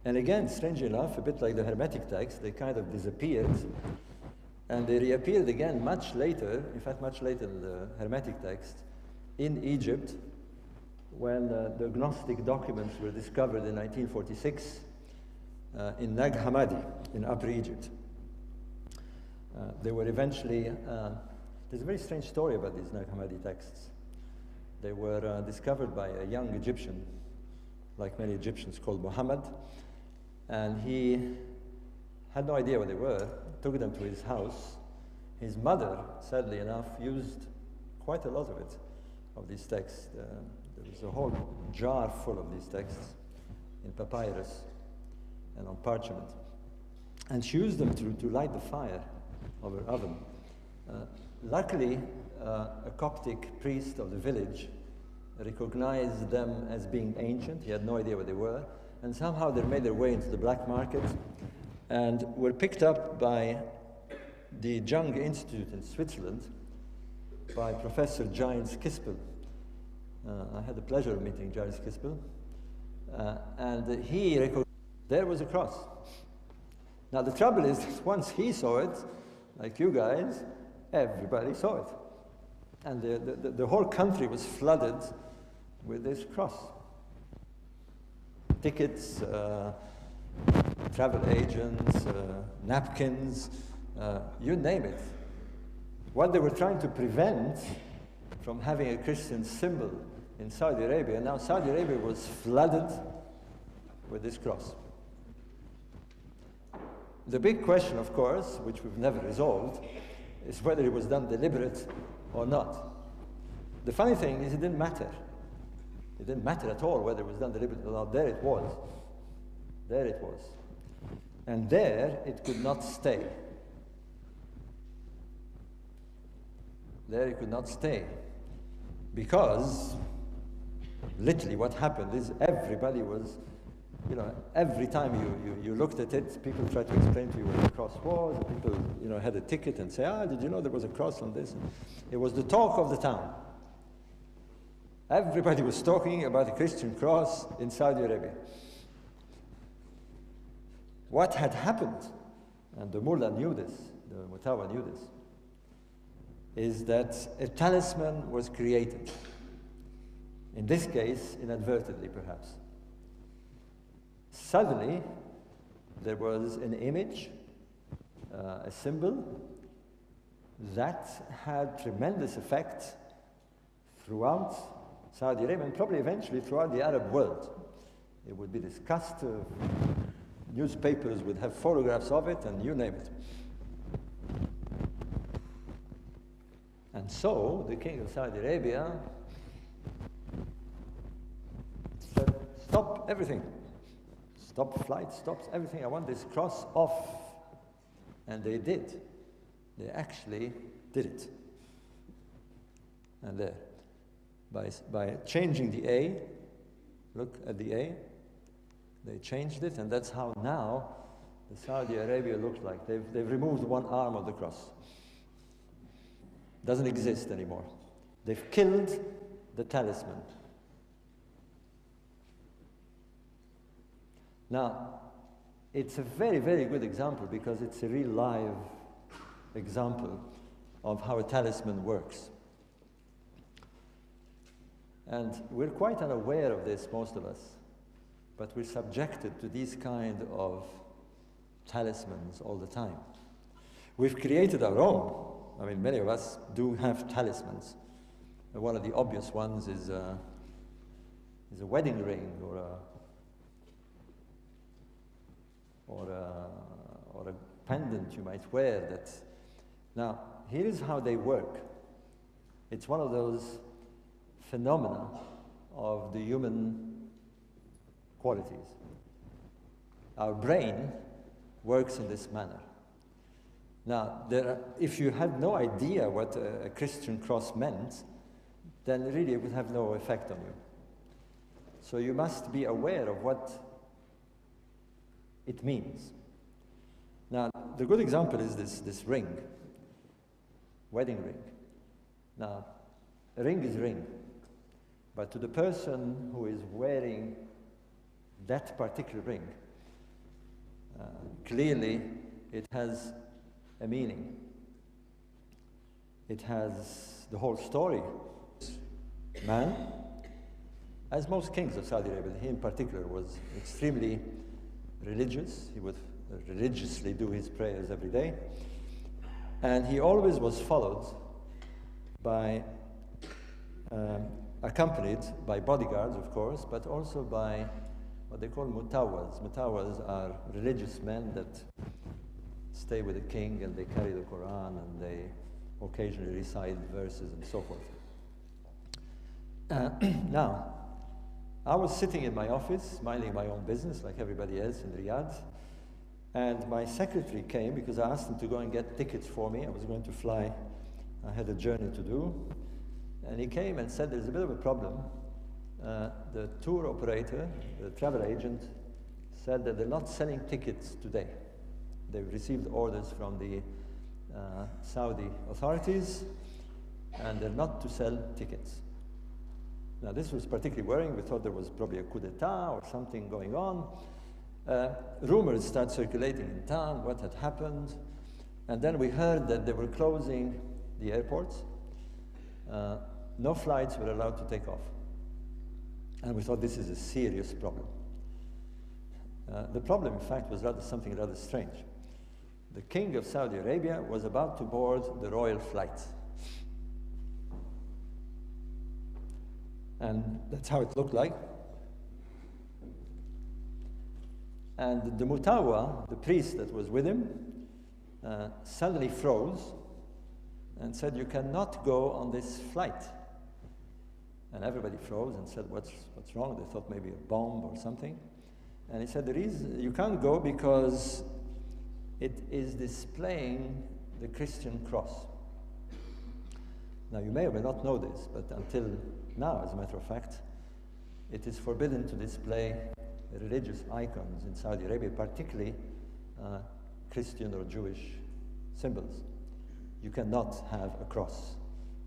And again, strangely enough, a bit like the Hermetic text, they kind of disappeared, and they reappeared again much later, in fact much later than the Hermetic text, in Egypt, when the Gnostic documents were discovered in 1946 in Nag Hammadi, in Upper Egypt. They were eventually, there's a very strange story about these Nag Hammadi texts. They were discovered by a young Egyptian, like many Egyptians, called Muhammad, and he had no idea what they were, took them to his house. His mother, sadly enough, used quite a lot of it, of these texts. There was a whole jar full of these texts in papyrus and on parchment. And she used them to light the fire of her oven. Luckily, a Coptic priest of the village recognized them as being ancient. He had no idea what they were. And somehow they made their way into the black market and were picked up by the Jung Institute in Switzerland by Professor Giles Kispel. I had the pleasure of meeting Giles Kispel. And he recognized there was a cross. Now the trouble is that once he saw it, like you guys, everybody saw it. And the whole country was flooded with this cross. Tickets, travel agents, napkins, you name it. What they were trying to prevent from having a Christian symbol in Saudi Arabia, now Saudi Arabia was flooded with this cross. The big question, of course, which we've never resolved, is whether it was done deliberate or not. The funny thing is it didn't matter. It didn't matter at all whether it was done deliberately or not. There it was. There it was. And there it could not stay. There it could not stay. Because literally what happened is everybody was, you know, every time you looked at it, people tried to explain to you what the cross was. People, you know, had a ticket and say, did you know there was a cross on this? It was the talk of the town. Everybody was talking about the Christian cross in Saudi Arabia. What had happened, and the mullah knew this, the mutawa knew this, is that a talisman was created. In this case, inadvertently perhaps. Suddenly, there was an image, a symbol, that had tremendous effect throughout Saudi Arabia and probably eventually throughout the Arab world. It would be discussed. Newspapers would have photographs of it, and you name it. And so the king of Saudi Arabia said, stop everything. Stop flight, stop everything. I want this cross off. And they did. They actually did it. And there, by changing the A, look at the A, they changed it, and that's how now the Saudi Arabia looks like. They've removed one arm of the cross. Doesn't exist anymore. They've killed the talisman. Now, it's a very, very good example because it's a real live example of how a talisman works. And we're quite unaware of this, most of us, but we're subjected to these kind of talismans all the time. We've created our own. I mean, many of us do have talismans. One of the obvious ones is a wedding ring or a pendant you might wear. That. Now, here is how they work. It's one of those phenomena of the human qualities. Our brain works in this manner. Now, if you had no idea what a Christian cross meant, then really it would have no effect on you. So you must be aware of what it means. Now, the good example is this ring, wedding ring. Now, a ring is a ring, but to the person who is wearing that particular ring, clearly it has a meaning. It has the whole story. Man, as most kings of Saudi Arabia, he in particular was extremely religious. He would religiously do his prayers every day. And he always was followed by, accompanied by bodyguards, of course, but also by what they call mutawas. Mutawas are religious men that stay with the king and they carry the Quran and they occasionally recite verses and so forth. Now, I was sitting in my office, minding my own business like everybody else in Riyadh, and my secretary came because I asked him to go and get tickets for me. I was going to fly. I had a journey to do. And he came and said, there's a bit of a problem. The tour operator, the travel agent, said that they're not selling tickets today. They've received orders from the Saudi authorities, and they're not to sell tickets. Now, this was particularly worrying. We thought there was probably a coup d'etat or something going on. Rumors started circulating in town, what had happened. And then we heard that they were closing the airports. No flights were allowed to take off. And we thought this is a serious problem. The problem, in fact, was something rather strange. The king of Saudi Arabia was about to board the royal flight. And that's how it looked like. And the mutawa, the priest that was with him, suddenly froze and said, you cannot go on this flight. And everybody froze and said, what's wrong? They thought maybe a bomb or something. And he said, you can't go because it is displaying the Christian cross. Now, you may or may not know this, but until now, as a matter of fact, it is forbidden to display religious icons in Saudi Arabia, particularly Christian or Jewish symbols. You cannot have a cross,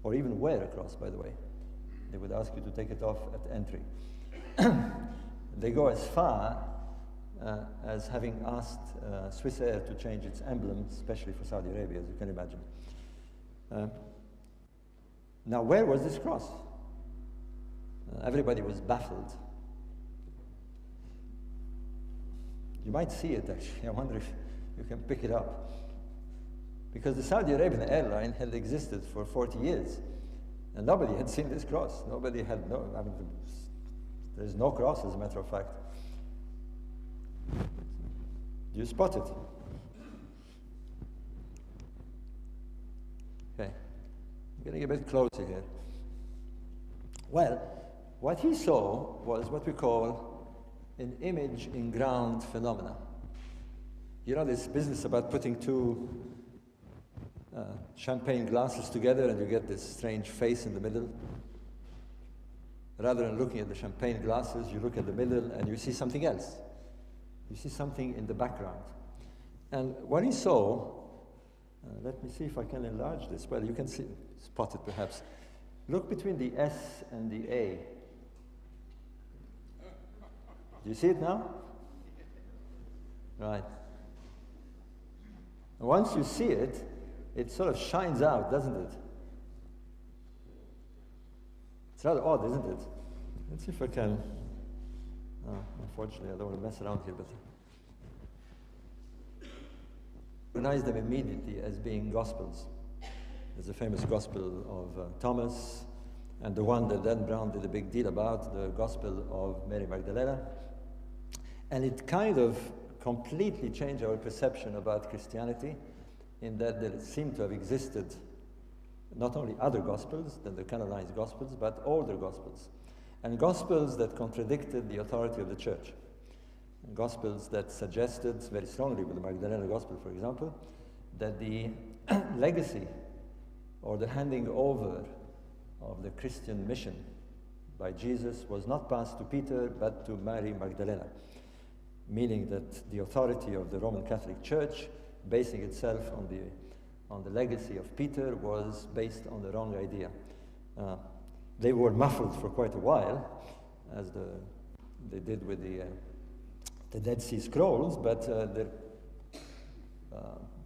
or even wear a cross, by the way. They would ask you to take it off at entry. They go as far as having asked Swiss Air to change its emblem, especially for Saudi Arabia, as you can imagine. Now, where was this cross? Everybody was baffled. You might see it, actually. I wonder if you can pick it up. Because the Saudi Arabian airline had existed for 40 years, and nobody had seen this cross. Nobody had there's no cross, as a matter of fact. Do you spot it? Okay, I'm getting a bit closer here. Well, what he saw was what we call an image in ground phenomena. You know this business about putting two champagne glasses together and you get this strange face in the middle? Rather than looking at the champagne glasses, you look at the middle and you see something else. You see something in the background. And what he saw, let me see if I can enlarge this. Well, you can see, spot it perhaps. Look between the S and the A. Do you see it now? Right. And once you see it, it sort of shines out, doesn't it? It's rather odd, isn't it? Let's see if I can. Unfortunately, I don't want to mess around here, but recognize them immediately as being Gospels. There's a famous Gospel of Thomas, and the one that Dan Brown did a big deal about, the Gospel of Mary Magdalena. And it kind of completely changed our perception about Christianity, in that there seemed to have existed not only other Gospels than the canonized Gospels, but older Gospels. And Gospels that contradicted the authority of the Church. And Gospels that suggested, very strongly with the Magdalena Gospel, for example, that the legacy or the handing over of the Christian mission by Jesus was not passed to Peter, but to Mary Magdalena. Meaning that the authority of the Roman Catholic Church, basing itself on the legacy of Peter, was based on the wrong idea. They were muffled for quite a while, as they did with the Dead Sea Scrolls, but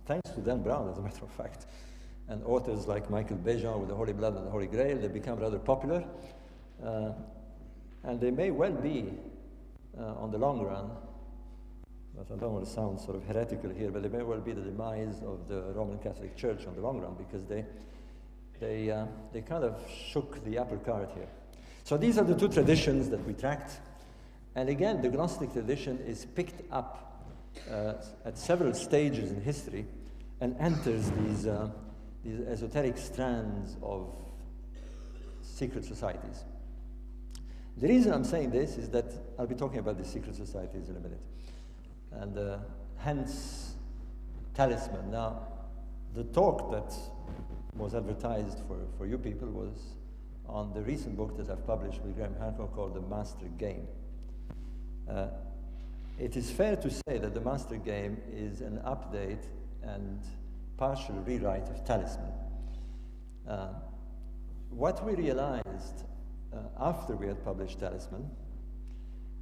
thanks to Dan Brown, as a matter of fact, and authors like Michael Bejan with the Holy Blood and the Holy Grail, they become rather popular, and they may well be, on the long run, but I don't want to sound sort of heretical here, but they may well be the demise of the Roman Catholic Church on the long run, because they kind of shook the apple cart here. So these are the two traditions that we tracked. And again, the Gnostic tradition is picked up at several stages in history and enters these esoteric strands of secret societies. The reason I'm saying this is that I'll be talking about the secret societies in a minute. And hence, talisman. Now, the talk that was advertised for you people was on the recent book that I've published with Graham Hancock called The Master Game. It is fair to say that The Master Game is an update and partial rewrite of Talisman. What we realized after we had published Talisman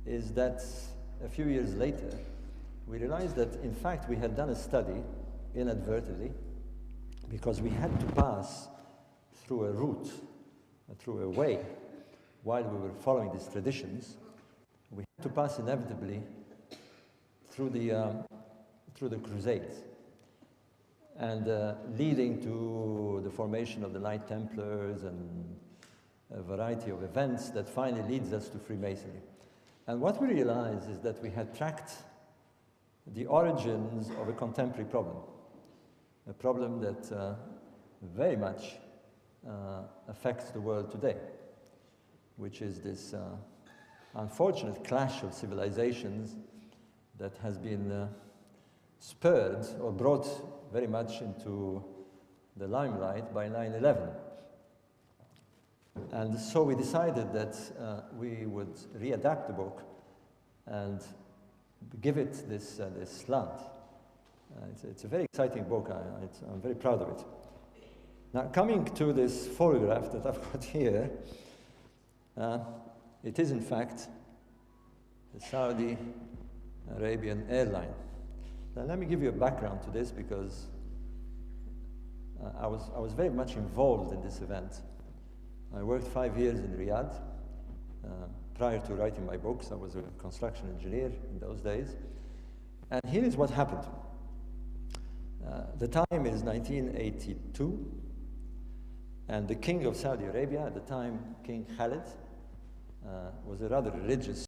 is that a few years later, we realized that in fact we had done a study inadvertently, because we had to pass through a route, through a way, while we were following these traditions. We had to pass inevitably through the Crusades, and leading to the formation of the Knight Templars and a variety of events that finally leads us to Freemasonry. And what we realized is that we had tracked the origins of a contemporary problem, a problem that very much affects the world today, which is this unfortunate clash of civilizations that has been spurred or brought very much into the limelight by 9/11. And so we decided that we would readapt the book and give it this slant. It's a very exciting book. I'm very proud of it. Now, coming to this photograph that I've got here, it is in fact the Saudi Arabian airline. Now, let me give you a background to this, because I was very much involved in this event. I worked 5 years in Riyadh. Prior to writing my books, I was a construction engineer in those days. And here is what happened. The time is 1982, and the king of Saudi Arabia at the time, King Khalid, was a rather religious